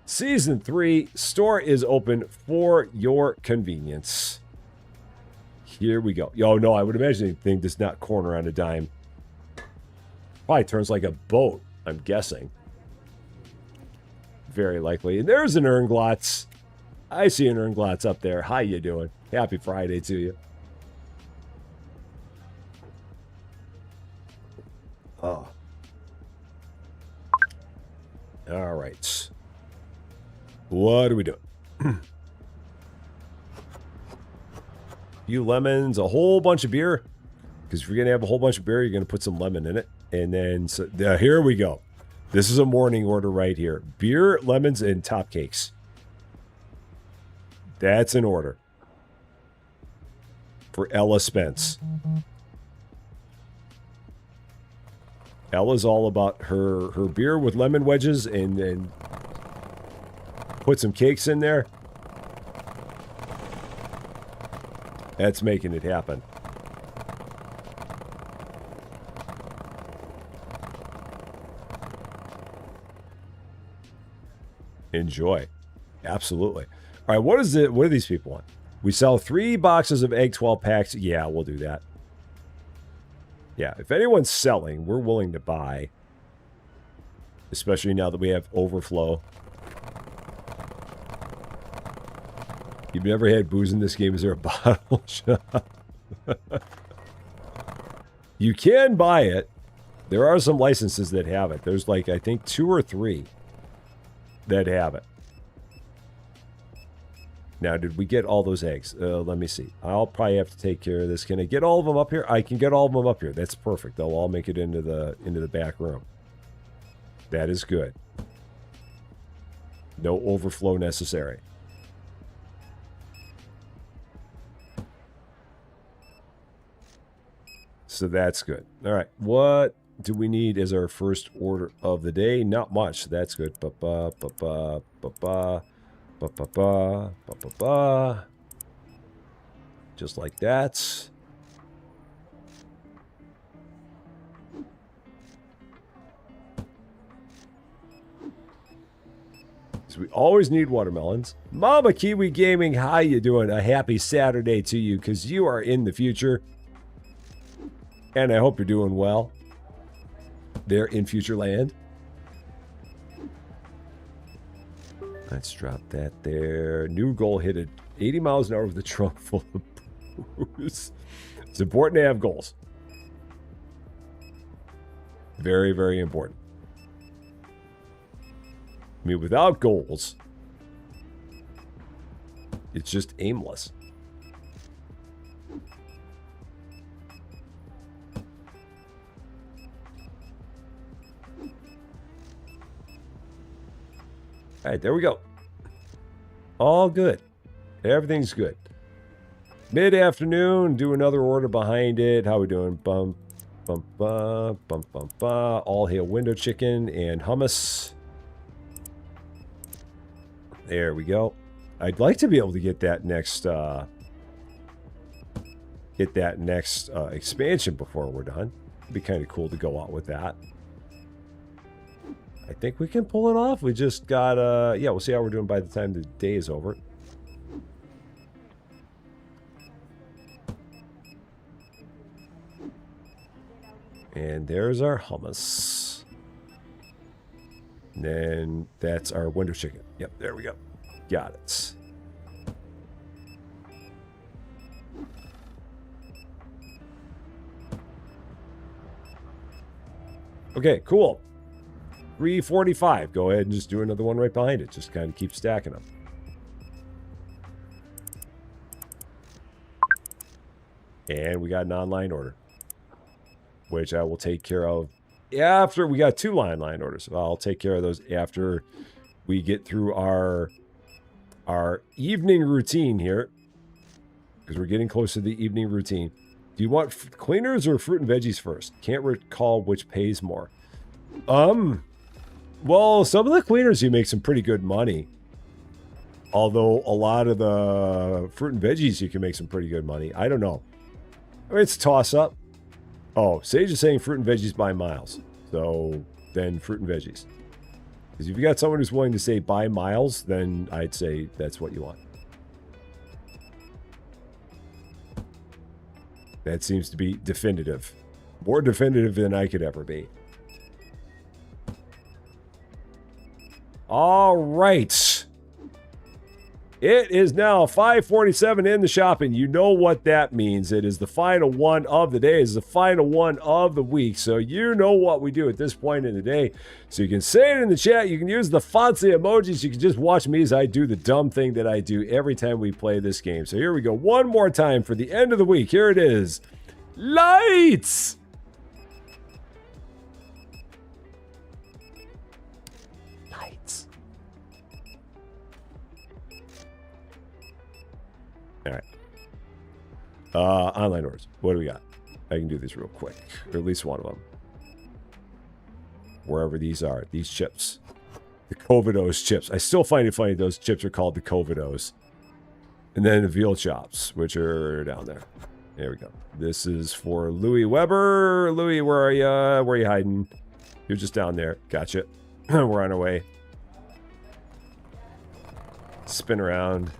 Season 3. Store is open for your convenience. Here we go. Yo, no, I would imagine anything does not corner on a dime. Probably turns like a boat, I'm guessing. Very likely. And there's an Ernglots. I see an Ernglots up there. How you doing? Happy Friday to you. Oh. All right. What are we doing? Few lemons, a whole bunch of beer. Because if you're going to have a whole bunch of beer, you're going to put some lemon in it. And then, so, here we go. This is a morning order right here. Beer, lemons, and top cakes. That's an order. For Ella Spence. Ella's all about her beer with lemon wedges and put some cakes in there. That's making it happen. Enjoy. Absolutely. All right, what is it? What do these people want? We sell 3 boxes of egg 12 packs. Yeah, we'll do that. Yeah, if anyone's selling, we're willing to buy. Especially now that we have overflow. You've never had booze in this game. Is there a bottle shop? You can buy it. There are some licenses that have it. There's like, I think 2 or 3 that have it. Now, did we get all those eggs? Let me see. I'll probably have to take care of this. Can I get all of them up here? I can get all of them up here. That's perfect. They'll all make it into the back room. That is good. No overflow necessary. So that's good. All right. What do we need as our first order of the day? Not much. That's good. Just like that. So we always need watermelons. Mama Kiwi Gaming, how you doing? A happy Saturday to you, because you are in the future. And I hope you're doing well there in future land. Let's drop that there. New goal hit at 80 miles an hour with a trunk full of booze. It's important to have goals. Very, very important. I mean, without goals, It's just aimless. All right, there we go. All good. Everything's good. Mid-afternoon, do another order behind it. How we doing? Bum, bum, ba, bum, bum, ba. All hail window chicken and hummus. There we go. I'd like to be able to get that next expansion before we're done. It'd be kind of cool to go out with that. I think we can pull it off. We just got yeah, we'll see how we're doing by the time the day is over. And there's our hummus. And then that's our window chicken. Yep, there we go. Got it. Okay, cool. 345. Go ahead and just do another one right behind it. Just kind of keep stacking them. And we got an online order, which I will take care of after we got 2 online orders. I'll take care of those after we get through our evening routine here, because we're getting close to the evening routine. Do you want cleaners or fruit and veggies first? Can't recall which pays more. Well, some of the cleaners you make some pretty good money. Although a lot of the fruit and veggies you can make some pretty good money. I don't know. I mean, it's a toss-up. Oh, Sage is saying fruit and veggies by miles. So then fruit and veggies. Because if you got someone who's willing to say by miles, then I'd say that's what you want. That seems to be definitive. More definitive than I could ever be. All right. It is now 5:47 in the shop, and you know what that means. It is the final one of the day. It is the final one of the week. So you know what we do at this point in the day. So you can say it in the chat. You can use the fancy emojis. You can just watch me as I do the dumb thing that I do every time we play this game. So here we go. One more time for the end of the week. Here it is. Lights! All right. Online orders. What do we got? I can do these real quick. Or at least one of them. Wherever these are. These chips. The Covidos chips. I still find it funny those chips are called the Covidos. And then the veal chops, which are down there. There we go. This is for Louis Weber. Louis, where are you? Where are you hiding? You're just down there. Gotcha. We're on our way. Spin around.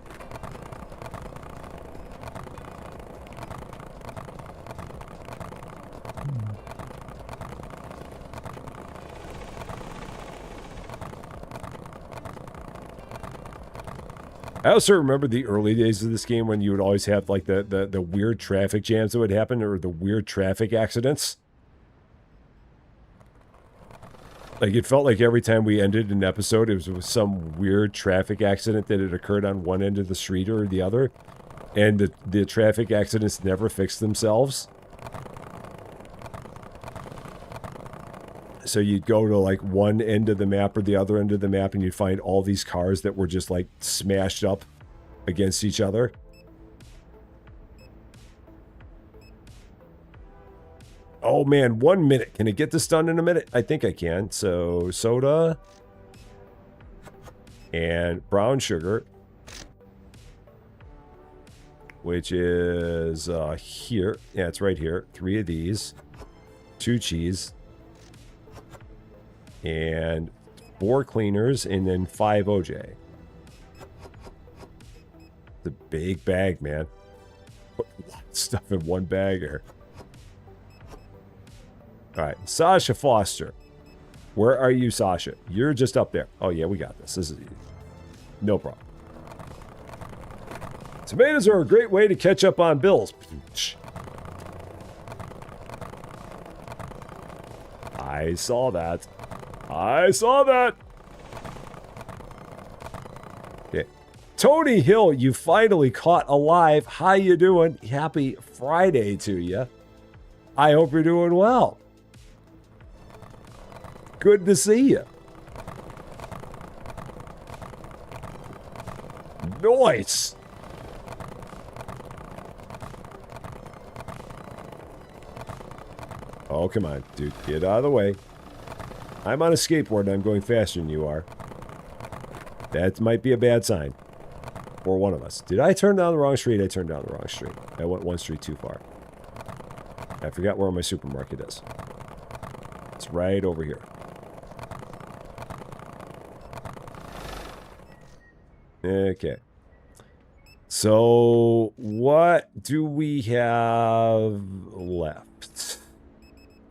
I also remember the early days of this game when you would always have like the weird traffic jams that would happen, or the weird traffic accidents. Like it felt like every time we ended an episode, it was some weird traffic accident that had occurred on one end of the street or the other. And the traffic accidents never fixed themselves. So you'd go to like one end of the map or the other end of the map, and you'd find all these cars that were just like smashed up against each other. Oh man, 1 minute. Can I get this done in a minute? I think I can. So soda and brown sugar, which is here. Yeah, it's right here. 3 of these, 2 cheese. And 4 cleaners, and then 5 OJ. The big bag, man. Put a lot of stuff in one bag here. Alright, Sasha Foster. Where are you, Sasha? You're just up there. Oh yeah, we got this. This is easy. No problem. Tomatoes are a great way to catch up on bills. I saw that. I saw that. Okay. Tony Hill, you finally caught alive. How you doing? Happy Friday to you. I hope you're doing well. Good to see you. Nice. Oh, come on, dude. Get out of the way. I'm on a skateboard and I'm going faster than you are. That might be a bad sign. For one of us. Did I turn down the wrong street? I turned down the wrong street. I went one street too far. I forgot where my supermarket is. It's right over here. Okay. So, what do we have left?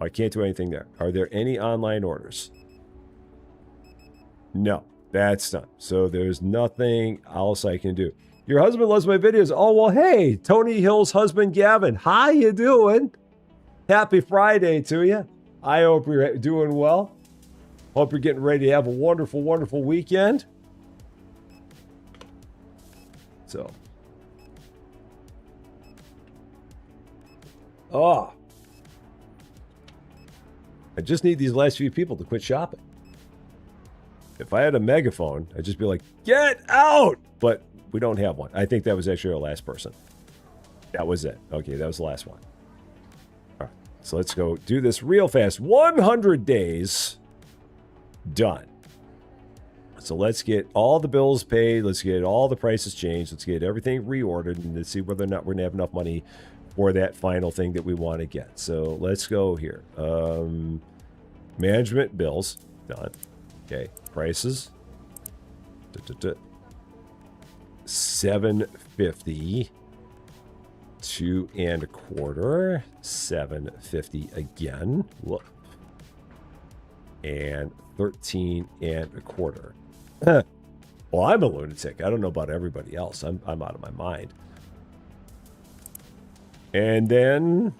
I can't do anything there. Are there any online orders? No, that's done. So there's nothing else I can do. Your husband loves my videos. Oh, well, hey, Tony Hill's husband, Gavin. How you doing? Happy Friday to you. I hope you're doing well. Hope you're getting ready to have a wonderful, wonderful weekend. So. Oh. I just need these last few people to quit shopping. If I had a megaphone, I'd just be like, get out! But we don't have one. I think that was actually our last person. That was it. Okay, that was the last one. All right, so let's go do this real fast. 100 days done. So let's get all the bills paid. Let's get all the prices changed. Let's get everything reordered and let's see whether or not we're going to have enough money for that final thing that we want to get. So let's go here. Management bills. Done. Okay. Prices. $7.50. 2 1/4. $7.50 again. Whoop. And 13 1/4. Well, I'm a lunatic. I don't know about everybody else. I'm out of my mind. And then,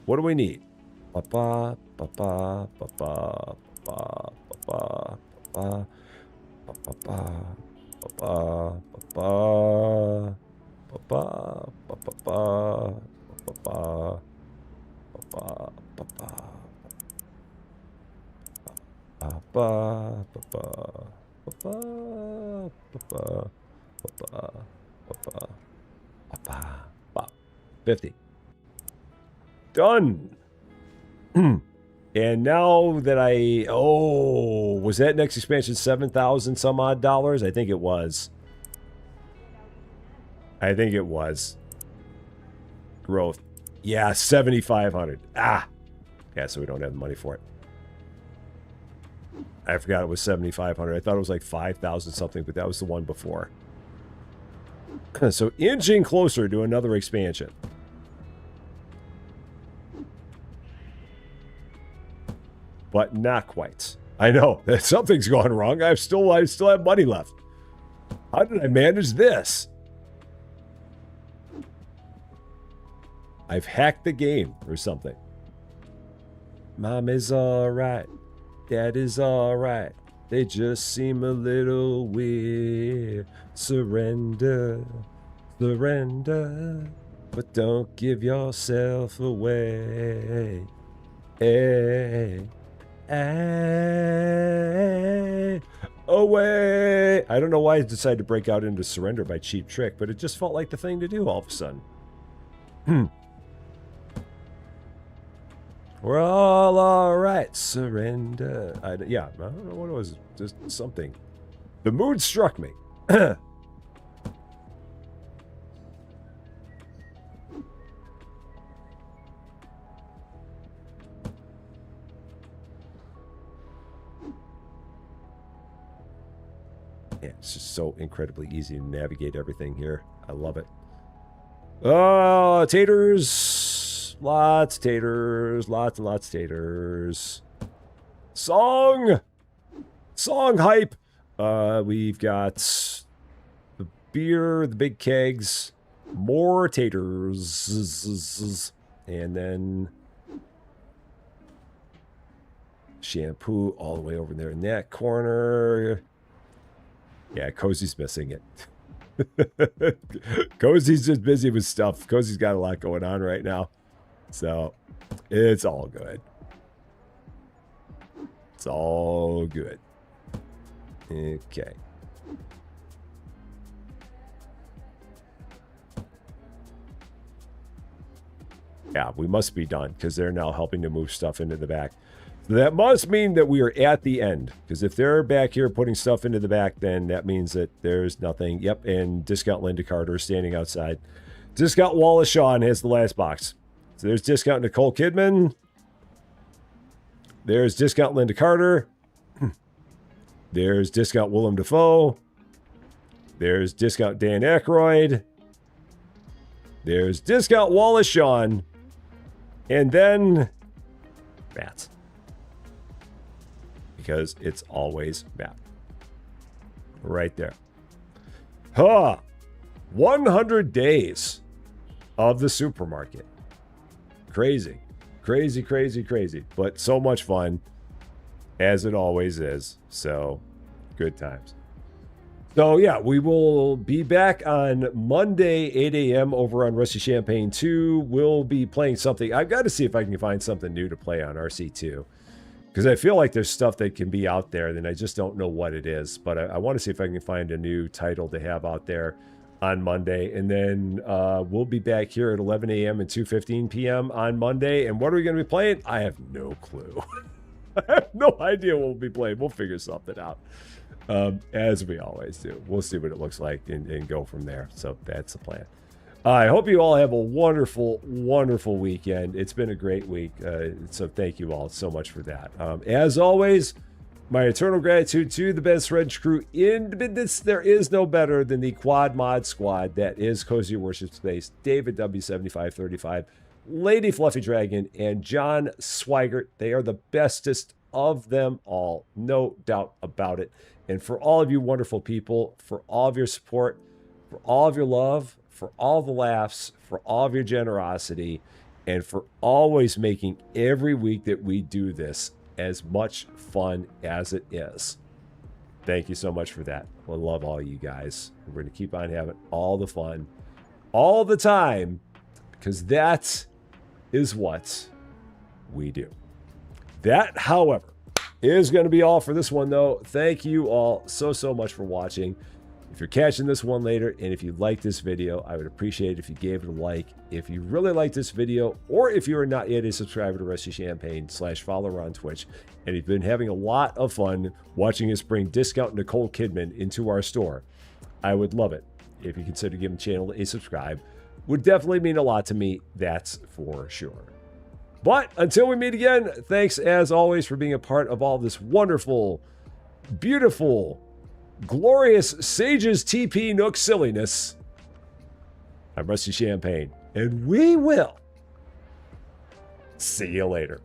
what do we need? Ba-ba, ba-ba, ba-ba, ba-ba, ba-ba, ba-ba, ba-ba, ba-ba, ba-ba, ba-ba, ba-ba, ba-ba, ba-ba, ba-ba. Ba ba ba ba ba ba ba ba 50. Done. And now that was that next expansion 7,000 some odd dollars? I think it was. Growth. Yeah, 7,500. Ah. Yeah, so we don't have the money for it. I forgot it was 7,500. I thought it was like 5,000 something, but that was the one before. So inching closer to another expansion. But not quite. I know that something's gone wrong. I still have money left. How did I manage this? I've hacked the game or something. Mom is all right. Dad is all right. They just seem a little weird. Surrender, surrender, but don't give yourself away. Hey, hey, away. I don't know why I decided to break out into surrender by Cheap Trick, but it just felt like the thing to do all of a sudden. We're all right. Surrender. I don't know what it was. Just something. The mood struck me. Yeah, it's just so incredibly easy to navigate everything here. I love it. Oh, taters. Lots of taters. Lots and lots of taters. Song hype. We've got the beer, the big kegs, more taters, and then shampoo all the way over there in that corner. Yeah, Cozy's missing it. Cozy's just busy with stuff. Cozy's got a lot going on right now. So it's all good. It's all good. Okay. Yeah, we must be done because they're now helping to move stuff into the back. So that must mean that we are at the end, because if they're back here putting stuff into the back, then that means that there's nothing. Yep, and Discount Linda Carter is standing outside. Discount Wallace Shawn has the last box. So there's Discount Nicole Kidman. There's Discount Linda Carter. There's Discount Willem Dafoe. There's Discount Dan Aykroyd. There's Discount Wallace Shawn. And then Matt. Because it's always Matt. Right there. 100 days of the supermarket. Crazy. Crazy, crazy, crazy. But so much fun, as it always is. So, good times. So, yeah, we will be back on Monday, 8 a.m. over on Rusty Champaign 2. We'll be playing something. I've got to see if I can find something new to play on RC2. Because I feel like there's stuff that can be out there, and I just don't know what it is. But I want to see if I can find a new title to have out there on Monday. And then we'll be back here at 11 a.m. and 2:15 p.m. on Monday. And what are we going to be playing? I have no clue. I have no idea what we'll be playing. We'll figure something out, as we always do. We'll see what it looks like and go from there. So that's the plan. I hope you all have a wonderful, wonderful weekend. It's been a great week, so thank you all so much for that. As always, my eternal gratitude to the best Reg crew in business. There is no better than the Quad Mod Squad. That is Cozy Worship Space, David W7535, Lady Fluffy Dragon, and John Swigert. They are the bestest of them all, no doubt about it. And for all of you wonderful people, for all of your support, for all of your love, for all the laughs, for all of your generosity, and for always making every week that we do this as much fun as it is. Thank you so much for that. I love all you guys. We're going to keep on having all the fun all the time, because that is what we do. That, however, is going to be all for this one, though. Thank you all so much for watching. If you're catching this one later, and if you like this video, I would appreciate it if you gave it a like. If you really like this video, or if you are not yet a subscriber to Rusty Champaign /follower on Twitch, and you've been having a lot of fun watching us bring Discount Nicole Kidman into our store, I would love it if you consider giving the channel a subscribe. Would definitely mean a lot to me, that's for sure. But until we meet again, thanks as always for being a part of all this wonderful, beautiful, glorious Sages TP Nook silliness. I'm Rusty Champaign, and we will see you later.